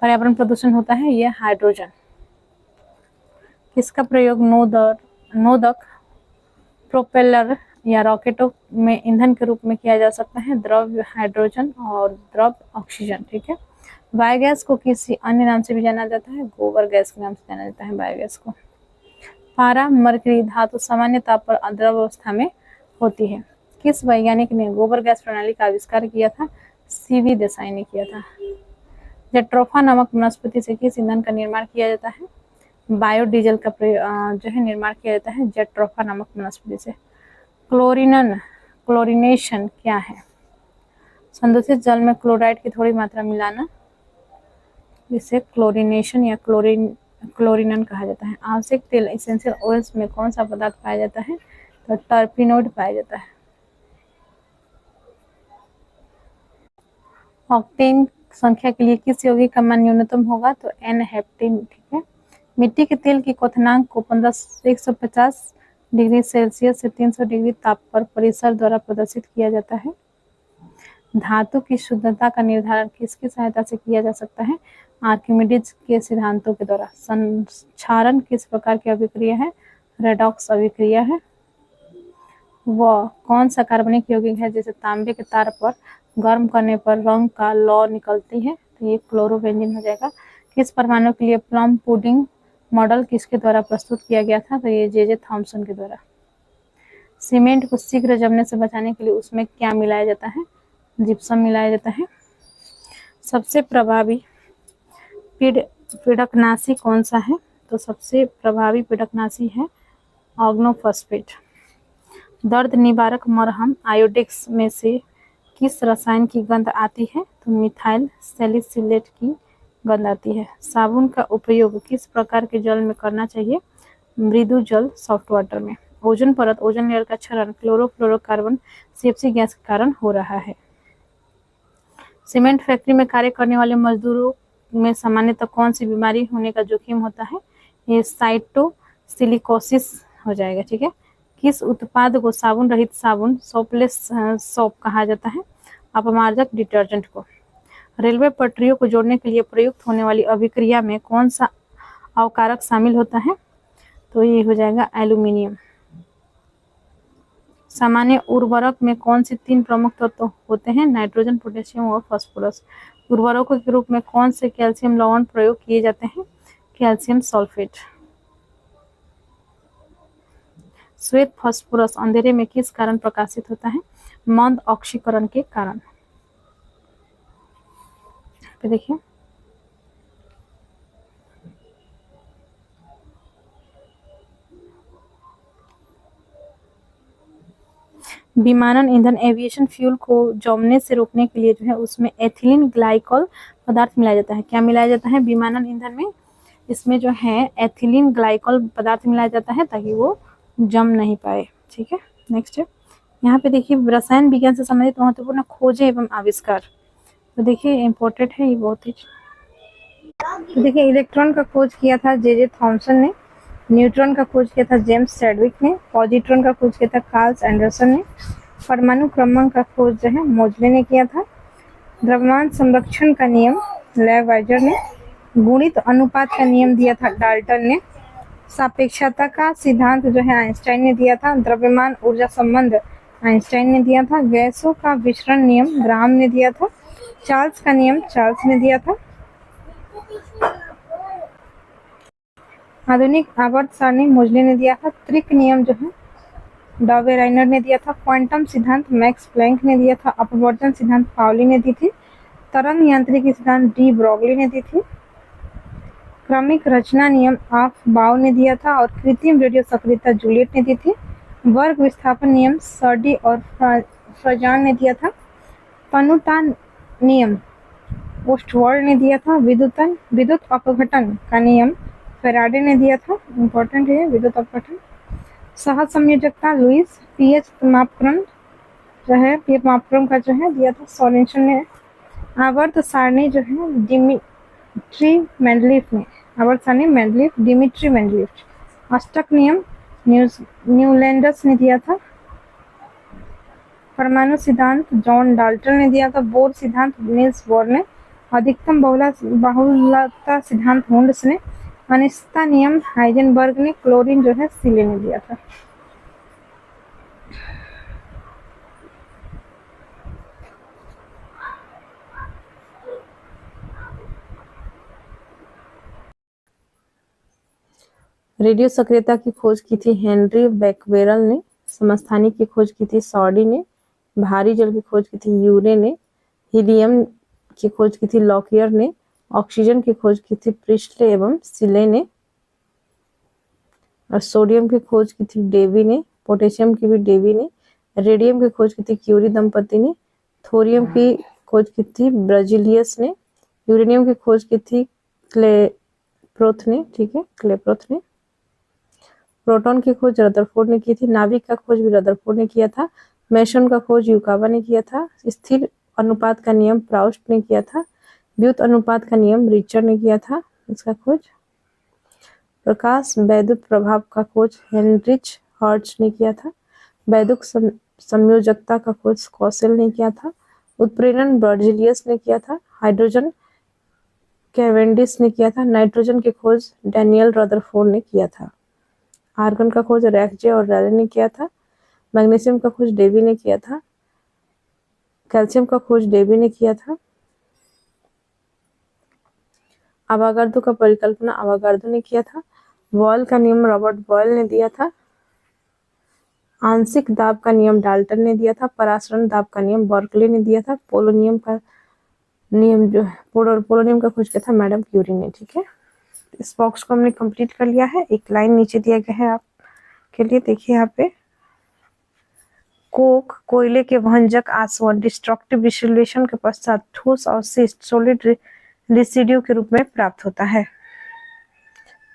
पर्यावरण प्रदूषण होता है? यह हाइड्रोजन। किसका प्रयोग नोदक, प्रोपेलर या रॉकेटों में ईंधन के रूप में किया जा सकता है? द्रव हाइड्रोजन और द्रव ऑक्सीजन, ठीक है। बायोगैस को किसी अन्य नाम से भी जाना जाता है? गोबर गैस के नाम से जाना जाता है बायोगैस को। पारा, मरकरी धातु सामान्य ताप पर द्रव अवस्था में होती है। किस वैज्ञानिक ने गोबर गैस प्रणाली का आविष्कार किया था? सीवी देसाई ने किया था। जेट्रोफा नामक वनस्पति से किस ईंधन का निर्माण किया जाता है? बायोडीजल का जो है निर्माण किया जाता है जेट्रोफा नामक वनस्पति से। क्लोरीनेशन क्या है? संदूषित जल में क्लोराइड की थोड़ी मात्रा मिलाना, इसे क्लोरीनेशन या क्लोरीनन कहा जाता है। आवश्यक तेल एसेंशियल ऑयल्स में कौन सा पदार्थ पाया जाता है? तो टर्पिनोइड पाया जाता है। ऑक्टेन संख्या के लिए किस यौगिक का मान न्यूनतम होगा? तो एन हेप्टेन, ठीक है। मिट्टी के तेल की क्वथनांक को 150 डिग्री सेल्सियस से 300 डिग्री ताप पर परिसर द्वारा प्रदर्शित किया जाता है। धातु की शुद्धता का निर्धारण किसकी सहायता से किया जा सकता है? आर्किमिडीज के सिद्धांतों के द्वारा। संक्षारण किस प्रकार की अभिक्रिया है? रेडॉक्स अभिक्रिया है। वह कौन सा कार्बनिक यौगिक है जिसे तांबे के तार पर गर्म करने पर रंग का लौ निकलती है? तो ये क्लोरोबेंजीन हो जाएगा। किस परमाणु के लिए प्लम पुडिंग मॉडल किसके द्वारा प्रस्तुत किया गया था? तो ये जे थॉमसन के द्वारा। सीमेंट को शीघ्र जमने से बचाने के लिए उसमें क्या मिलाया जाता है? जिप्सम मिलाया जाता है। सबसे प्रभावी पीड़कनाशी कौन सा है? तो सबसे प्रभावी पीड़कनाशी है ऑर्गनोफॉस्फेट। दर्द निवारक मरहम आयोडेक्स में से किस रसायन की गंध आती है? तो मिथाइल सैलिसिलेट की गंध आती है। साबुन का उपयोग किस प्रकार के जल में करना चाहिए? मृदु जल, सॉफ्ट वाटर में। ओजोन परत, ओजोन लेयर का क्षरण क्लोरोफ्लोरोकार्बन सीएफसी गैस के कारण हो रहा है। सीमेंट फैक्ट्री में कार्य करने वाले मजदूरों में सामान्यतः कौन सी बीमारी होने का जोखिम होता है? ये साइटोसिलिकोसिस हो जाएगा, ठीक है। किस उत्पाद को साबुन रहित साबुन, सोपलेस सोप कहा जाता है? अपमार्जक डिटर्जेंट को। रेलवे पटरियों को जोड़ने के लिए प्रयुक्त होने वाली अभिक्रिया में कौन सा अवकारक शामिल होता है? तो ये हो जाएगा एल्यूमिनियम। सामान्य उर्वरक में कौन से 3 प्रमुख तत्व होते हैं? नाइट्रोजन, पोटेशियम और फास्फोरस। उर्वरकों के रूप में कौन से कैल्शियम लवण प्रयोग किए जाते हैं? Calcium sulphate. श्वेत फास्फोरस अंधेरे में किस कारण प्रकाशित होता है? मंद ऑक्सीकरण के कारण। देखिए विमानन ईंधन एविएशन फ्यूल को जमने से रोकने के लिए जो है उसमें एथिलीन ग्लाइकॉल पदार्थ मिलाया जाता है। क्या मिलाया जाता है विमानन ईंधन में? इसमें जो है एथिलीन ग्लाइकॉल पदार्थ मिलाया जाता है ताकि वो जम नहीं पाए। ठीक है, नेक्स्ट है यहाँ पे देखिए रसायन विज्ञान से संबंधित महत्वपूर्ण खोजें एवं आविष्कार। तो देखिए इम्पोर्टेंट है ये बहुत ही। तो देखिए इलेक्ट्रॉन का खोज किया था जे थॉमसन ने, न्यूट्रॉन का खोज किया था जेम्स चैडविक ने, पॉजिट्रॉन का खोज किया था कार्ल एंडरसन ने, परमाणु क्रमांक का खोज जो है मोजले ने किया था, द्रव्यमान संरक्षण का नियम लेवाइजर ने, गुणित अनुपात का नियम दिया था डाल्टन ने, सापेक्षता का सिद्धांत जो है आइंस्टाइन ने दिया था, द्रव्यमान ऊर्जा संबंध आइंस्टाइन ने दिया था, गैसों का विचरण नियम ग्राहम ने दिया था, चार्ल्स का नियम चार्ल्स ने दिया था, आधुनिक आवर्त सारणी मोजले ने दिया था, त्रिक नियम जो है डॉवे राइनर ने दिया था, क्वांटम सिद्धांत मैक्स प्लैंक ने दिया था, अपवर्तन सिद्धांत पाउली ने दी थी, तरंग यांत्रिकी सिद्धांत डी ब्रोगली ने दी थी, क्रमिक रचना नियम ऑफ बाउ ने दिया था और कृत्रिम रेडियो सक्रियता जूलियट ने दी थी, वर्ग विस्थापन नियम सर्डी और फ्रजान ने दिया था, पनुता नियम ओस्टवर्ल्ड ने दिया था, विद्युत अपघटन का नियम फेराडे ने दिया था, इम्पोर्टेंट है विद्युत अपघटन, सहज संयोजकता लुइस, पीएच मापक्रम जो है पीएच मापक्रम का जो है दिया था सोरेनसन ने, आवर्त सारणी जो है डिमिट्री मेंडलीफ ने, आवर्त सारणी मेंडलीफ डिमिट्री मेंडलीफ, अष्टक नियम न्यूलैंडस ने दिया था, परमाणु सिद्धांत जॉन डाल्टन ने दिया था, बोर सिद्धांत नील्स बोर ने, अधिकतम बहुलता सिद्धांत हुंड्स ने, अनिश्चितता नियम हाइजेनबर्ग ने, क्लोरीन जो है सीले ने दिया था। रेडियो सक्रियता की खोज की थी हेनरी बैक्वेरल ने, समस्थानिक की खोज की थी सॉडी ने, भारी जल की खोज की थी यूरे ने, हीलियम की खोज की थी लॉकियर ने, ऑक्सीजन की खोज की थी प्रिस्टले एवं सिले ने, और सोडियम की खोज की थी डेवी ने, पोटेशियम की भी डेवी ने, रेडियम की खोज की थी क्यूरी दंपति ने, थोरियम की खोज की थी ब्राजिलियस ने, यूरेनियम की खोज की थी क्लेप्रोथ ने, ठीक है क्लेप्रोथ ने, प्रोटॉन की खोज रदरफोर्ड ने की थी, नाभिक का खोज भी रदरफोर्ड ने किया था, मेसन का खोज युकावा ने किया था, स्थिर अनुपात का नियम प्राउस्ट ने किया था, व्युत अनुपात का नियम रिचर्ड ने किया था इसका खोज, प्रकाश वैद्युत प्रभाव का खोज हेनरिच हर्ट्ज ने किया था, वैद्युत संयोजकता का खोज कौशल ने किया था, उत्प्रेरण बर्जिलियस ने किया था, हाइड्रोजन कैवेंडिश ने किया था, नाइट्रोजन की खोज डैनियल रदरफोर्ड ने किया था, आर्गन का खोज रैक्जे और रैले ने किया था, मैग्नीशियम का खोज डेवी ने किया था, कैल्शियम का खोज डेवी ने किया था, अवागार्दो का परिकल्पना अवागार्दो ने किया था, बॉयल का नियम रॉबर्ट बॉयल ने दिया था, आंशिक दाब का नियम डाल्टन ने दिया था, परासरण दाब का नियम बर्कले ने दिया था, पोलोनियम का नियम जो है पोलोनियम का खोज किया था मैडम क्यूरी ने। ठीक है, इस बॉक्स को हमने कंप्लीट कर लिया है। एक लाइन नीचे दिया गया है आपके लिए, देखिए यहाँ पे, कोक कोयले के वहनजक आसवन डिस्ट्रक्टिव डिसोल्यूशन के पश्चात ठोस अवशिष्ट सॉलिड रेसिड्यू के रूप में प्राप्त होता है।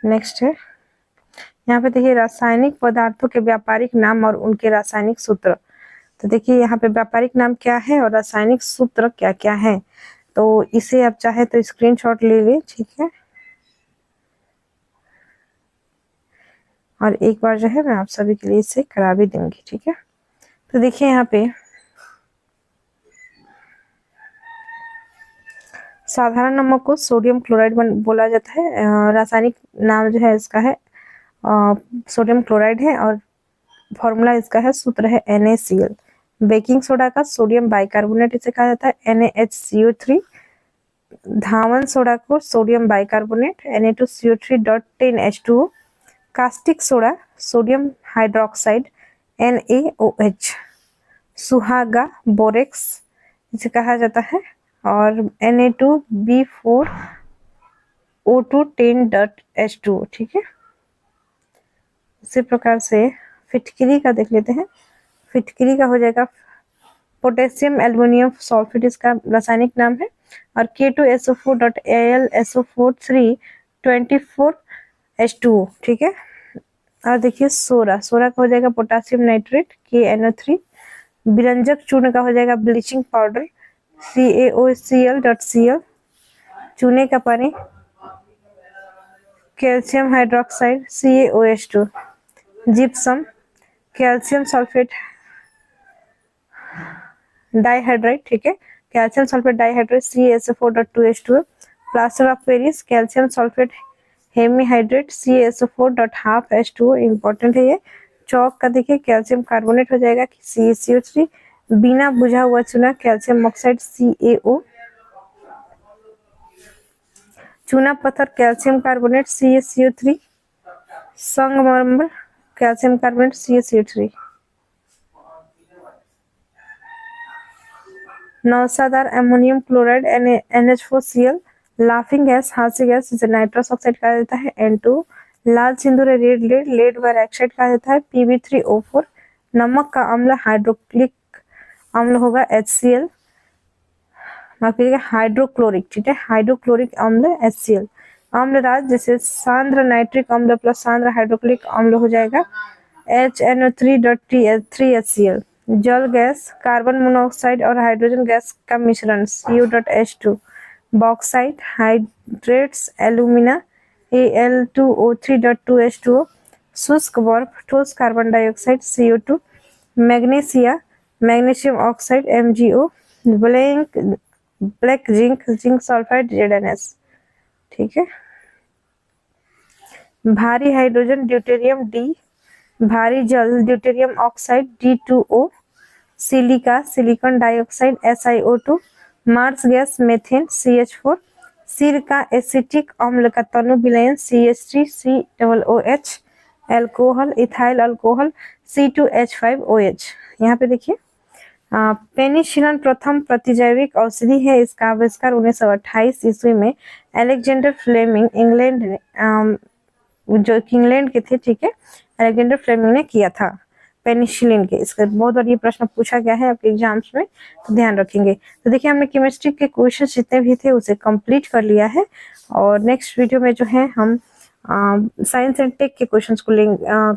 नेक्स्ट है यहाँ पे देखिए रासायनिक पदार्थों के व्यापारिक नाम और उनके रासायनिक सूत्र। तो देखिए यहाँ पे व्यापारिक नाम क्या है और रासायनिक सूत्र क्या क्या है, तो इसे आप चाहे तो स्क्रीनशॉट ले ले, ठीक है। और एक बार जो है मैं आप सभी के लिए इसे करा भी दूंगी, ठीक है। तो देखिए यहाँ पे साधारण नमक को सोडियम क्लोराइड बोला जाता है। रासायनिक नाम जो है इसका है सोडियम क्लोराइड है और फॉर्मूला इसका है, सूत्र है NaCl। बेकिंग सोडा का सोडियम बाइकार्बोनेट इसे कहा जाता है NaHCO3। धावन सोडा को sodium bicarbonate Na2CO3.10H2O। Caustic soda sodium hydroxide NaOH। सुहागा बोरेक्स इसे कहा जाता है और Na2B4O210H2O, ठीक है। इसी प्रकार से फिटकरी का देख लेते हैं। फिटकरी का हो जाएगा पोटेशियम एल्युमिनियम सल्फेट, इसका रासायनिक नाम है। और K2SO4.Al24 ठीक है। और देखिए सोरा का हो जाएगा पोटेशियम नाइट्रेट KNO3। विरंजक चूर्ण का हो जाएगा ब्लीचिंग पाउडर CaOCl.Cl। चूने का पानी calcium hydroxide CaOH2। Gypsum calcium sulphate dihydride, ठीक है, calcium sulphate dihydrate CaSO4.2H2। Plaster of Paris calcium sulphate hemihydrate CaSO4.12H2। Important है ये। चौक का देखिए कैल्शियम कार्बोनेट हो जाएगा CaCO3। बिना बुझा हुआ चूना कैल्शियम ऑक्साइड CaO। चूना पत्थर कैल्शियम कार्बोनेट CaCO3। संगमरमर कैल्शियम कार्बोनेट CaCO3। नौसादार ammonium chloride NH4Cl। Laughing gas हास्य गैस जिसे नाइट्रस ऑक्साइड कहा जाता है N2। लाल सिंदूर रेड लेड व ऑक्साइड कहा जाता है Pb3O4। नमक का अम्ल हाइड्रोक्लिक अम्ल होगा HCl, माफ करिएगा हाइड्रोक्लोरिक, ठीक है, हाइड्रोक्लोरिक अम्ल HCl। अम्ल राज जैसे सांद्र नाइट्रिक अम्ल प्लस सांद्र हाइड्रोक्लोरिक अम्ल हो जाएगा HNO3.3HCl। जल गैस कार्बन मोनोऑक्साइड और हाइड्रोजन गैस का मिश्रण CO.H2। Bauxite hydrates alumina Al2O3.2H2O। शुष्क बर्फ ठोस carbon dioxide CO2। Magnesium oxide MgO। Black zinc sulphide ZnS, ठीक है। भारी हाइड्रोजन ड्यूटेरियम D। भारी जल deuterium oxide D2O। Silica silicon dioxide SiO2। Marsh gas methane CH4। सिर का एसिटिक अम्ल का तनु विलयन CH3COOH। Alcohol ethyl alcohol C2H5OH। यहाँ पे देखिए पेनिसिलिन प्रथम प्रतिजैविक औषधि है। इसका आविष्कार 1928 ईस्वी में अलेक्जेंडर फ्लेमिंग जो इंग्लैंड के थे, ठीक है, अलेक्जेंडर फ्लेमिंग ने किया था पेनिसिलिन के। इसका बहुत बार ये प्रश्न पूछा गया है आपके एग्जाम्स में, तो ध्यान रखेंगे। तो देखिए हमने केमिस्ट्री के क्वेश्चन जितने भी थे उसे कंप्लीट कर लिया है। और नेक्स्ट वीडियो में जो है हम साइंस एंड टेक के क्वेश्चंस को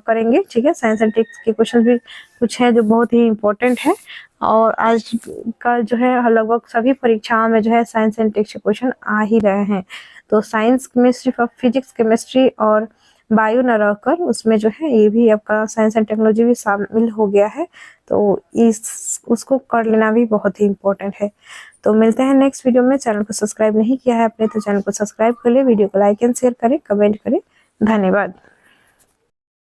करेंगे, ठीक है। साइंस एंड टेक के क्वेश्चन भी कुछ है जो बहुत ही इंपॉर्टेंट है। और आज का जो है लगभग सभी परीक्षाओं में जो है साइंस एंड टेक से क्वेश्चन आ ही रहे हैं। तो साइंस केमिस्ट्री फिजिक्स केमिस्ट्री और बायो न रहकर उसमें जो है ये भी आपका साइंस एंड टेक्नोलॉजी भी शामिल हो गया है। तो उसको कर लेना भी बहुत ही इम्पोर्टेंट है। तो मिलते हैं नेक्स्ट वीडियो में। चैनल को सब्सक्राइब नहीं किया है आपने तो चैनल को सब्सक्राइब कर ले, वीडियो को लाइक एंड शेयर करें, कमेंट करें। धन्यवाद।